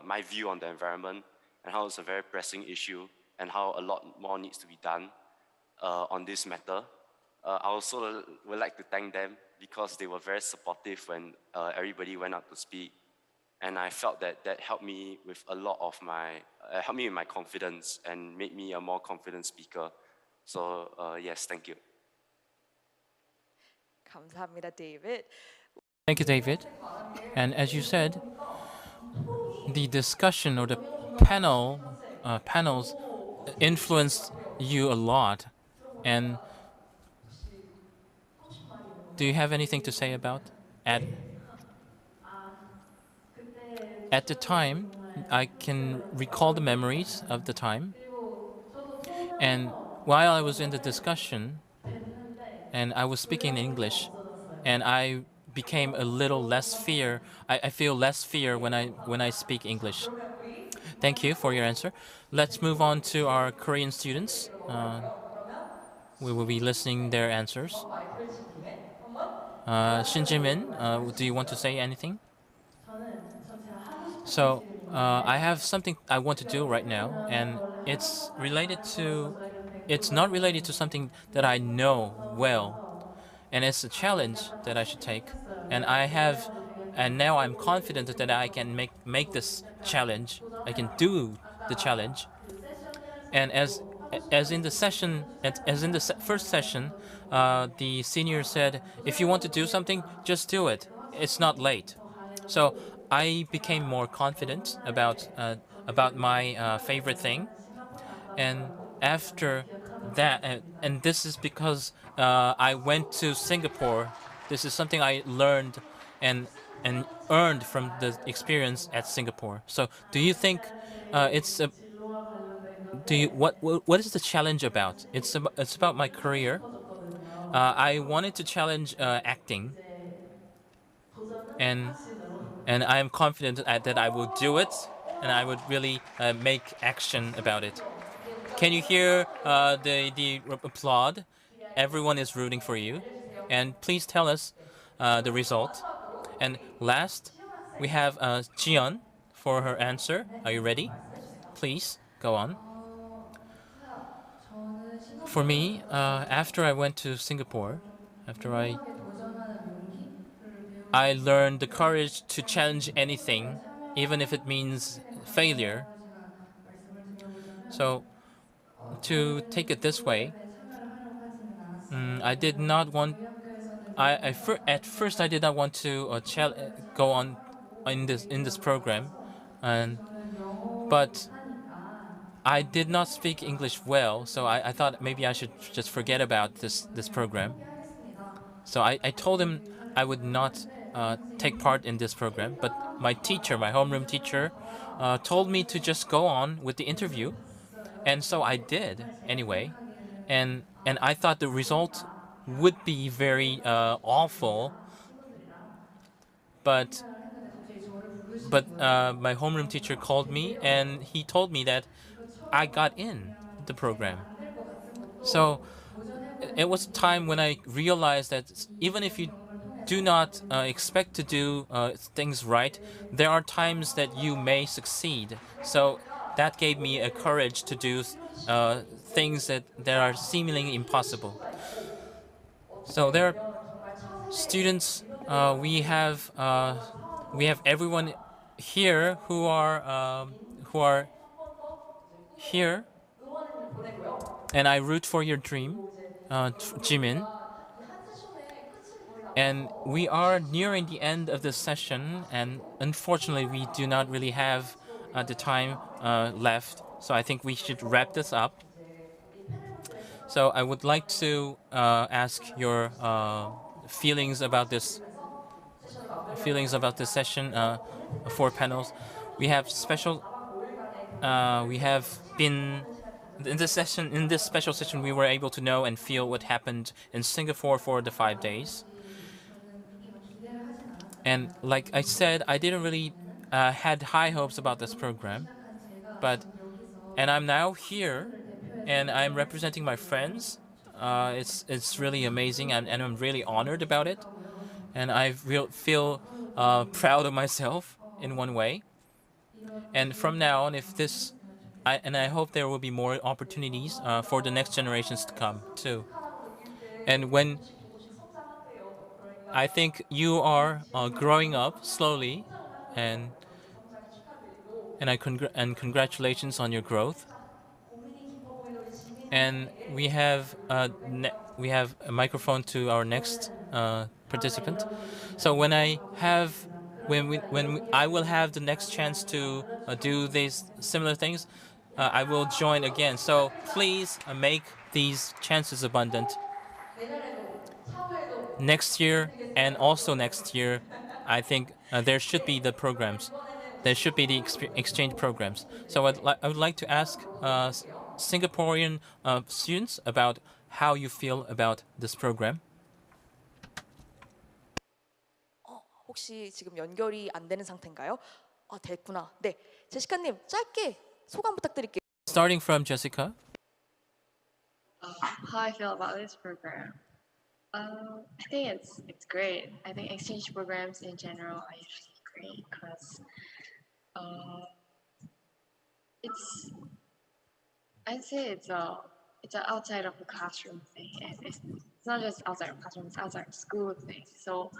my view on the environment and how it's a very pressing issue and how a lot more needs to be done on this matter. I also would like to thank them because they were very supportive when everybody went out to speak. And I felt that helped me with a lot of helped me with my confidence and made me a more confident speaker. So yes, thank you. 감사합니다, 데이빗. Thank you, David. And as you said, the discussion or the panels influenced you a lot. And do you have anything to say about at the time? I can recall the memories of the time. And while I was in the discussion and I was speaking in English, and I became a little less fear. I feel less fear when I speak English. Thank you for your answer. Let's move on to our Korean students. We will be listening their answers. Shin Jae-min, do you want to say anything? So I have something I want to do right now, and it's not related to something that I know well, and it's a challenge that I should take. And and now I'm confident that I can make this challenge. I can do the challenge. And as in the session, as in the first session, the senior said, if you want to do something, just do it. It's not late. So I became more confident about my favorite thing, and after that, and this is because I went to Singapore. This is something I learned and earned from the experience at Singapore. So, do you think it's a do you what is the challenge about? It's about my career. I wanted to challenge acting, and I am confident that I will do it, and I would really make action about it. Can you hear the applaud? Everyone is rooting for you, and please tell us the result. And last, we have Jiyeon for her answer. Are you ready? Please go on. For me, after I went to Singapore, after I learned the courage to challenge anything, even if it means failure. So, to take it this way, I did not want. At first I did not want to go on in this program, and but I did not speak English well, so I thought maybe I should just forget about this program. So I told him I would not take part in this program, but my teacher, my homeroom teacher, told me to just go on with the interview, and so I did anyway, and I thought the result would be very awful, but my homeroom teacher called me and he told me that I got in the program. So it was a time when I realized that even if you do not expect to do things right, there are times that you may succeed. So that gave me a courage to do things that are seemingly impossible. So there are students. We have everyone here who are here, and I root for your dream, Jimin. And we are nearing the end of this session, and unfortunately, we do not really have the time left. So I think we should wrap this up. So I would like to ask your feelings about this session. Four panels. We have special. We have been in this session. In this special session, we were able to know and feel what happened in Singapore for the 5 days. And like I said, I didn't really had high hopes about this program, and I'm now here, and I'm representing my friends. It's really amazing, and I'm really honored about it, and I feel proud of myself in one way. And from now on, I hope there will be more opportunities for the next generations to come too. And when I think you are growing up slowly, and congratulations on your growth. And we have a microphone to our next participant. So when I will have the next chance to do these similar things, I will join again. So please make these chances abundant. Next year and also next year, I think there should be the programs. There should be the exchange programs. So I would like to ask Singaporean students about how you feel about this program. 혹시 지금 연결이 안 되는 상태인가요? 아, 됐구나. 네, 제시카님 짧게 소감 부탁드릴게요. Starting from Jessica. How I feel about this program. I think it's great. I think exchange programs in general are usually great because it's I'd say it's an outside of the classroom thing. And it's not just outside of classroom; it's outside of school thing. So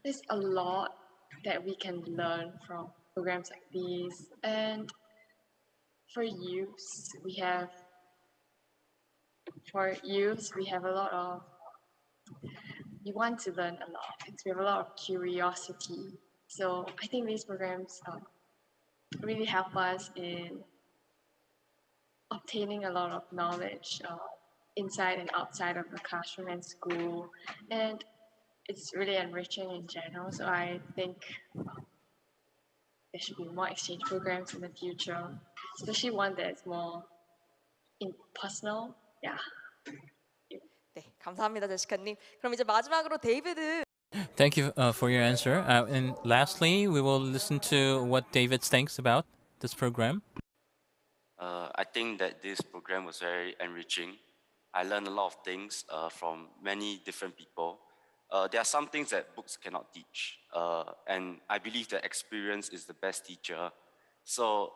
there's a lot that we can learn from programs like these. And for youth, we have a lot of we want to learn a lot. We have a lot of curiosity. So I think these programs really help us in obtaining a lot of knowledge inside and outside of the classroom and school. And it's really enriching in general. So I think there should be more exchange programs in the future, especially one that's more impersonal. Yeah. 네, 감사합니다, 제시카님. 그럼 이제 마지막으로 데이비드. Thank you for your answer. And lastly, we will listen to what David thinks about this program. I think that this program was very enriching. I learned a lot of things from many different people. There are some things that books cannot teach, and I believe that experience is the best teacher. So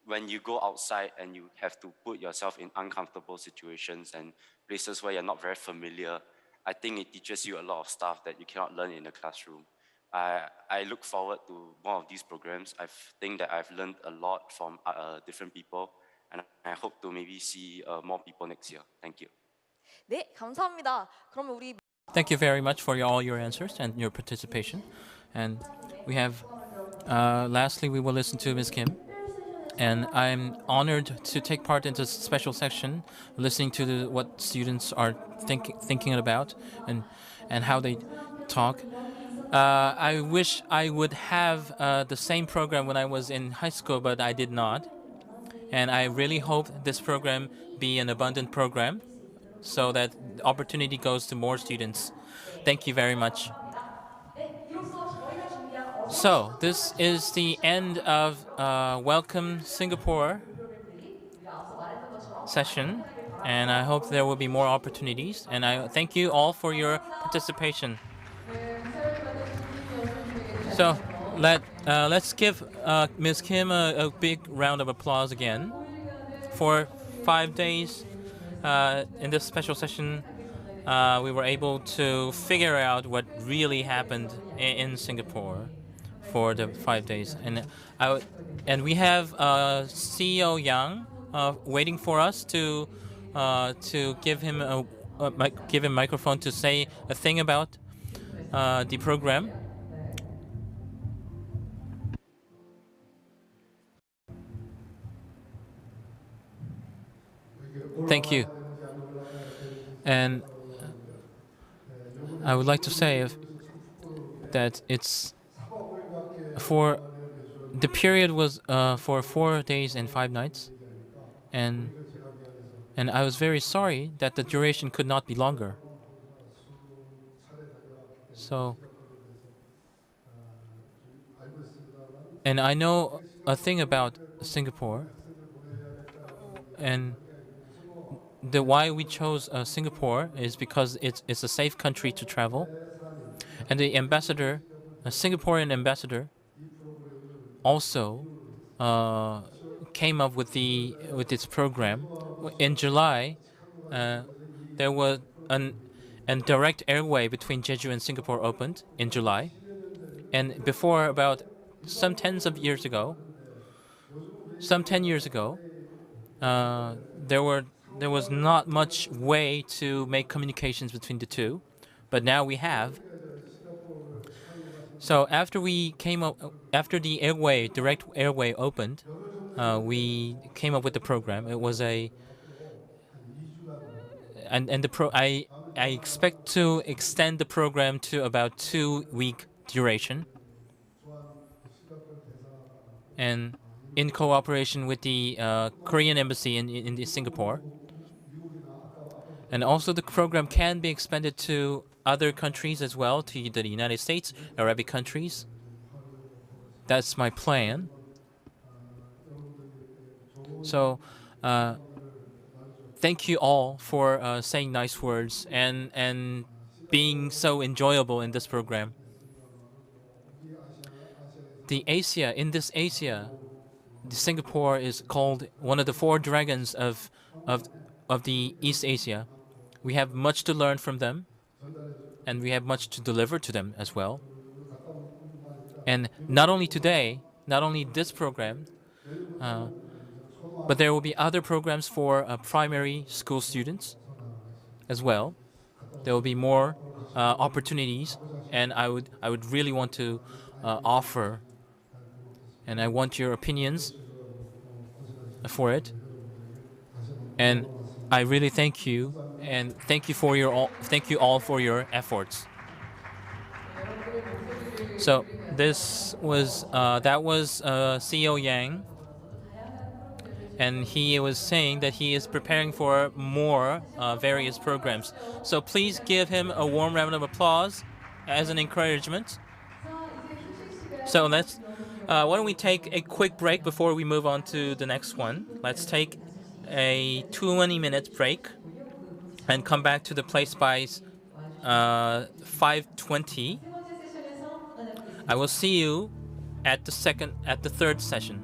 when you go outside and you have to put yourself in uncomfortable situations and places where you're not very familiar, I think it teaches you a lot of stuff that you cannot learn in the classroom. I look forward to more of these programs. I think that I've learned a lot from different people, and I hope to maybe see more people next year. Thank you. 네, 감사합니다. 그러면 우리 Thank you very much for all your answers and your participation. And we have, lastly, we will listen to Ms. Kim. And I'm honored to take part in this special section, listening to what students are thinking about and how they talk. I wish I would have the same program when I was in high school, but I did not. And I really hope this program be an abundant program so that opportunity goes to more students. Thank you very much. So this is the end of Welcome Singapore session, and I hope there will be more opportunities. And I thank you all for your participation. So let's give Ms. Kim a big round of applause again. For 5 days in this special session, we were able to figure out what really happened in Singapore for the 5 days, and we have CEO Yang waiting for us to give him a microphone to say a thing about the program. Thank you. And I would like to say that it's for the period was for 4 days and 5 nights, and I was very sorry that the duration could not be longer. So, and I know a thing about Singapore, and the why we chose Singapore is because it's a safe country to travel, and the ambassador, a Singaporean ambassador, also came up with this program. In July, there was a direct airway between Jeju and Singapore opened in July, and before about some 10 years ago, there was not much way to make communications between the two, but now we have. So after the direct airway opened, we came up with the program. It was I expect to extend the program to about 2-week duration, and in cooperation with the Korean embassy in Singapore. And also the program can be expanded to other countries as well, to the United States, Arabic countries. That's my plan. So thank you all for saying nice words and being so enjoyable in this program. The Asia, in this Asia, the Singapore is called one of the four dragons of of the East Asia. We have much to learn from them, and we have much to deliver to them as well. And not only today, not only this program, but there will be other programs for primary school students as well. There will be more opportunities, and I would really want to offer, and I want your opinions for it. And I really thank you, and thank you for your thank you all for your efforts. So this was that was CEO Yang, and he was saying that he is preparing for more various programs. So please give him a warm round of applause as an encouragement. So let's. Why don't we take a quick break before we move on to the next one? Let's take a 20-minute break and come back to the place by 5:20. I will see you at the third session.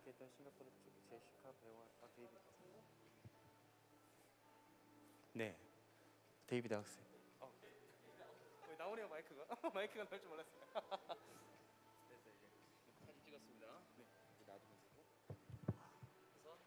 함께했던 싱가포르 쪽 제시카 배우와 데이비드. 네, 데이비드 학생. 왜 나오네요 마이크가? 마이크가 나올 줄 몰랐어요. 됐어 이제 사진 찍었습니다. 네, 이제 놔두면 되고. 그래서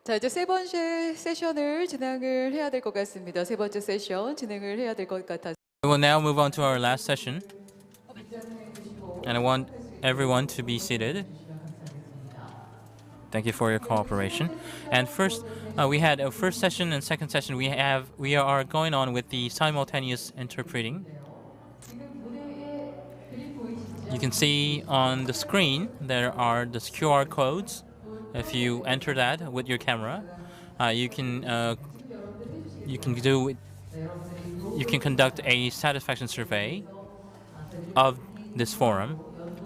자, 이제 세 번째 세션을 진행을 해야 될 것 같습니다. 세 번째 세션 진행을 해야 될 것 같아서. We will now move on to our last session. And I want everyone to be seated. Thank you for your cooperation. And first, we had a first session and second session. We are going on with the simultaneous interpreting. You can see on the screen there are the QR codes. If you enter that with your camera, you can conduct a satisfaction survey of this forum.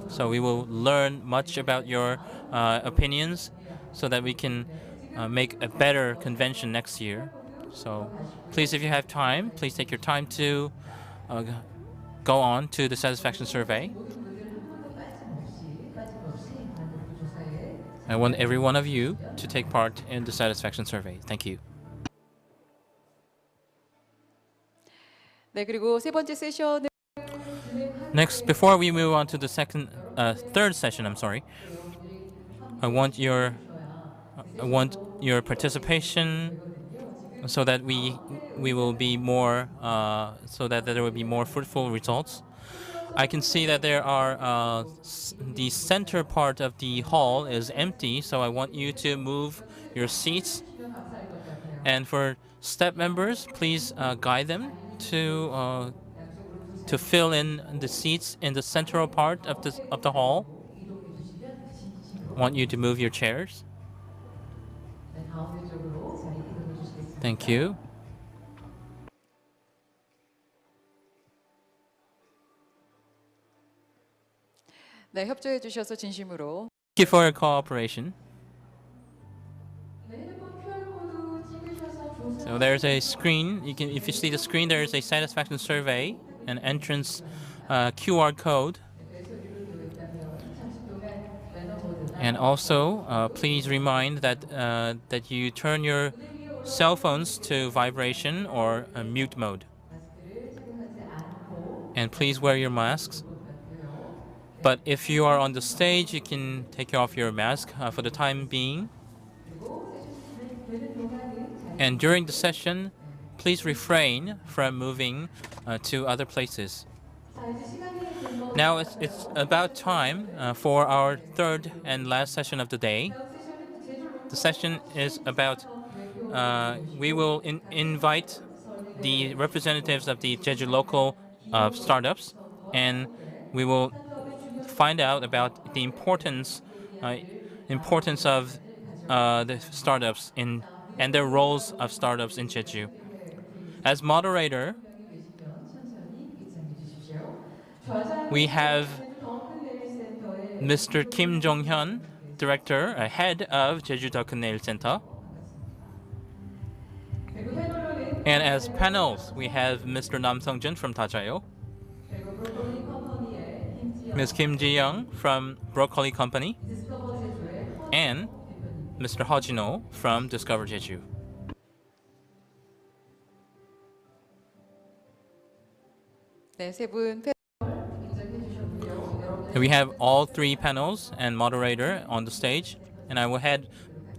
So we will learn much about your opinions, so that we can make a better convention next year. So please, if you have time, please take your time to go on to the satisfaction survey. I want every one of you to take part in the satisfaction survey. Thank you. 네, 그리고 세 번째 세션을 Next, before we move on to the third session, I want your participation, so that we will be more so that there will be more fruitful results. I can see that there are the center part of the hall is empty, so I want you to move your seats. And for step members, please guide them to fill in the seats in the central part of the hall. I want you to move your chairs. Thank you. 네, 협조해 주셔서 진심으로. Thank you for your cooperation. So there's a screen. If you see the screen, there is a satisfaction survey, an entrance QR code, and also please remind that you turn your cell phones to vibration or mute mode, and please wear your masks. But if you are on the stage, you can take off your mask for the time being. And during the session, please refrain from moving to other places. Now it's about time for our third and last session of the day. The session is about, we will invite the representatives of the Jeju local startups, and we will find out about the importance of the startups and their roles of startups in Jeju. As moderator, we have Mr. Kim Jong-hyun, director, head of Jeju Dokun Nail Center. And as panels, we have Mr. Nam Sung-jun from Dajayo, Ms. Kim Ji-young from Broccoli Company, and Mr. Hojino from Discover Jeju. We have all three panels and moderator on the stage, and I will hand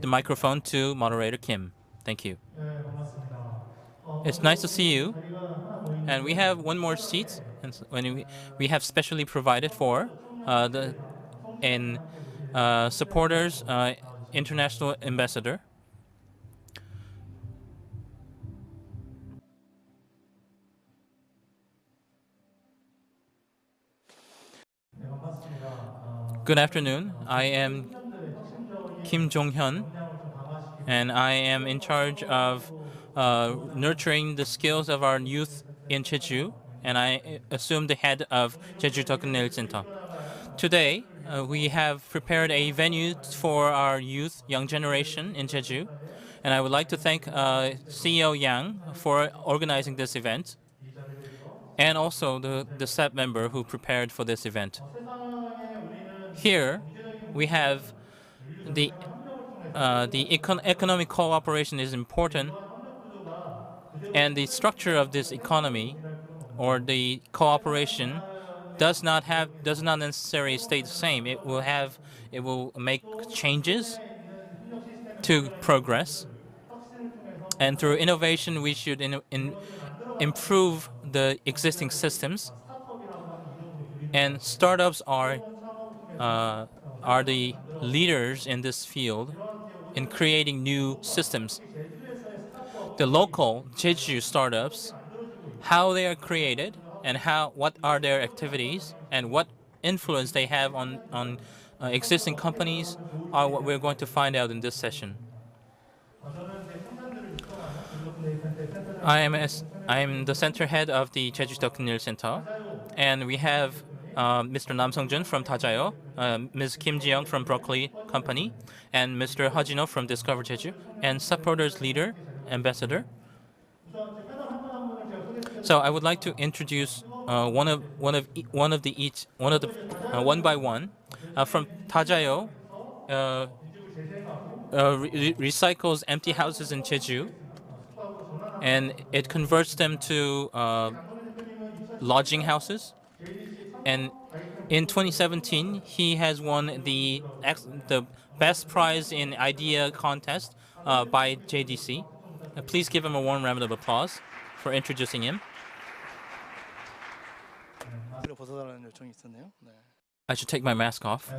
the microphone to moderator Kim. Thank you. It's nice to see you. And we have one more seat, and when we have specially provided for the supporters, international ambassador. Good afternoon. I am Kim Jong-hyun, and I am in charge of nurturing the skills of our youth in Jeju, and I assume the head of Jeju Dokun Nail Center. Today, we have prepared a venue for our youth, young generation in Jeju, and I would like to thank CEO Yang for organizing this event, and also the staff member who prepared for this event. Here, we have the economic cooperation is important, and the structure of this economy or the cooperation does not necessarily stay the same. It will make changes to progress, and through innovation, we should improve the existing systems. And startups are the leaders in this field in creating new systems. The local Jeju startups, how they are created and what are their activities and what influence they have on existing companies are what we're going to find out in this session. I am the center head of the Jeju Dokun Nail Center, and we have Mr. Nam Sung-jun from Dajayo, Ms. Kim Ji-young from Broccoli Company, and Mr. Hojino from Discover Jeju, and supporters leader, ambassador. So I would like to introduce one by one. From Dajayo, recycles empty houses in Jeju, and it converts them to lodging houses. And in 2017, he has won the best prize in idea contest by JDC. Please give him a warm round of applause for introducing him. I should take my mask off.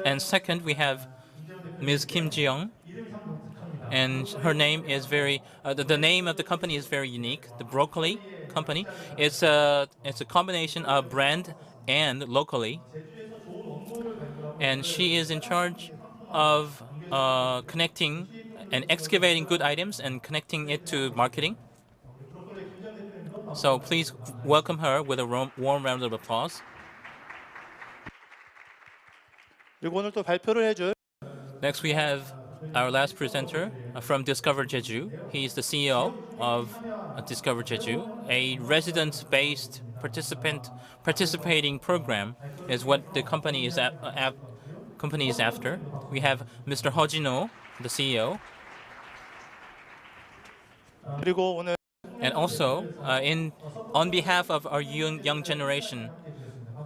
And second, we have Ms. Kim Ji-young, and her name is the name of the company is very unique. The Broccoli Company. It's a combination of brand and locally, and she is in charge of connecting and excavating good items and connecting it to marketing. So please welcome her with a warm round of applause. Next, we have our last presenter from Discover Jeju. He's the CEO of Discover Jeju. A resident-based participating program is what the company is after. We have Mr. Hojino, the CEO. And also, on behalf of our young generation,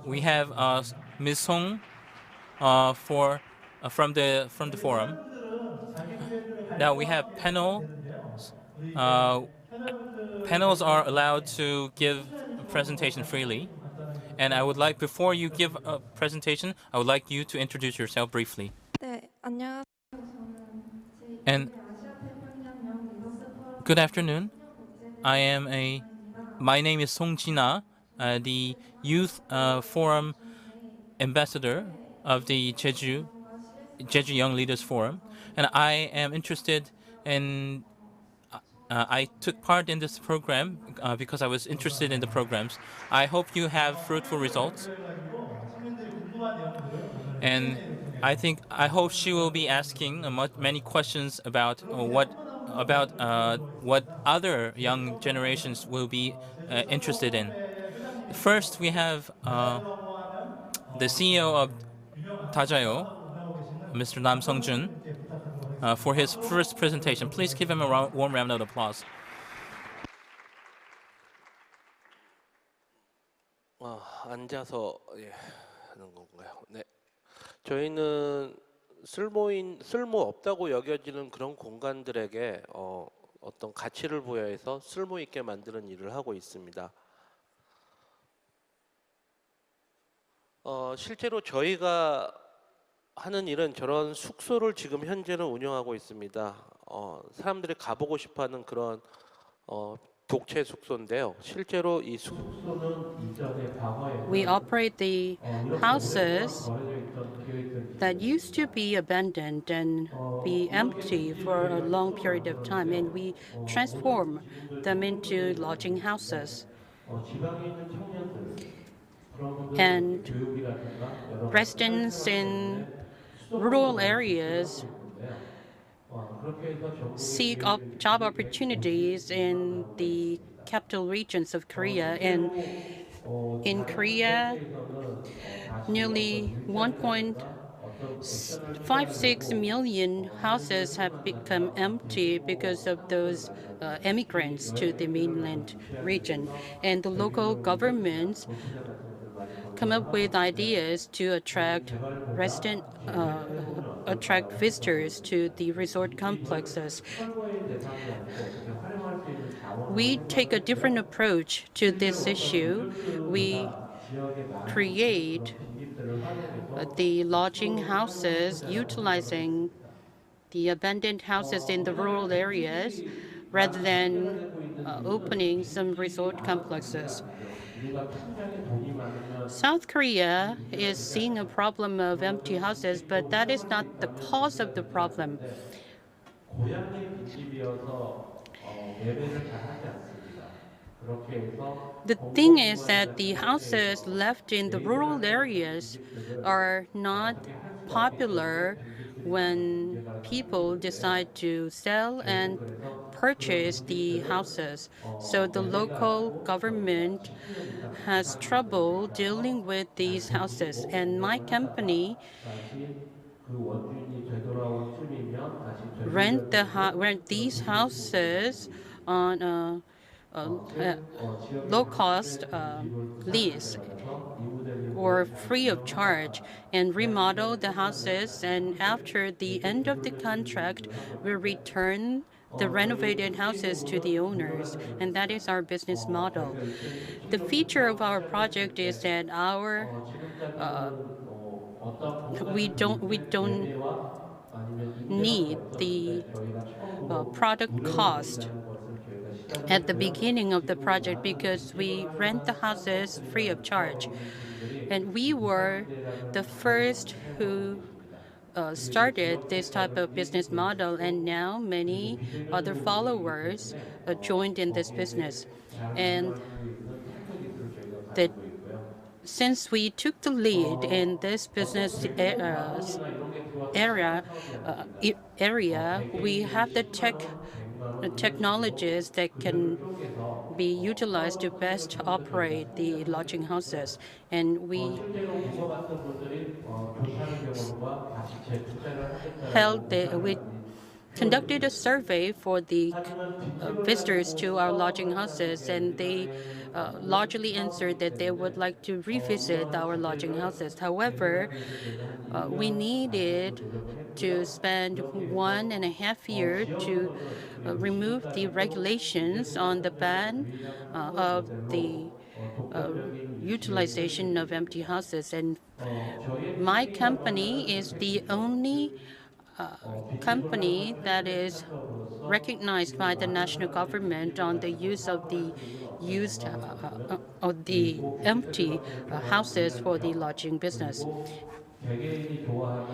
we have Ms. Song from the forum. Now we have panel. Panels are allowed to give a presentation freely. And I would like, before you give a presentation, I would like you to introduce yourself briefly. 네, 안녕하세요. And good afternoon. My name is Song Jina, the Youth Forum Ambassador of the Jeju Young Leaders Forum. And I am interested in I took part in this program because I was interested in the programs. I hope you have fruitful results. And I hope she will be asking many questions about what other young generations will be interested in. First, we have the CEO of Dajayo, Mr. Nam Sung-jun, for his first presentation. Please give him a warm round of applause. 앉아서 하는 건가요? 네. 저희는 쓸모 없다고 여겨지는 그런 공간들에게 어떤 가치를 부여해서 쓸모 있게 만드는 일을 하고 있습니다. 실제로 저희가 하는 일은 저런 숙소를 지금 현재는 운영하고 있습니다. 사람들이 가보고 싶어하는 그런 독채 숙소인데요. 실제로 이 숙소는 이전에 과거에 We operate the houses that used to be abandoned and be empty for a long period of time, and we transform them into lodging houses. And residents in rural areas seek job opportunities in the capital regions of Korea. And in Korea, nearly 1.56 million houses have become empty because of those immigrants to the mainland region. And the local governments come up with ideas to attract visitors to the resort complexes. We take a different approach to this issue. We create the lodging houses utilizing the abandoned houses in the rural areas rather than opening some resort complexes. South Korea is seeing a problem of empty houses, but that is not the cause of the problem. The thing is that the houses left in the rural areas are not popular when people decide to sell and purchase the houses. So the local government has trouble dealing with these houses. And my company rent these houses on a low-cost lease or free of charge and remodel the houses. And after the end of the contract, we return the renovated houses to the owners. And that is our business model. The feature of our project is that we don't need the product cost at the beginning of the project because we rent the houses free of charge. And we were the first who started this type of business model, and now many other followers joined in this business. And since we took the lead in this business area, we have the technologies that can be utilized to best operate the lodging houses. And we conducted a survey for the visitors to our lodging houses, and they largely answered that they would like to revisit our lodging houses. However, we needed to spend 1.5 years to remove the regulations on the ban of the utilization of empty houses. And my company is the only company that is recognized by the national government on the use of the used of the empty houses for the lodging business. 개개인이 좋아하는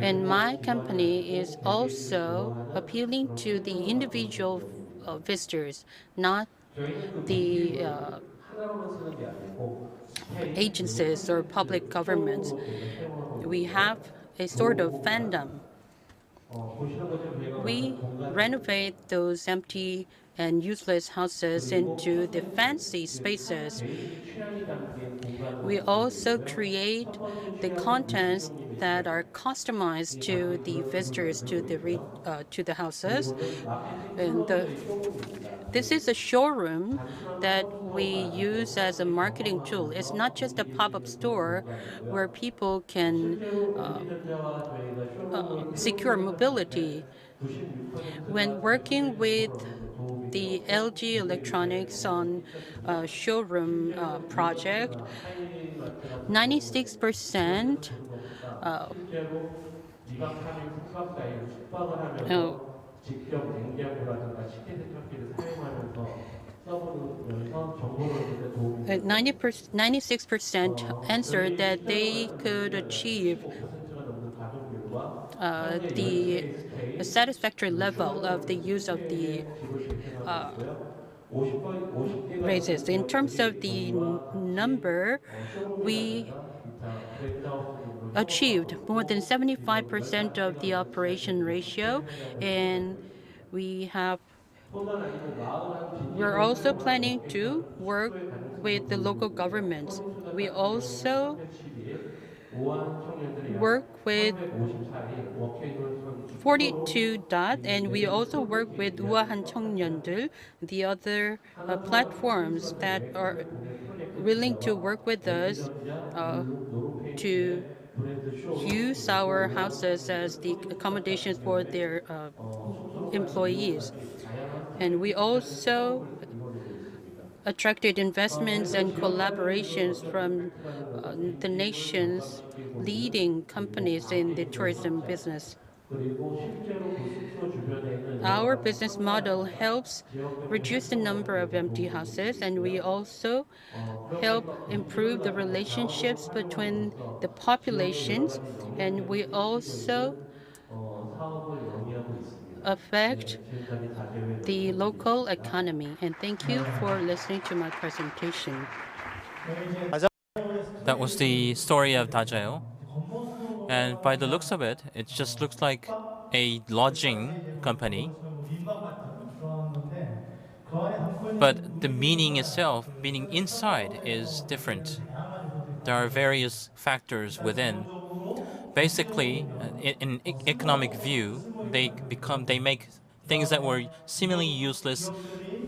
And 배송업 my company is 기반의 개개인이 also 좋아하는 appealing 그런 to the 표준을 가지고 individual 있는 것입니다. visitors, not 저희는 그 the 빈집을 하나로만 쓰는 게 아니고 스테이 그리고 agencies or public 컨텐츠 governments. 쇼룸으로 저희가 사용하고 We 있는데요. have a sort of fandom. 보시는 것처럼 저희가 만든 We 공간들을 renovate those empty and useless houses 그리고 into the 컨텐츠 fancy spaces. 개인이 취향이 담긴 공간을 We 만들고 also 있고요. create 첫 번째 the 취향은 contents that 유실용님이시라고 are customized to the visitors to the houses. 그리고는 마케팅 And 클러스의 쇼룸입니다. this is a showroom 단순한 that 팝업 we 스토어가 use 아니고 as a 같이 marketing tool. It's not 경험하면서 just a 분위기를 pop-up 느끼는 그런 store where 공간이고요. people can 실제로 경기전자와 저희가 쇼룸을 secure 테스트를 mobility. 했는데 96%가 When working with 도움이 the 되었고 LG 고객들의 Electronics 반응이 on 좋습니다. showroom 실제로 project, 브이로그나 하이라이트 같은 경우는 96% 보는 것보다 실제로 미각 파밍 삼각 사이를 숙박을 하면서 직접 냉장고라든가 식기 세척기를 사용하면서 써보면서 정보를 얻는 데 도움이 됩니다. 96% answered that they could achieve 15%가 넘는 가족들과 the satisfactory level of the use of the 집을 대표하고 있고요. 50개가 raises. In terms of the number, we achieved more than 75% of the operation ratio, and we're also planning to work with the local governments. We also work with 42 dot, and we also work with 우아한 청년들, the other platforms that are willing to work with us to use our houses as the accommodations for their employees. And we also attracted investments and collaborations from the nation's leading companies in the tourism business. Our business model helps reduce the number of empty houses, and we also help improve the relationships between the populations, and we also affect the local economy. And thank you for listening to my presentation. That was the story of Dajeo. And by the looks of it, it just looks like a lodging company. But the meaning itself, meaning inside, is different. There are various factors within. Basically, in economic view, they make things that were seemingly useless,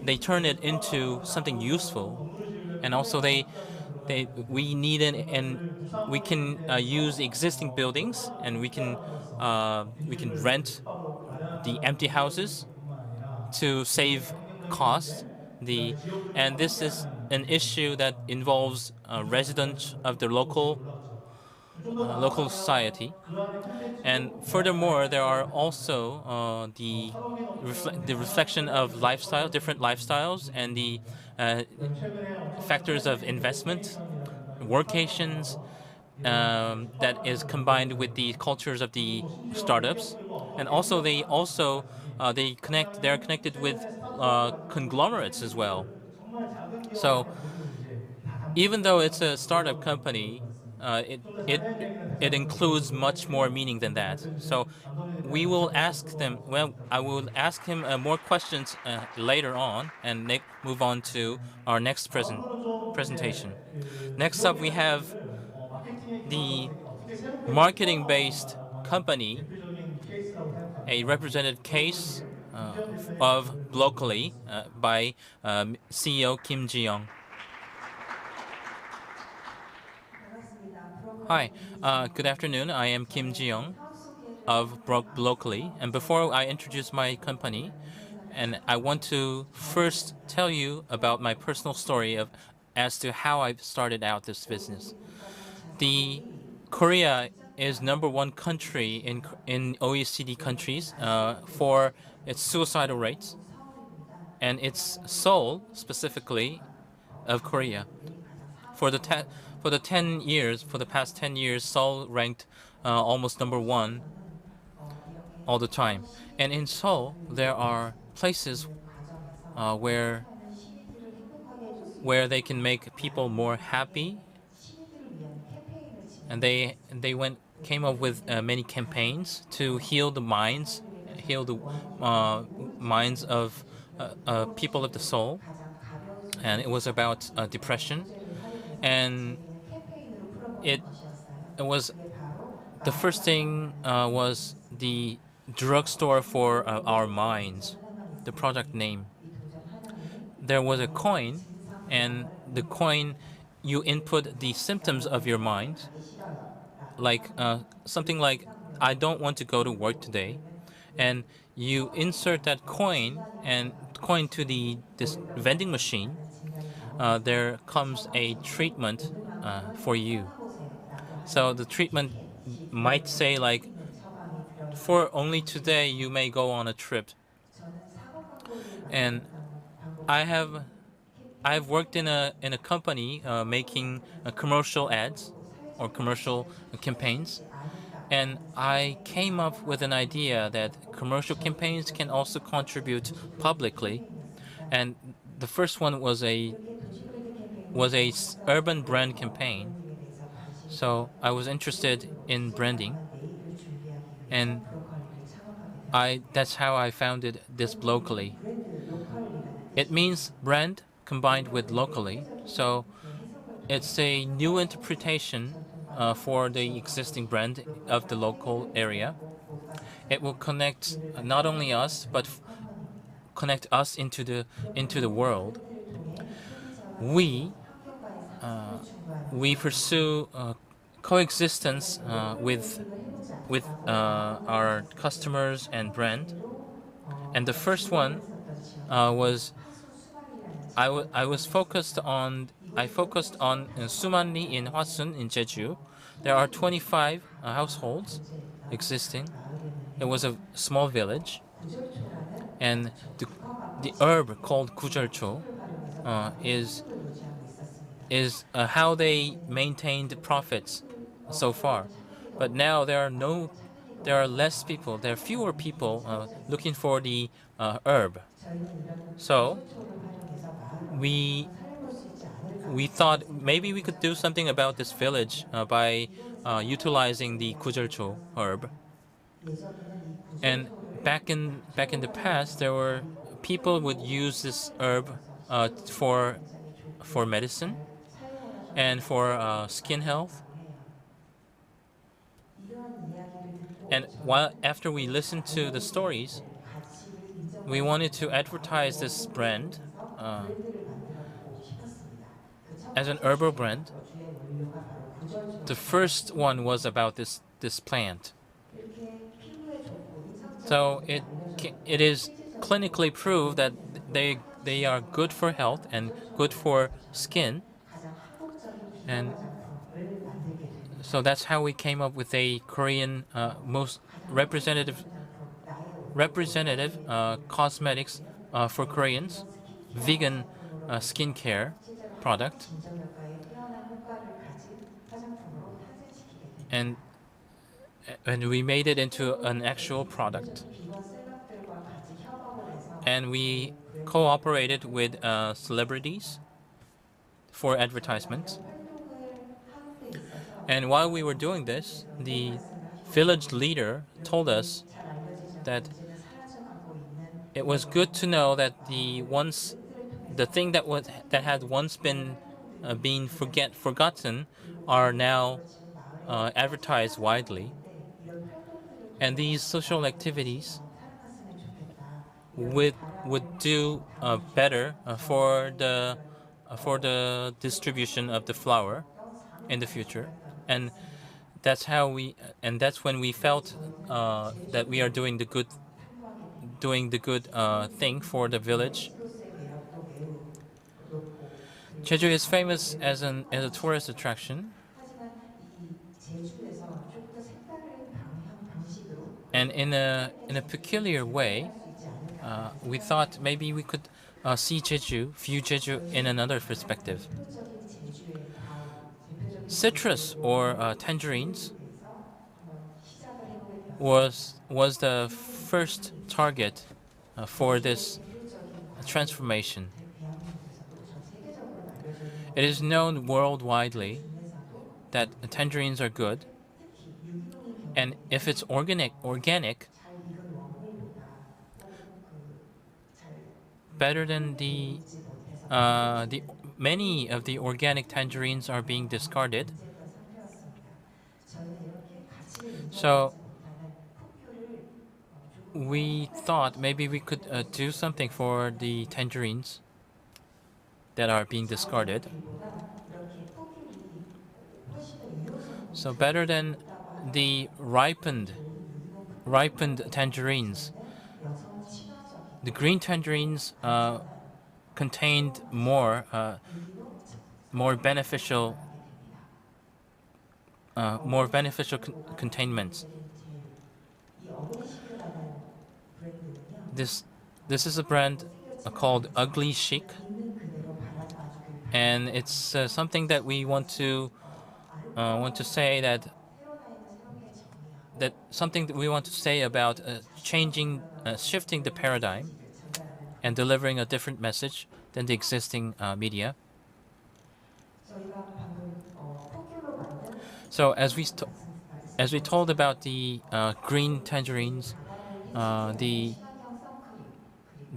they turn it into something useful, and also we need and we can use existing buildings, and we can rent the empty houses to save costs. And this is an issue that involves residents of the local society. And furthermore, there are also the reflection of lifestyle, different lifestyles, and the factors of investment, workations, that is combined with the cultures of the startups, and also they are connected with conglomerates as well. So even though it's a startup company, it includes much more meaning than that. So we will ask them. Well, I will ask him more questions later on, and move on to our next presentation. Next up, we have the marketing-based company a representative case of locally by CEO Kim Ji-young. Hi, good afternoon. I am Kim Ji-young of Locally. And before I introduce my company, and I want to first tell you about my personal story as to how I started out this business. Korea is #1 country in OECD countries for its suicidal rates, and it's Seoul specifically of Korea. For the past 10 years, Seoul ranked almost #1 all the time. And in Seoul, there are places where they can make people more happy, and they came up with many campaigns to heal the minds of people of the soul, and it was about depression, and it was the first thing was the drugstore for our minds, the product name. There was a coin, and the coin, you input the symptoms of your mind, like something like, I don't want to go to work today, and you insert that coin to this vending machine. There comes a treatment for you. So the treatment might say like, for only today you may go on a trip. And I've worked in a company making commercial ads or commercial campaigns, and I came up with an idea that commercial campaigns can also contribute publicly. And the first one was a urban brand campaign. So I was interested in branding, and that's how I founded this Locally. It means brand combined with locally. So it's a new interpretation for the existing brand of the local area. It will connect not only us, but connect us into the world. We pursue coexistence with our customers and brand. And the first one was I focused on Sumanli in Hwasun in Jeju. There are 25 households existing. It was a small village, and the herb called 구절초 is how they maintained profits so far. But now there are less people. There are fewer people looking for the herb. So we thought maybe we could do something about this village by utilizing the 구절초 herb. And back in the past, there were people would use this herb for medicine and for skin health. And after we listened to the stories, we wanted to advertise this brand as an herbal brand. The first one was about this plant. So it is clinically proved that they are good for health and good for skin. And so that's how we came up with a Korean most representative cosmetics for Koreans, vegan skincare product. And we made it into an actual product. And we cooperated with celebrities for advertisements. And while we were doing this, the village leader told us that it was good to know that the thing that had once been forgotten are now advertised widely. And these social activities would do better for the distribution of the flower in the future, and that's when we felt that we are doing the good thing for the village. Jeju is famous as a tourist attraction, and in a peculiar way, we thought maybe we could view Jeju in another perspective. Citrus or tangerines was the first target for this transformation. It is known worldwidely that tangerines are good, and if it's organic, better than the many of the organic tangerines are being discarded. So we thought maybe we could do something for the tangerines that are being discarded. So better than the ripened tangerines, the green tangerines contained more beneficial containments. This is a brand called Ugly Chic, and it's something that we want to say that something that we want to say about shifting the paradigm and delivering a different message than the existing media. So as we told about the green tangerines, the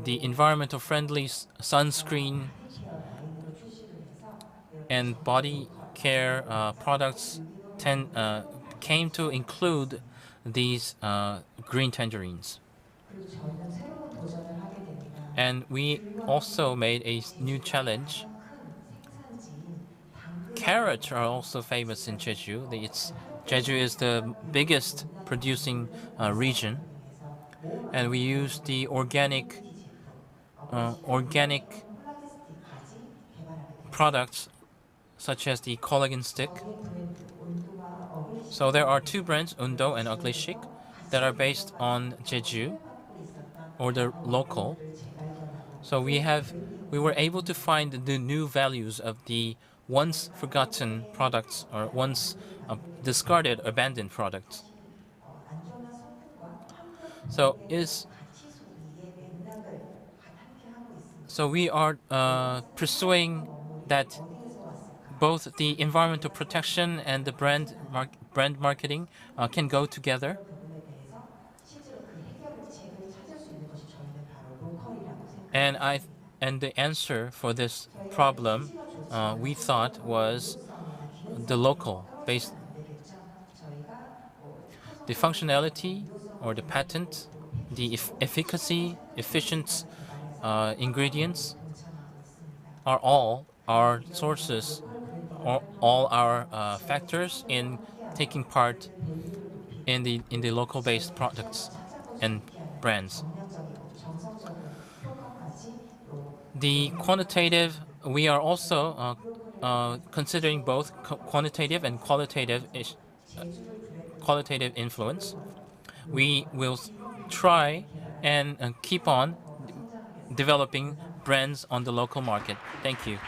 environmental friendly sunscreen and body care products came to include these green tangerines. And we also made a new challenge. Carrots are also famous in Jeju. Jeju is the biggest producing region, and we used the organic products such as the collagen stick. So there are two brands, Undo and Ugly Chic, that are based on Jeju or the local. So we were able to find the new values of the once forgotten products or once discarded, abandoned products. So we are pursuing that both the environmental protection and the brand marketing can go together. And the answer for this problem we thought was the local based. The functionality or the patent, the efficacy, efficient ingredients are all our sources, or all our factors in taking part in the local based products and brands. The quantitative, we are also considering both quantitative and qualitative influence. We will try and keep on developing brands on the local market. Thank you.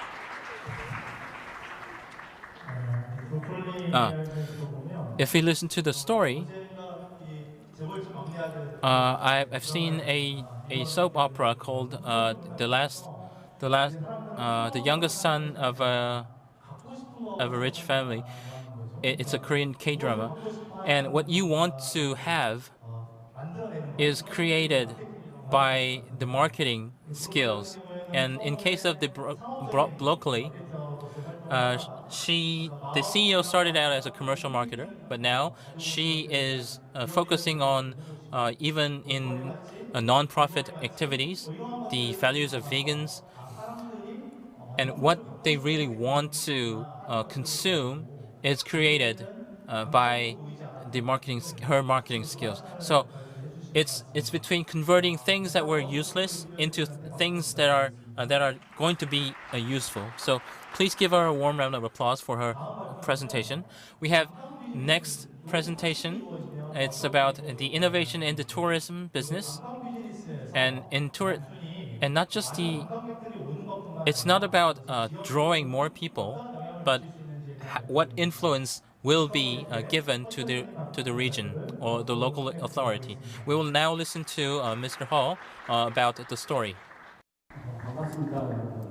If we listen to the story, I've seen a soap opera called the youngest son of a rich family. It's a Korean K-drama, and what you want to have is created by the marketing skills. And in case of the locally, the CEO started out as a commercial marketer, but now she is focusing on even in non-profit activities, the values of vegans and what they really want to consume is created by her marketing skills. So it's between converting things that were useless into things that are going to be useful. So please give her a warm round of applause for her presentation. We have next presentation. It's about the innovation in the tourism business and in tour and not just the it's not about drawing more people, but what influence will be given to the region or the local authority. We will now listen to Mr. Hall about the story. 반갑습니다, 여러분.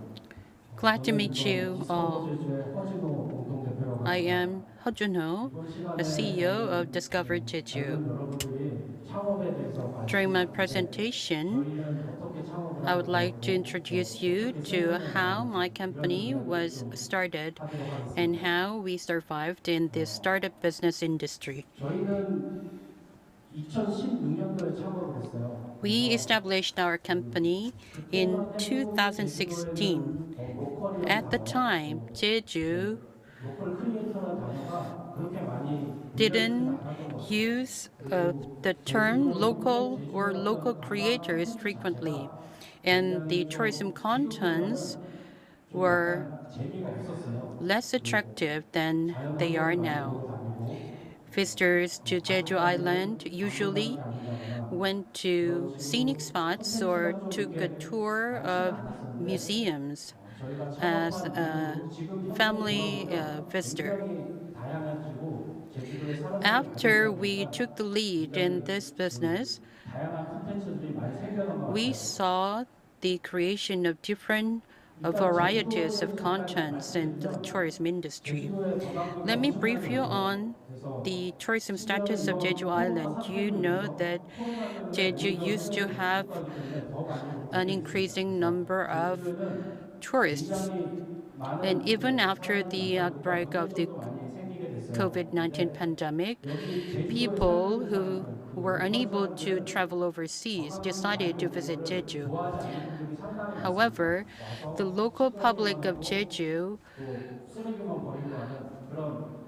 Glad to 저는 meet you 이번 all. 디스커버 제주의 허진호 공동대표라고 I 합니다. am Ho Jun-ho, 이번 the CEO 시간에 of Discover Jeju. 젊은 여러분들이 창업에 대해서 During my 관심이 많은데 presentation, 저희는 어떻게 창업을 I would 하게 like to 되었고 introduce 또 you 어떻게 to 생존했는지 how my 이런 company 이야기를 was 좀 started 하도록 and 하겠습니다. how we survived in the startup business industry. 저희는 2016년도에 창업을 했어요. We established our company in 그때만 해도 2016. 제주도에는 로컬이라는 At the 단어가 time, 없고 Jeju 로컬 크리에이터라는 단어가 그렇게 많이 들려있지는 didn't 않았던 것 같아요. use the 그리고 term 제주도는 local 제주도의 or local 어떤 creators 관광 콘텐츠 frequently, 자체가 and the 굉장히 tourism 좀 contents 지금보다는 좀 were 약간 재미가 없었어요. less attractive than they are 자연환경을 많이 now. 보러 다니고 Visitors to Jeju Island usually 관광객이 아니라거나 went 그런 to scenic 식으로 spots or 콘텐츠가 좀 took a 이렇게 tour 많지는 of 않았었는데 museums 저희가 as 창업한 a 이후로 지금 현재에 family 돌아보면 visitor. 굉장히 다양해지고 제주도의 사람들이 많이 After 오다 we 보니까 took the lead in 굉장히 this business, 다양한 콘텐츠들이 많이 생겨난 것 we 같아요. saw the creation of different 일단 varieties 제주도에 of 대해서 잠깐 contents in the 말씀드리면 tourism industry. 제주도의 관광비가 Let me brief 엄청나게 you 높아요. on 그래서 the tourism 심지어는 status of 이번 Jeju 코로나 Island. You 사태로 know 인해서 that 코로나 때문에 Jeju 오히려 used to 해외로 have 못 가기 때문에 더 많이 an 높게 있습니다. increasing 그래서 number of 제주도에는 tourists. 굉장히 And 많은 even 이제 after 사람들이 the 나타나니까 outbreak of the 문제점도 많이 생기게 됐어요. COVID-19 근데 pandemic, 여기 제주도에 살고 people 있는 who 사람들, 그 were 로컬 unable to 사람들은 travel overseas 관광객이 decided to 많이 오는 visit 거를 Jeju. 좋아하지 않는 분들이 상당히 많습니다. However, the 와서 local 시끄러기만 public of 하고 Jeju 또 쓰레기만 버리고 가는 그런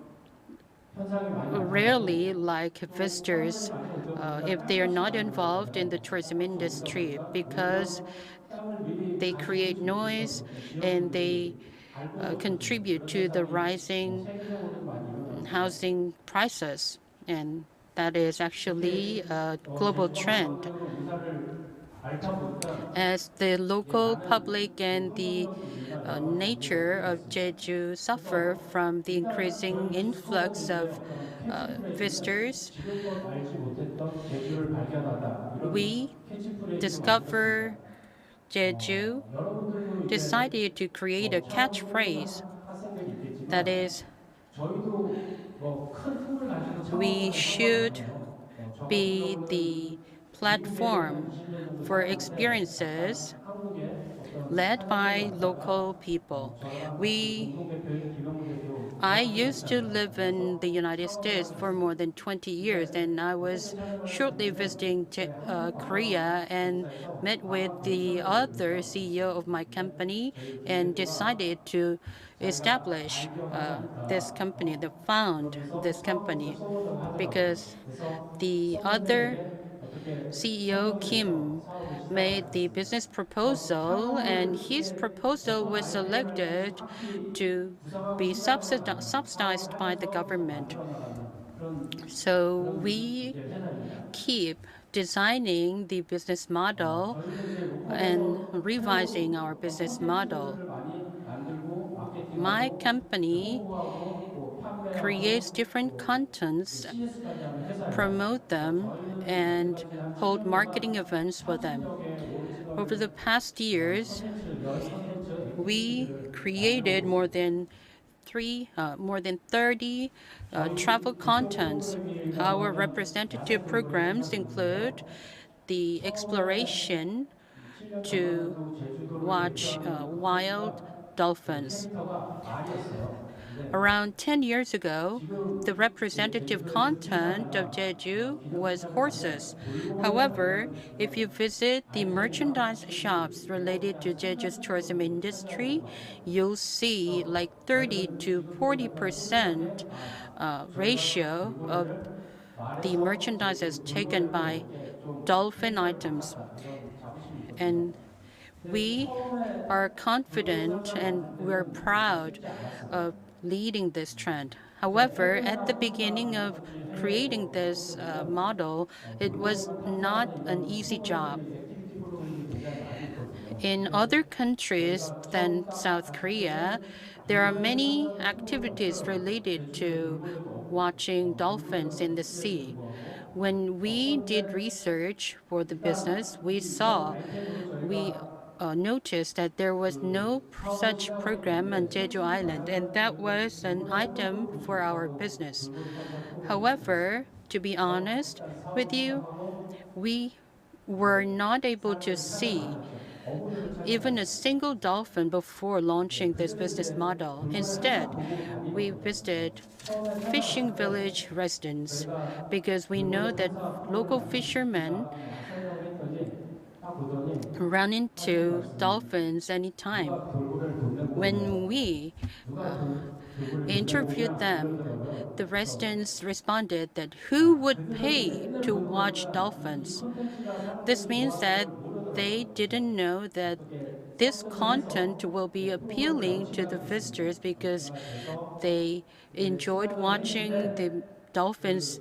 현상이 많이 rarely 나타나고 like 또 visitors 사람들이 많이 오다 보니까 if they 땀 are 맛이 not 나는 involved in 거잖아요. the tourism 땀 맛이 오다 industry 보니까 because 오히려 땀을 미리 they 잘 쓸 create 수 있게끔 noise and they 지역민들이 밟고 오거든요. contribute 그런 to the 현상이 rising 세계적으로도 많이 일어나고 있어요. housing prices, and that is actually 이렇게 a global 제주도가 trend. 본격적으로 의사를 앓다 보니까 As the 이게 local 많은 public 그 and the 환경적이나 여러 nature 문제가 of 있습니다. Jeju suffer 그래서 from the 일단 increasing 저희 influx 디스커버기의 of 어떤 캐치프레이즈는 visitors, 지금껏 알지 못했던 제주를 발견하다 이런 we 캐치프레이즈로 Discover 만들었습니다. Jeju 여러분들도 이제 decided to create a 창업을 catchphrase 꿈꾸는 학생들이 that 있겠지만 is, 저희도 큰 꿈을 가지고 we 창업을 한 건 should 아니에요. 저 같은 be the 경우는 미국에 platform 20년 정도 for 살았는데 experiences 잠깐 한국에 어떤 led by 사역을 local 갔다가 people. 저랑 같이 We 공동대표인 김영무 대표 I 유학생을 used to live in the 가서 United 창업을 States 하게 for 됐습니다. more than 20 years, and I was 어떻게 찾아가게 shortly 됐냐면 visiting 한국 Korea and 관광공사에서 met with 관광 the 멘토를 other 모집하고 CEO of my 있었어요. company 저희 and 부대표가 decided to 자기가 establish 아이디어가 this 있다. company, to found 그러면서 this 처음부터 company, 써보자고 하더라고요. because 그래서 the other 선배들에게 어떻게 CEO 설명해서 Kim 사업을 made the 시작하게 business 됐습니다. proposal, and 창업을 his 이렇게 proposal 어떤 was 아이디어나 이것이 selected 확실히 to 구상하고 be 시작하는 건 아니에요. subsidized 사업을 by the 하면서 government. 만들어 나가는 So 그런 we 이제 회사입니다. keep designing the business model 저희는 이제 and 로컬에서 revising our 새로 business model. 콘텐츠들을 많이 만들고 My 마케팅하고 company 홍보하고 또 creates 판매하고 different 또 contents, CS까지 하는 회사예요. promote them, 저희는 and 지금까지 한 hold 7년 marketing 동안 events for them. 30여 개의 Over the 오리지널 past years, 컨텐츠, 여행 컨텐츠 we 액티비티들을 created 만들고 있습니다. more than 30 travel contents. Our representative programs include the exploration to watch wild dolphins. 캐릭터가 말이었어요. 근데 Around 10 years ago, 지금 the 그 representative 제주도의 content of 특징자가 Jeju was 기념품샵이잖아요. horses. However, 돌고래상에는 if you 그냥 visit the 다행스럽게만 merchandise shops 그 related 그냥 to Jeju's tourism 30% 정도를 차지하는 industry, 것 같아요. you'll see like 30 저희는 to 지금 보니까 소리난 40% 게 저희가 ratio of 돌고래를 the 말에서 merchandise is 그 taken 돌고래로 by 이렇게 좀 dolphin 캐릭터를 items. 바꿨다 이런 자부심이 있거든요. And 근데 we 처음에 are 돌고래 confident 상을 and 맡을 we're 때는 그렇게 proud 쉽지 않았어요. of leading this trend. 근데 However, at the 오페라 beginning of 한국같이 creating 해외에서 this 겪어보게 되면 model, it was 돌고래를 not 탐구하는 an 이런 easy job. 프로그램들이 액티비티 프로그램들이 굉장히 많이 있거든요. In 근데 other countries 저희가 than 처음 딱 South 갔을 Korea, 때는 there are 돌고래를 many 탐구하는 프로그램이 activities 없어요. related 제주도에 to 돌고래도 없고 watching dolphins 돌고래가 in the 특별히 sea. 불구하고 When we did 그런데 research for the 일단 business, we 이런 saw 아이템으로 we 저희가 noticed that there was no 사업을 such 시작을 program on 했는데 Jeju 솔직히 Island, and 말하면 that 저희는 was an 돌고래 한 번도 item 보지 for our 못하고 business. 돌고래 탐구할 프로그램을 시작했어요. However, to be honest 일단 사업을 with you, 시작하고 we were not able to 사례를 see 찾아다녔죠. 어부들을 even a 찾아다녔죠. single dolphin before launching this 그때도 business 이제 model. 돌고래 한참 Instead, 보고 가기로 we 했거든요. visited 처음에 fishing 찾아갔을 때 village residents 저희가 because we know 돌고래 that 탐사 local 프로그램 fishermen 아니니까 그냥 왔어요 했더니 딱 보더니 run 하시는 into 말씀이 dolphins anytime. 누가 돌고래를 돈 내고 When 보래요. we 누가 돌고래를 돈 내고 interviewed 보냐 them, 이러더라고요. the 그래서 residents responded that who would 그들은 pay 옛날에 to 보니까 watch 이 dolphins? 콘텐츠가 This 사람들이 means 좋아하는 that 걸 they 모르더라고요. 그래서 didn't know that 어떻게 this 서든을 content 해서 will be 프로그램을 appealing to 런칭할 the 수 있습니다. visitors because 런칭을 돼서 they 이제 enjoyed 시작을 watching 했는데 the dolphins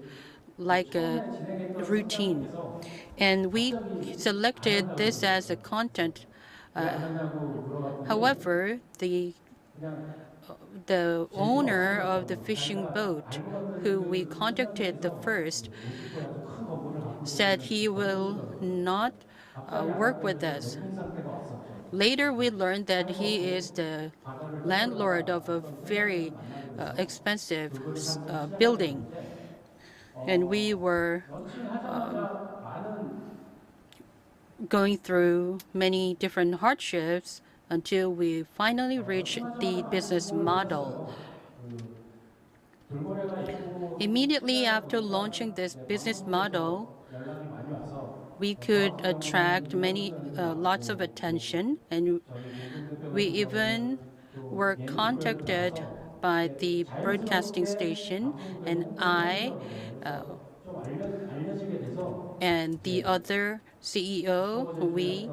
like a 처음에 진행했던 routine. 선장님께서 And we 갑자기 안 selected 한다고 this as a 그러더라고요. content. 왜 안 한다고 물어봤더니 However, 그냥 the 재주가 owner of the 없어가지고 fishing 자기가 boat, 알고 봤던 who we 그 contacted the 선장님께서 first, 50호의 아주 큰 건물을 갖고 said 계시는 he will 건물주더라고요. not 갑자기 work with 알았더니 us. 명품 상태가 왔었죠. Later, we learned that he is 사이버고 the 바다를 landlord 헤쳐다가 of a 어떤 선장님을 very 만나게 돼서 expensive 돌고래 탐사를 시작하게 building. 됐는데 And we were 런칭하자마자 많은 going through many different hardships until we finally reached the business model. 돌고래가 예쁘고 Immediately after launching this business model, 연락이 많이 와서 we could attract lots of attention, and 저희 공동대표 we 같은 even 경우는 were 또 예능 프로그램 contacted 나와서 by the broadcasting 자연스럽게 station, 방송국에 and 홍보를 I 해주더라고요. 그래서 좀 알려지게 돼서 and the other CEO, we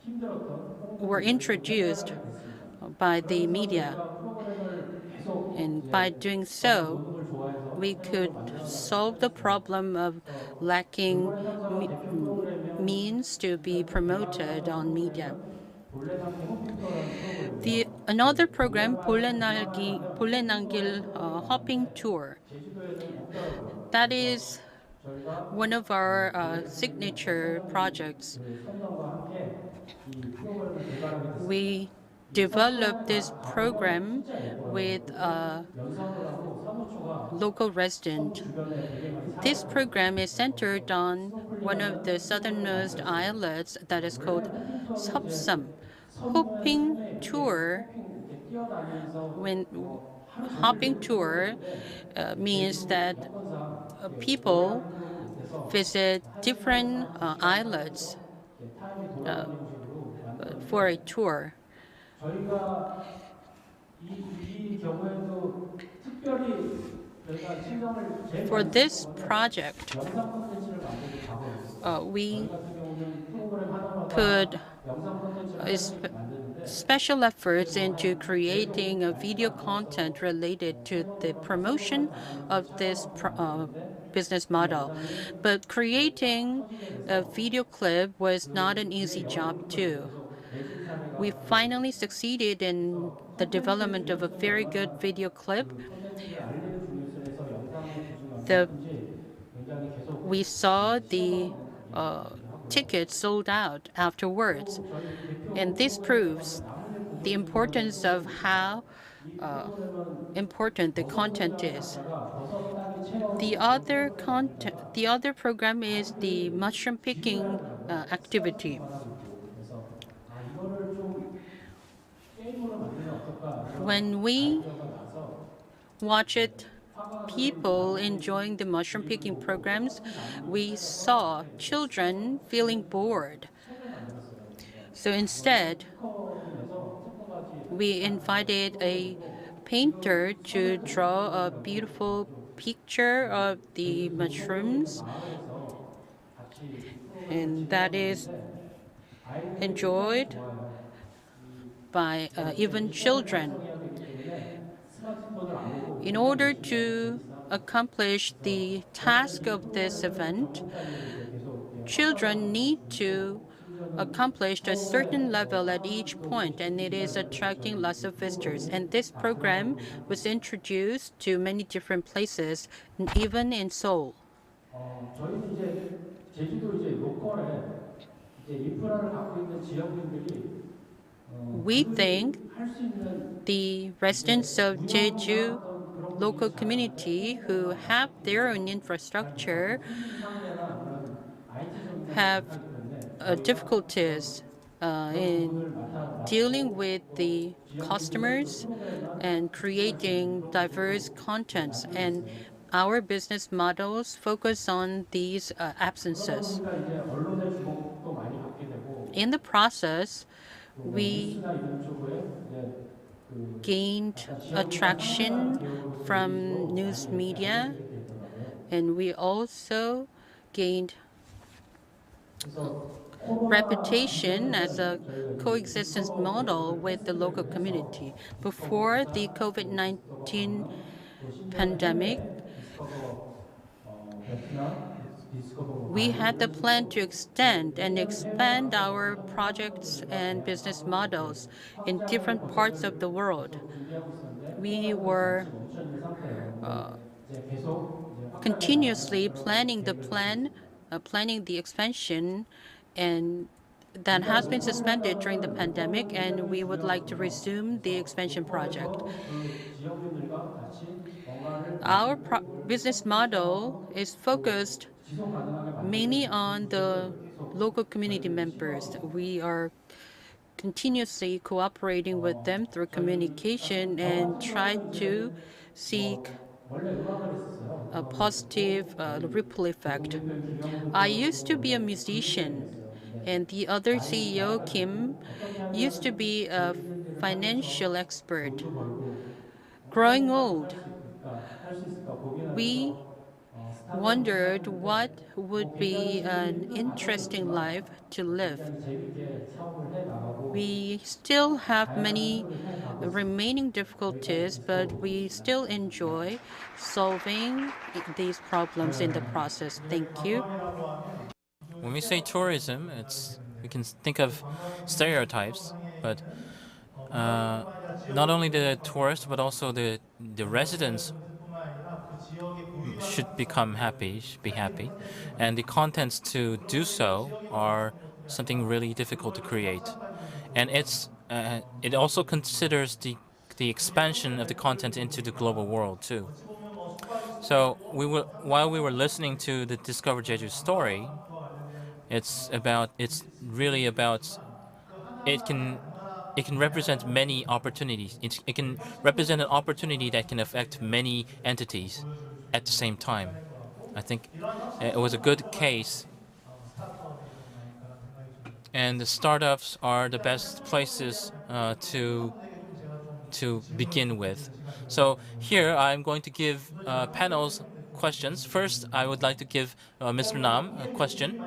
힘들었던 were introduced 홍보를 됐습니다. by the 그러면서 media. 저희가 프로그램을 계속 And 이제 by doing 저도 so, 노동을 좋아해서 we could 새로운 거 solve the 만들어가고 problem of lacking 돌고래 탐사가 대표 프로그램이면 means to be promoted on media. 볼레남기 호핑 투어라는 The 프로그램이에요. another program, 볼레난길 hopping tour. 제주도에는 없더라고요. That is 저희가 one of our signature projects. 그 선정과 함께 이 프로그램을 개발하게 됐습니다. We developed this program 진짜 예뻐요. with a 연상도라고 산호초가 local resident. 주변에 되게 많이 This 살아요. program is centered on one of the southernmost islets that is called Seopsum. Hopping tour, when hopping tour means that people visit different islets for a tour. 저희가 이 경우에도 특별히 저희가 신경을 제일 For 많이 this 쓰는 거는 project, 영상 콘텐츠를 만들고 작업했어요. we 저희 같은 경우는 프로그램 하나마다 put 영상 콘텐츠를 하나씩 만드는데 special efforts into creating a video content related to the promotion of this business model. But creating a video clip was not an easy job too. We finally succeeded in the development of a very good video clip. 콘텐츠를 알리는 중에서 영상을 기준으로 The, 굉장히 계속 we saw the tickets sold out afterwards. And this proves the importance of how important the content is. The other program is the mushroom picking activity. 그래서 이거를 좀 게임으로 When we watched people enjoying the mushroom picking programs, we saw children feeling bored. So instead, we invited a painter to draw a beautiful picture of the mushrooms, and that is enjoyed by even children. In order to accomplish the task of this event, children need to accomplish a certain level at each point, and it is attracting lots of visitors. And this program was introduced to many different places, even in Seoul. 저희는 이제 제주도 이제 로컬에 이제 인프라를 갖고 있는 지역민들이 We think the residents of Jeju local community who have their own infrastructure have difficulties in dealing with the customers and creating diverse contents, and our business models focus on these absences. In the process, we gained attraction from news media, and we also gained reputation as a coexistence model with the local community. Before the COVID-19 pandemic, we had the plan to extend and expand our projects and business models in different parts of the world. We were continuously planning the expansion, and that has been suspended during the pandemic, and we would like to resume the expansion project. Our business model is focused mainly on the local community members. We are continuously cooperating with them through communication and try to seek a positive ripple effect. I used to be a musician, and the other CEO, Kim, used to be a financial expert. Growing old, we wondered what would be an interesting life to live. We still have many remaining difficulties, but we still enjoy solving these problems in the process. Thank you. When we say tourism, we can think of stereotypes, but not only the tourists but also the residents should become happy, should be happy, and the contents to do so are something really difficult to create, and it also considers the expansion of the content into the global world too. So while we were listening to the Discover Jeju story, it's really about it can represent many opportunities. It can represent an opportunity that can affect many entities at the same time. I think it was a good case, and the startups are the best places to begin with. So here I'm going to give panels questions. First, I would like to give Mr. Nam a question.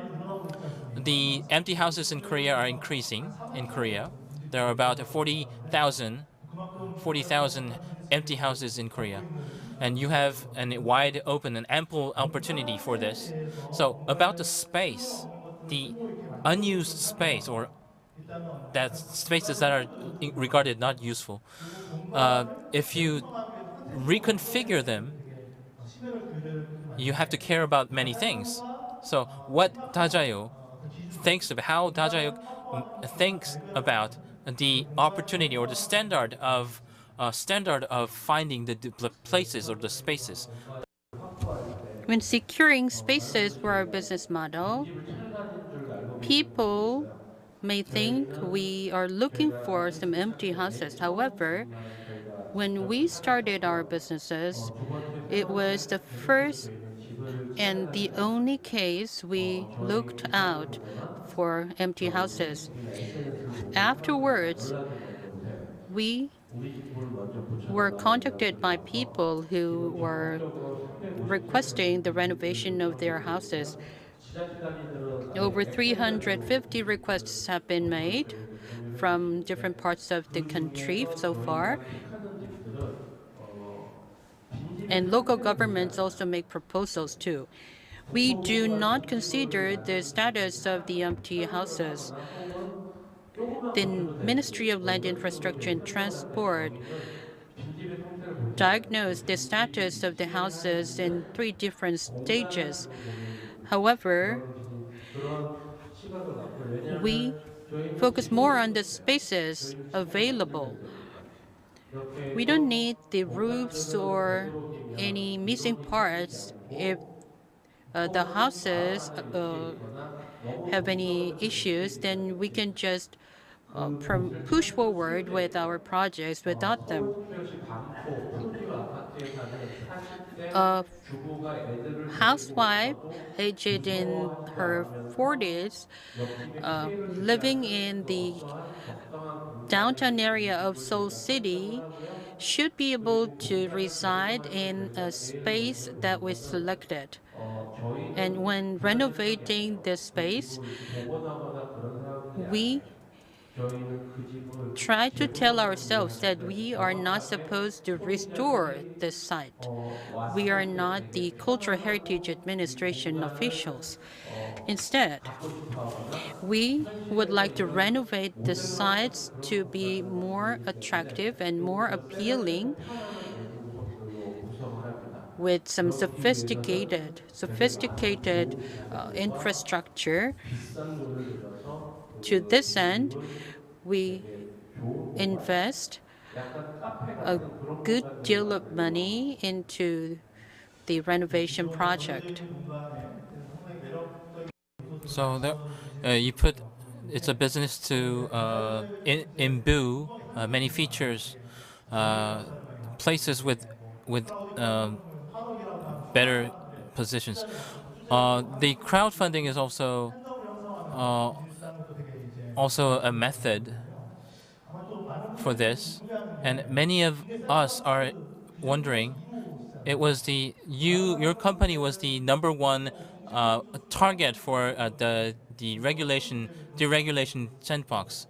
The empty houses in Korea are increasing in Korea. There are about 40,000 empty houses in Korea. And you have a wide open and ample opportunity for this. So about the space, the unused space, or that spaces that are regarded not useful, if you reconfigure them, you have to care about many things. So what Dajayo thinks about, how Dajayo thinks about the opportunity or the standard of finding the places or the spaces. When securing spaces for our business model, people may think we are looking for some empty houses. However, when we started our businesses, it was the first and the only case we looked out for empty houses. Afterwards, we were contacted by people who were requesting the renovation of their houses. Over 350 requests have been made from different parts of the country so far. And local governments also make proposals too. We do not consider the status of the empty houses. The Ministry of Land Infrastructure and Transport diagnosed the status of the houses in 3 different stages. However, we focus more on the spaces available. We don't need the roofs or any missing parts if the houses have any issues, then we can just push forward with our projects without them. A housewife aged in her 40s living in the downtown area of Seoul City should be able to reside in a space that was selected. And when renovating this space, we try to tell ourselves that we are not supposed to restore this site. We are not the Cultural Heritage Administration officials. Instead, we would like to renovate the sites to be more attractive and more appealing with some sophisticated infrastructure. To this end, we invest a good deal of money into the renovation project. So you put it's a business to imbue many features, places with better positions. The crowdfunding is also a method for this, and many of us are wondering. It was your company was the number one target for the deregulation sandbox.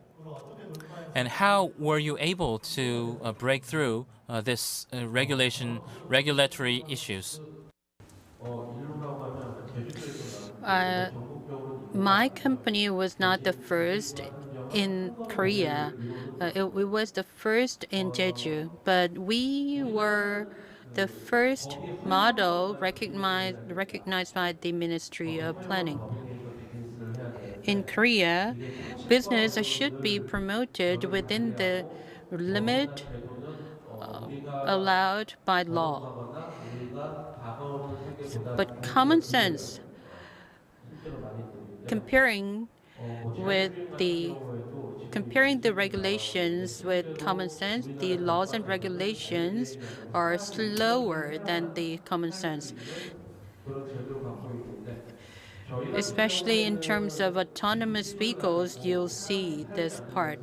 And how were you able to break through this regulatory issues? My company was not the first in Korea. It was the first in Jeju, but we were the first model recognized by the Ministry of Planning. In Korea, business should be promoted within the limit allowed by law. But common sense, comparing the regulations with common sense, the laws and regulations are slower than the common sense. Especially in terms of autonomous vehicles, you'll see this part.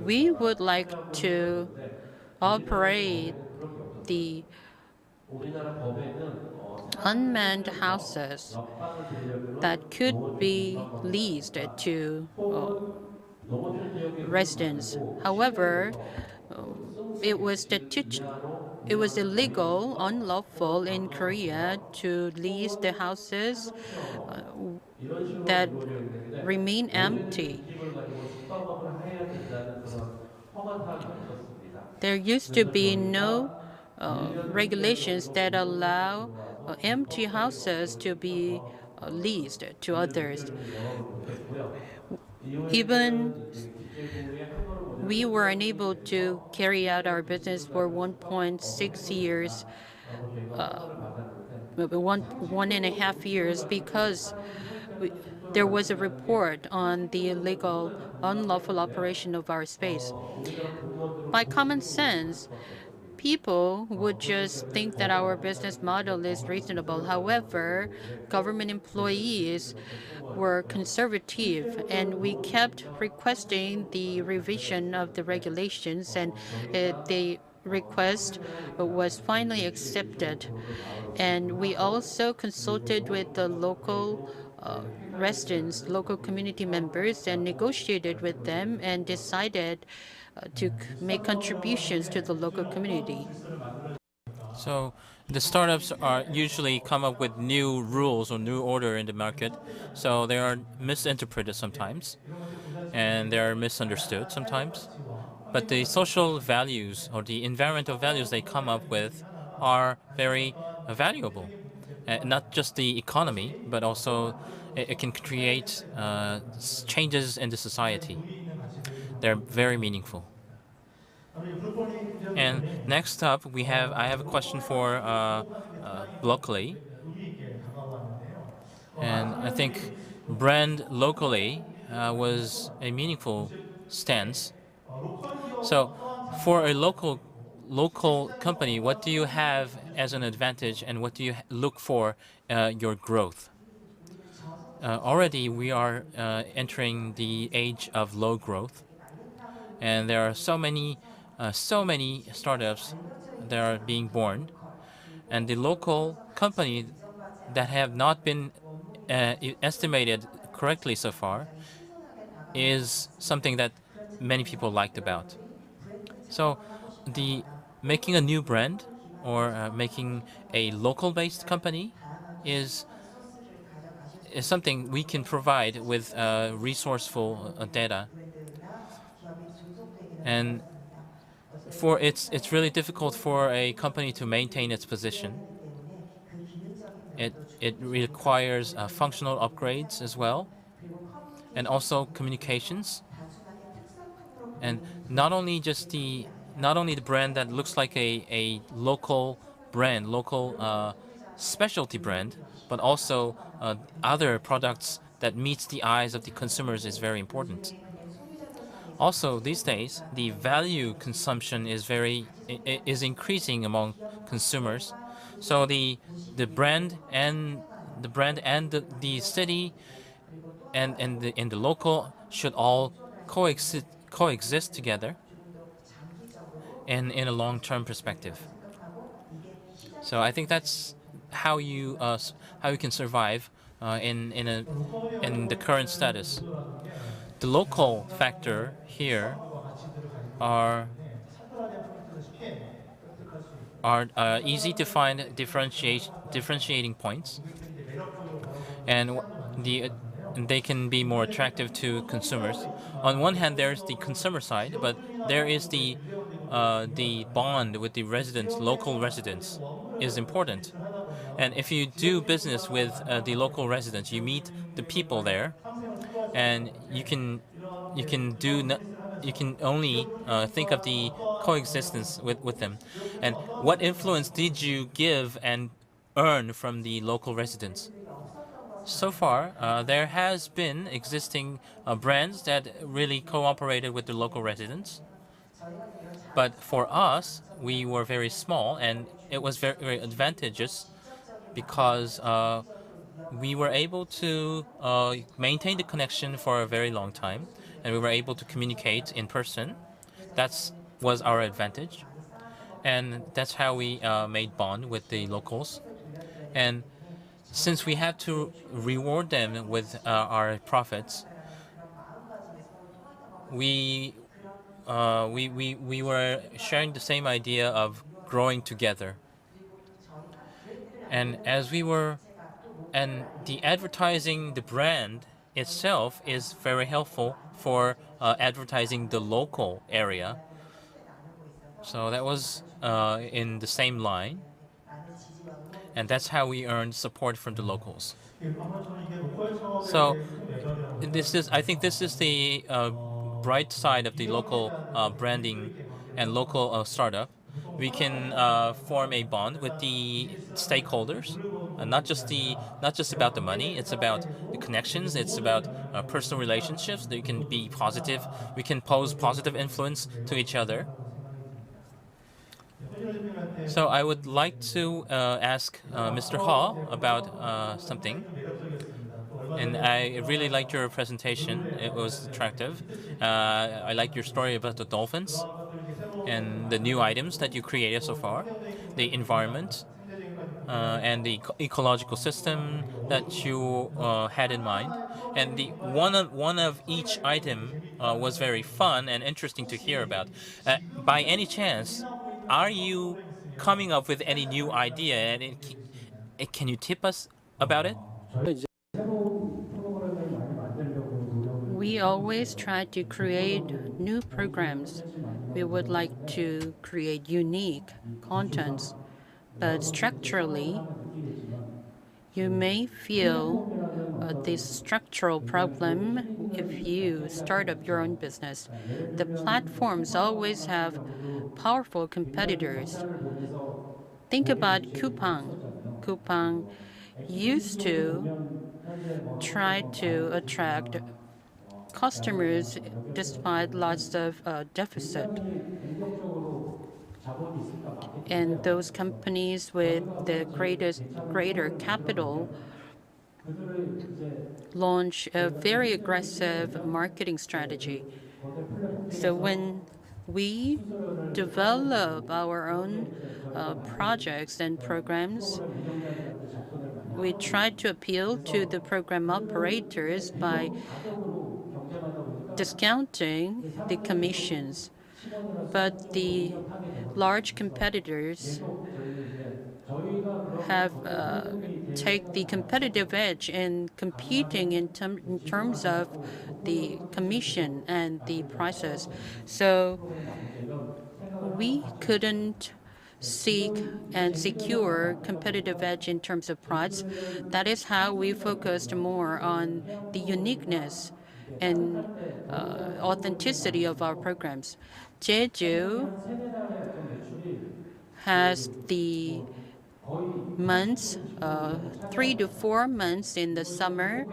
We would like to operate the unmanned houses that could be leased to residents. However, it was illegal, unlawful in Korea to lease the houses that remain empty. There used to be no regulations that allow empty houses to be leased to others. Even we were unable to carry out our business for 1.6 years, 1.5 years, because there was a report on the illegal, unlawful operation of our space. By common sense, people would just think that our business model is reasonable. However, government employees were conservative, and we kept requesting the revision of the regulations, and the request was finally accepted. And we also consulted with the local residents, local community members, and negotiated with them and decided to make contributions to the local community. So the startups are usually come up with new rules or new order in the market. So they are misinterpreted sometimes, and they are misunderstood sometimes. But the social values or the environmental values they come up with are very valuable. Not just the economy, but also it can create changes in the society. They're very meaningful. And next up, I have a question for locally, and I think brand locally was a meaningful stance. So, for a local company, what do you have as an advantage, and what do you look for your growth? Already, we are entering the age of low growth, and there are so many startups that are being born, and the local company that have not been estimated correctly so far is something that many people liked about. So, the making a new brand or making a local-based company is something we can provide with resourceful data, and it's really difficult for a company to maintain its position. It requires functional upgrades as well, and also communications, and not only the brand that looks like a local brand, local specialty brand, but also other products that meets the eyes of the consumers is very important. Also, these days, the value consumption is increasing among consumers. So the brand and the city and the local should all coexist together in a long-term perspective. So I think that's how you can survive in the current status. The local factor here are easy to find differentiating points, and they can be more attractive to consumers. On one hand, there's the consumer side, but there is the bond with the residents, local residents, is important. And if you do business with the local residents, you meet the people there, and you can do you can only think of the coexistence with them. And what influence did you give and earn from the local residents? So far, there has been existing brands that really cooperated with the local residents. But for us, we were very small, and it was very, very advantageous because we were able to maintain the connection for a very long time, and we were able to communicate in person. That was our advantage, and that's how we made bond with the locals. And since we had to reward them with our profits, we were sharing the same idea of growing together. And the advertising, the brand itself is very helpful for advertising the local area. So that was in the same line, and that's how we earned support from the locals. So I think this is the bright side of the local branding and local startup. We can form a bond with the stakeholders, not just about the money. It's about the connections. It's about personal relationships. That you can be positive. We can pose positive influence to each other. So I would like to ask Mr. Ha about something. And I really liked your presentation. It was attractive. I like your story about the dolphins and the new items that you created so far, the environment, and the ecological system that you had in mind. And the one of each item was very fun and interesting to hear about. By any chance, are you coming up with any new idea? And can you tip us about it? We always try to create new programs. We would like to create unique contents, but structurally, you may feel this structural problem if you start up your own business. The platforms always have powerful competitors. Think about Coupang. Coupang used to try to attract customers despite lots of deficit. And those companies with the greater capital launch a very aggressive marketing strategy. So when we develop our own projects and programs, we try to appeal to the program operators by discounting the commissions. But the large competitors have take the competitive edge in competing in terms of the commission and the prices. So we couldn't seek and secure competitive edge in terms of price. That is how we focused more on the uniqueness and authenticity of our programs. Jeju has the months, 3 to 4 months in the summer.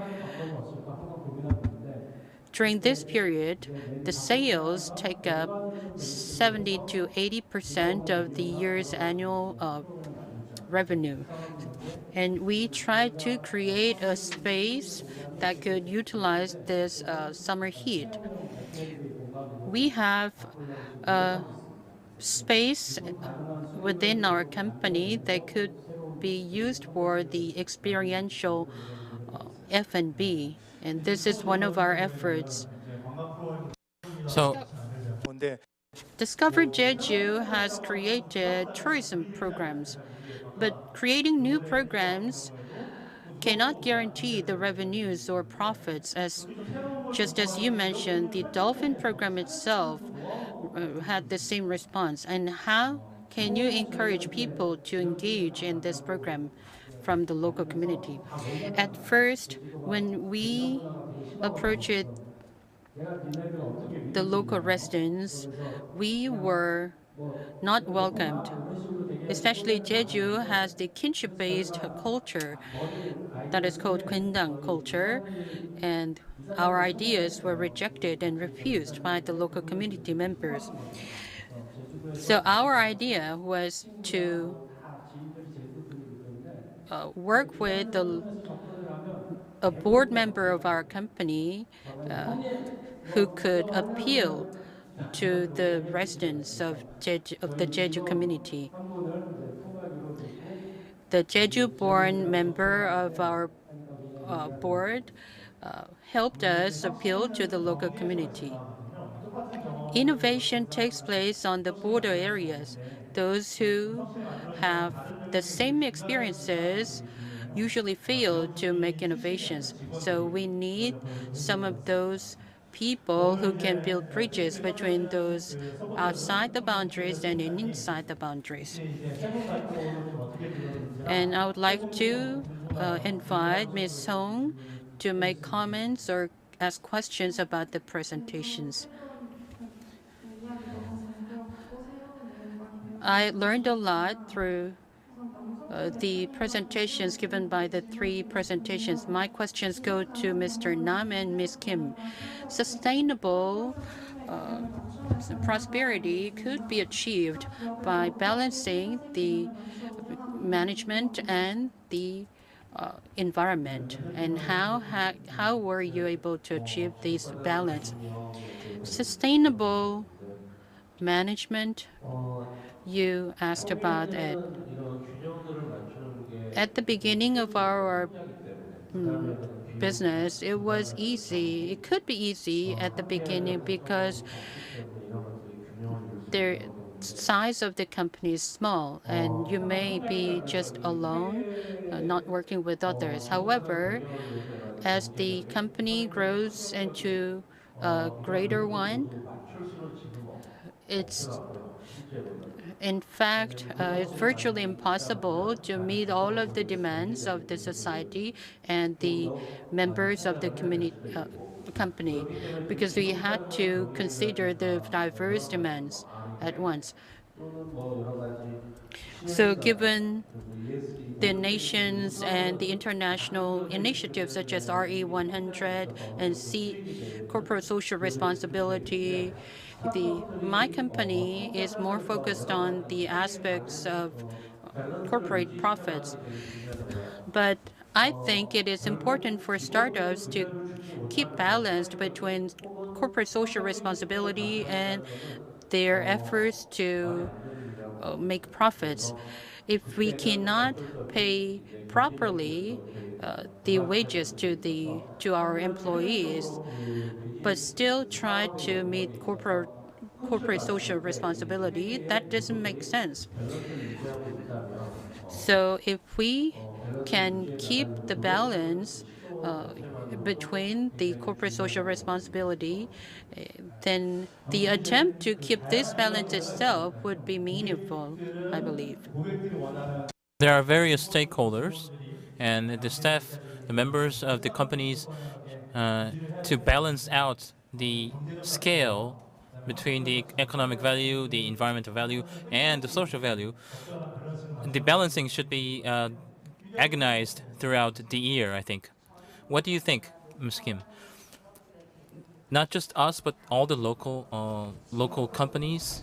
During this period, the sales take up 70 to 80% of the year's annual revenue. And we try to create a space that could utilize this summer heat. We have a space within our company that could be used for the experiential F&B, and this is one of our efforts. So Discover Jeju has created tourism programs, but creating new programs cannot guarantee the revenues or profits. Just as you mentioned, the dolphin program itself had the same response. And how can you encourage people to engage in this program from the local community? At first, when we approached the local residents, we were not welcomed. Especially Jeju has the kinship-based culture that is called Gwendang culture, and our ideas were rejected and refused by the local community members. So our idea was to work with a board member of our company who could appeal to the residents of the Jeju community. The Jeju-born member of our board helped us appeal to the local community. Innovation takes place on the border areas. Those who have the same experiences usually fail to make innovations. So we need some of those people who can build bridges between those outside the boundaries and inside the boundaries. And I would like to invite Ms. Song to make comments or ask questions about the presentations. I learned a lot through the presentations given by the three presentations. My questions go to Mr. Nam and Ms. Kim. Sustainable prosperity could be achieved by balancing the management and the environment. And how were you able to achieve this balance? Sustainable management, you asked about it. 사실은 이런 균형들을 맞추는 게 At the beginning of our 풍자기 때문에 사람에게는 균형이 business, it was 중요하다는 easy. It could be easy at the 함께해야 될 beginning because 성과가 없기 때문에 이런 것들이 균형을 이룰 수 the 있는 거거든요. size of the company is small and you may be just alone, not working with others. However, as the company grows into a greater one, 맞출 수는 지금 it's 없더라고요. 실제로는. in fact, it's virtually impossible to meet all of the demands of the society and the members of the company because we had to consider the diverse demands at once. 또는 뭐 여러 가지 So given 그리고 ESG the nations and the international initiatives such as RE100 and corporate social responsibility, my company is more focused on the aspects of corporate profits. But I think it is important for startups to keep balanced between corporate social responsibility and their efforts to make profits. If we cannot pay properly the wages to our employees, but still try to meet corporate social responsibility, that doesn't make sense. So if we can keep the balance between the corporate social responsibility, then the attempt to keep this balance itself would be meaningful, I believe. There are various stakeholders, and the staff, the members of the companies, to balance out the scale between the economic value, the environmental value, and the social value. The balancing should be agonized throughout the year, I think. What do you think, Ms. Kim? Not just us, but all the local companies.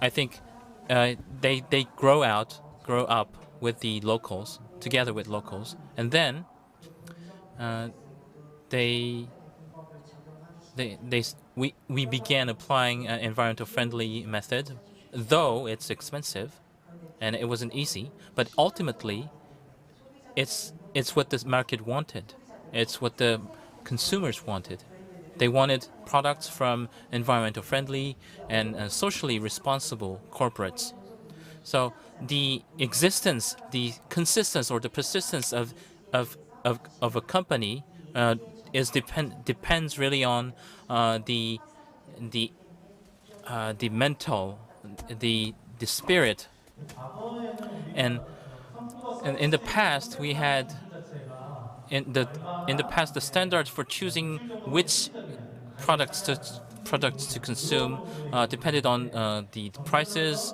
I think they grow up with the locals, together with locals, and then we began applying an environmental friendly method, though it's expensive, and it wasn't easy. But ultimately, it's what the market wanted. It's what the consumers wanted. They wanted products from environmental friendly and socially responsible corporates. So the existence, the consistency, or the persistence of a company depends really on the mental, the spirit, and in the past we had in the past the standards for choosing which products to consume depended on the prices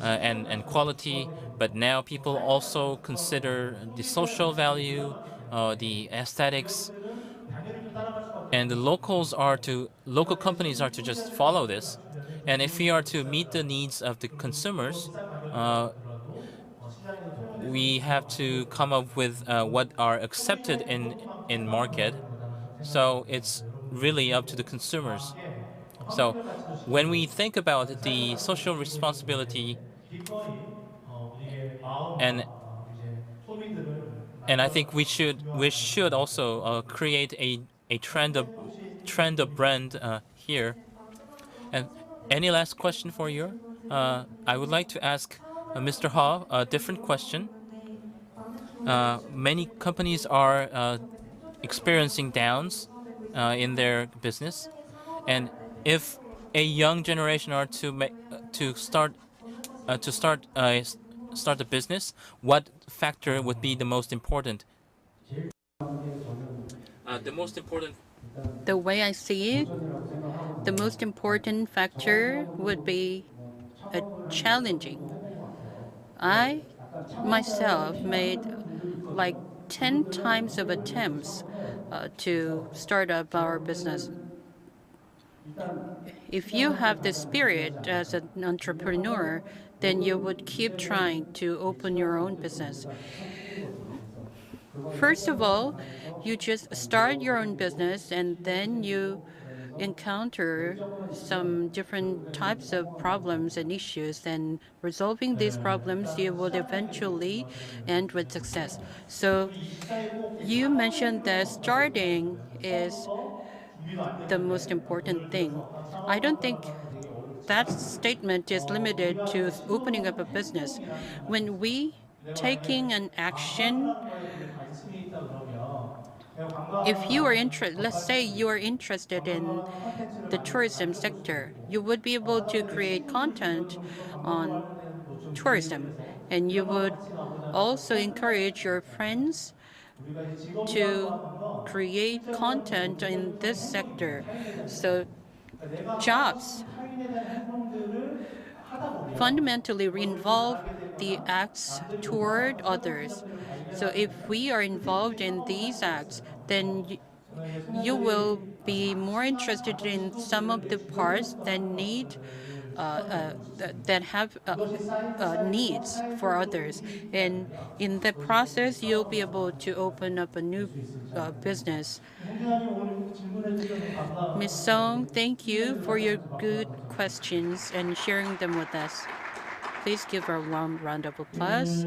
and quality, but now people also consider the social value, the aesthetics, and the local companies are to just follow this. And if we are to meet the needs of the consumers, we have to come up with what are accepted in market. So it's really up to the consumers. So when we think about the social responsibility, and I think we should also create a trend of brand here. And any last question for you? I would like to ask Mr. Ha a different question. Many companies are experiencing downs in their business, and if a young generation are to start a business, what factor would be the most important? The most important. The way I see it, the most important factor would be challenging. I myself made like 10 times of attempts to start up our business. If you have the spirit as an entrepreneur, then you would keep trying to open your own business. First of all, you just start your own business and then you encounter some different types of problems and issues, and resolving these problems, you will eventually end with success. So you mentioned that starting is the most important thing. I don't think that statement is limited to opening up a business. When we taking an action, if you are interested, let's say you are interested in the tourism sector, you would be able to create content on tourism, and you would also encourage your friends to create content in this sector. So jobs fundamentally involve the acts toward others. So if we are involved in these acts, then you will be more interested in some of the parts that need that have needs for others, and in the process, you'll be able to open up a new business. Ms. Song, thank you for your good questions and sharing them with us. Please give a warm round of applause.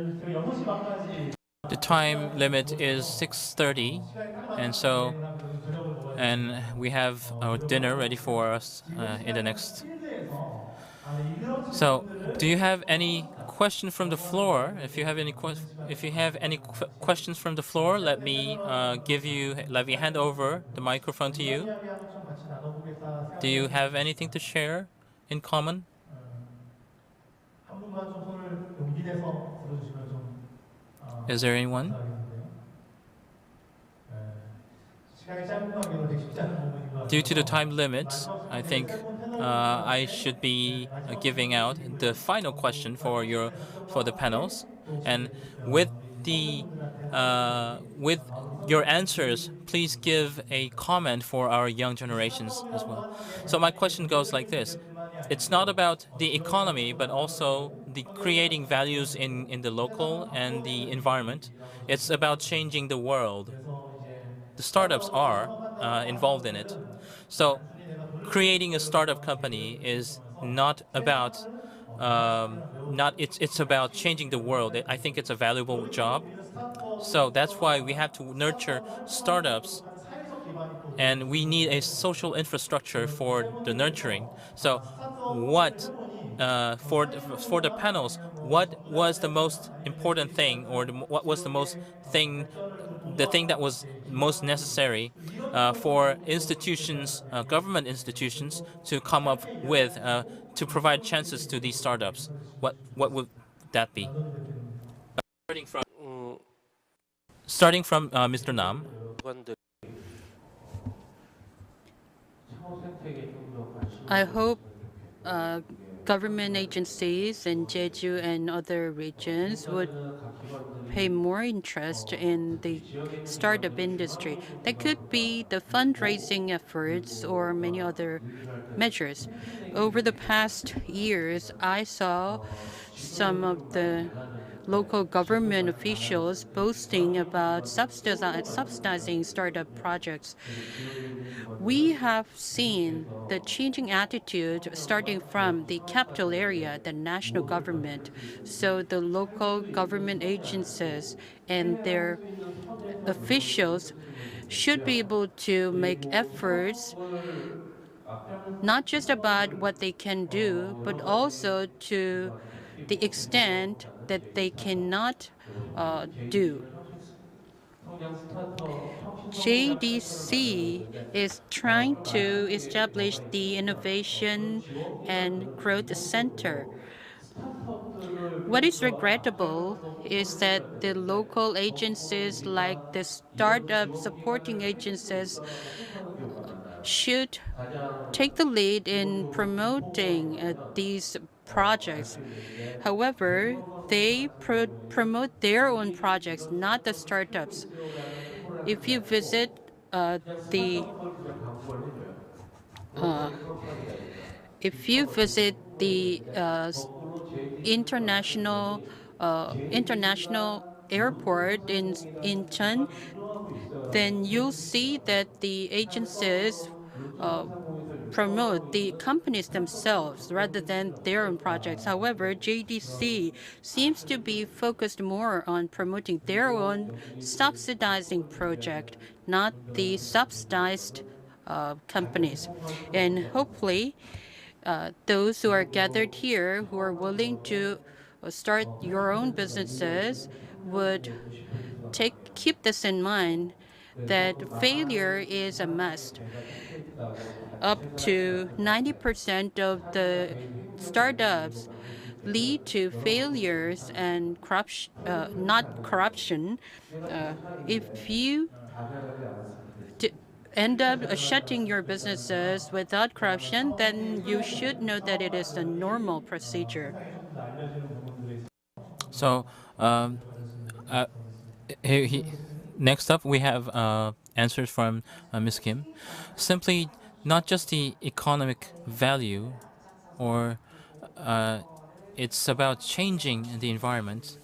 The time limit is 6:30, and we have our dinner ready for us in the next. So, do you have any question from the floor? If you have any questions from the floor, let me hand over the microphone to you. Do you have anything to share in common? Is there anyone? Due to the time limit, I think I should be giving out the final question for the panels, and with with your answers, please give a comment for our young generations as well. So my question goes like this: it's not about the economy, but also the creating values in the local and the environment. It's about changing the world. The startups are involved in it. So creating a startup company is not about not it's about changing the world. I think it's a valuable job. So that's why we have to nurture startups, and we need a social infrastructure for the nurturing. So what for the panels, what was the most important thing, or what was the thing that was most necessary for institutions, government institutions, to come up with to provide chances to these startups? What would that be? Starting from Mr. Nam. I hope government agencies in Jeju and other regions would pay more interest in the startup industry. That could be the fundraising efforts or many other measures. Over the past years, I saw some of the local government officials boasting about subsidizing startup projects. We have seen the changing attitude starting from the capital area, the national government. So the local government agencies and their officials should be able to make efforts not just about what they can do, but also to the extent that they cannot do. JDC is trying to establish the Innovation and Growth Center. What is regrettable is that the local agencies, like the startup supporting agencies, should take the lead in promoting these projects. However, they promote their own projects, not the startups. If you visit the if you visit the international international airport in Incheon, then you'll see that the agencies promote the companies themselves rather than their own projects. However, JDC seems to be focused more on promoting their own subsidizing project, not the subsidized companies. And hopefully, those who are gathered here who are willing to start your own businesses would keep this in mind, that failure is a must. Up to 90% of the startups lead to failures and corruption, not corruption. If you end up shutting your businesses without corruption, then you should know that it is a normal procedure. So, next up, we have answers from Ms. Kim. Simply, not just the economic value, or it's about changing the environment,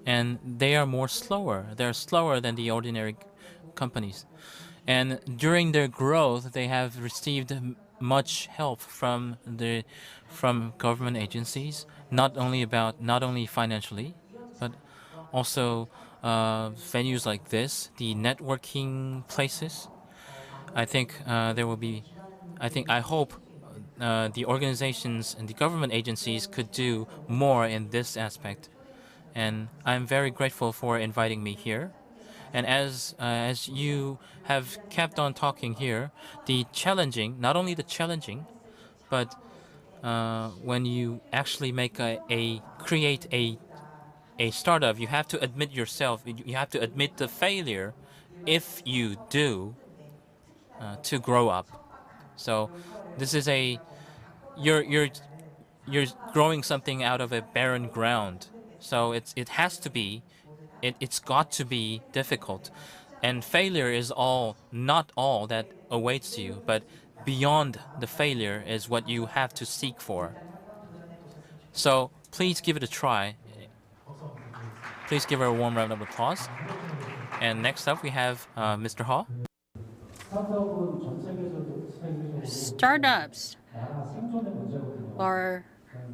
and they are more slower. They're slower than the ordinary companies, and during their growth, they have received much help from government agencies, not only financially, but also venues like this, the networking places. I think there will be. I hope the organizations and the government agencies could do more in this aspect, and I'm very grateful for inviting me here. And as you have kept on talking here, the challenging, not only the challenging, but when you actually make create a startup, you have to admit yourself. You have to admit the failure, if you do, to grow up. So this is you're you're you're growing something out of a barren ground. So it's got to be difficult, and failure is not all that awaits you, but beyond the failure is what you have to seek for. So please give it a try. Please give her a warm round of applause. And next up, we have Mr. Ha. Startups are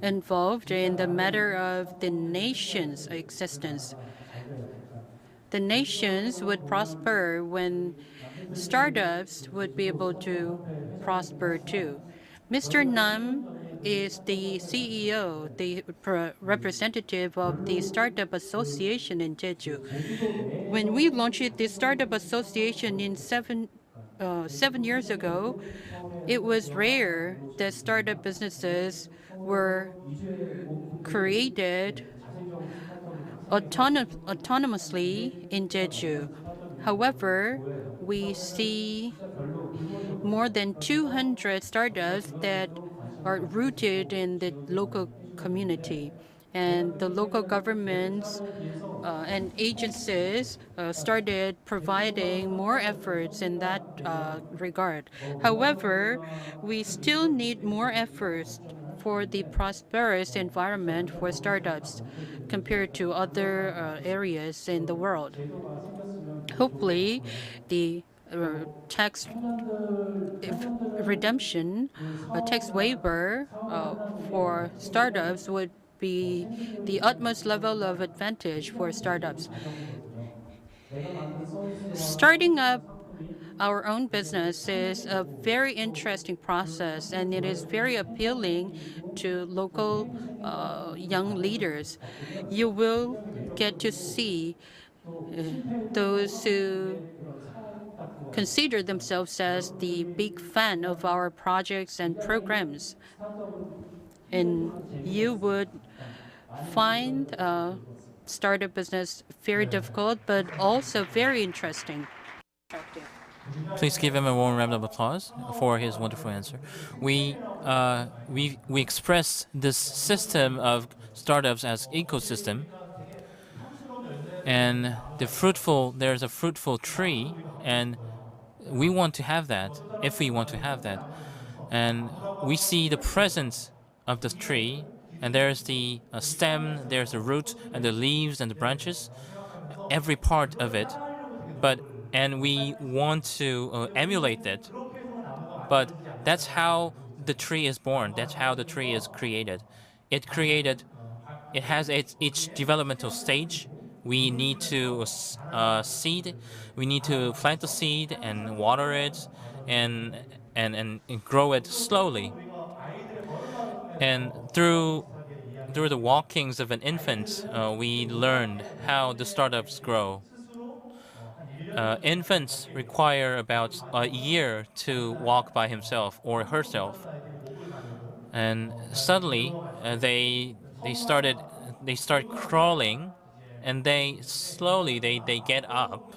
involved in the matter of the nation's existence. The nations would prosper when startups would be able to prosper too. Mr. Nam is the CEO, the representative of the Startup Association in Jeju. When we launched the Startup Association in 7 years ago, it was rare that startup businesses were created autonomously in Jeju. However, we see more than 200 startups that are rooted in the local community, and the local governments and agencies started providing more efforts in that regard. However, we still need more efforts for the prosperous environment for startups compared to other areas in the world. Hopefully, the tax redemption, tax waiver for startups would be the utmost level of advantage for startups. Starting up our own business is a very interesting process, and it is very appealing to local young leaders. You will get to see those who consider themselves as the big fan of our projects and programs. And you would find startup business very difficult, but also very interesting. Please give him a warm round of applause for his wonderful answer. We express this system of startups as ecosystem, and there's a fruitful tree, and we want to have that if we want to have that. And we see the presence of the tree, and there's the stem, there's the root, and the leaves and the branches, every part of it. And we want to emulate it. But that's how the tree is born. That's how the tree is created. It created. It has each developmental stage. We need to seed. We need to plant the seed and water it, and grow it slowly. And through the walkings of an infant, we learned how the startups grow. Infants require about a year to walk by himself or herself, and suddenly they start crawling, and they get up,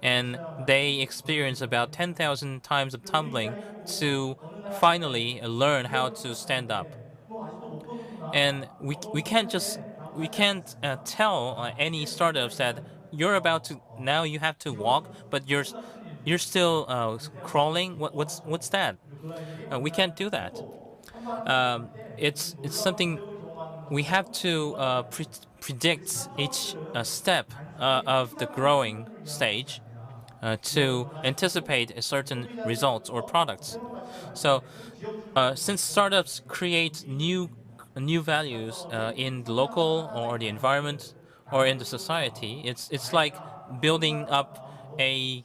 and they experience about 10,000 times of tumbling to finally learn how to stand up. And we can't tell any startups that you're about to now you have to walk, but you're still crawling. What's that? We can't do that. It's something we have to predict each step of the growing stage to anticipate a certain results or products. So since startups create new values in the local or the environment or in the society, it's like building up it's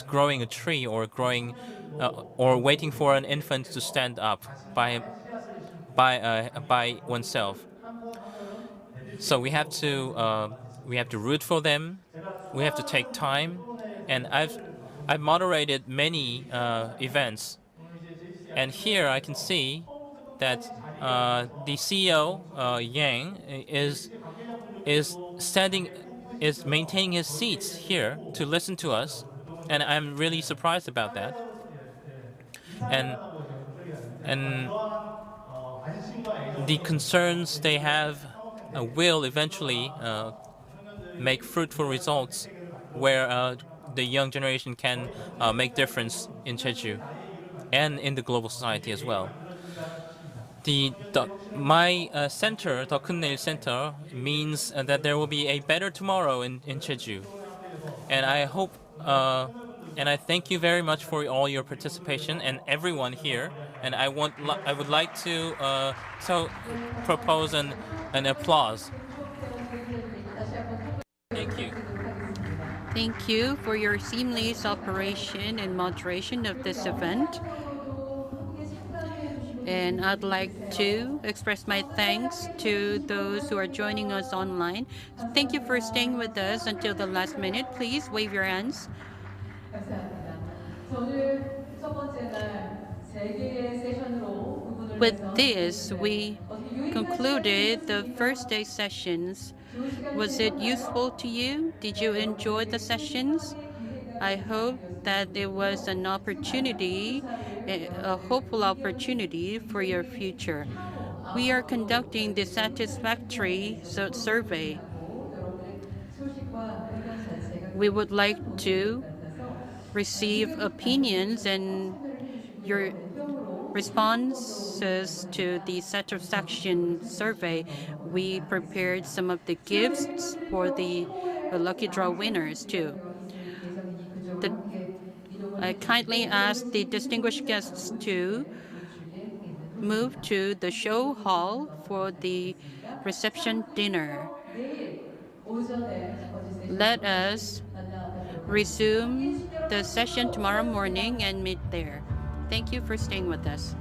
growing a tree or growing or waiting for an infant to stand up by oneself. So we have to root for them. We have to take time, and I've moderated many events, and here I can see that the CEO Yang is is maintaining his seats here to listen to us, and I'm really surprised about that. And and the concerns they have will eventually make fruitful results where the young generation can make difference in Jeju and in the global society as well. My center, the Kunneil Center, means that there will be a better tomorrow in Jeju, and I hope and I thank you very much for all your participation and everyone here. And I would like to propose an applause. Thank you. Thank you for your seamless operation and moderation of this event. And I'd like to express my thanks to those who are joining us online. Thank you for staying with us until the last minute. Please wave your hands. With this, we concluded the first day sessions. Was it useful to you? Did you enjoy the sessions? I hope that it was an opportunity, a hopeful opportunity for your future. We are conducting the satisfactory survey. We would like to receive opinions and your responses to the satisfaction survey. We prepared some of the gifts for the lucky draw winners too. I kindly ask the distinguished guests to move to the show hall for the reception dinner. Let us resume the session tomorrow morning and meet there. Thank you for staying with us.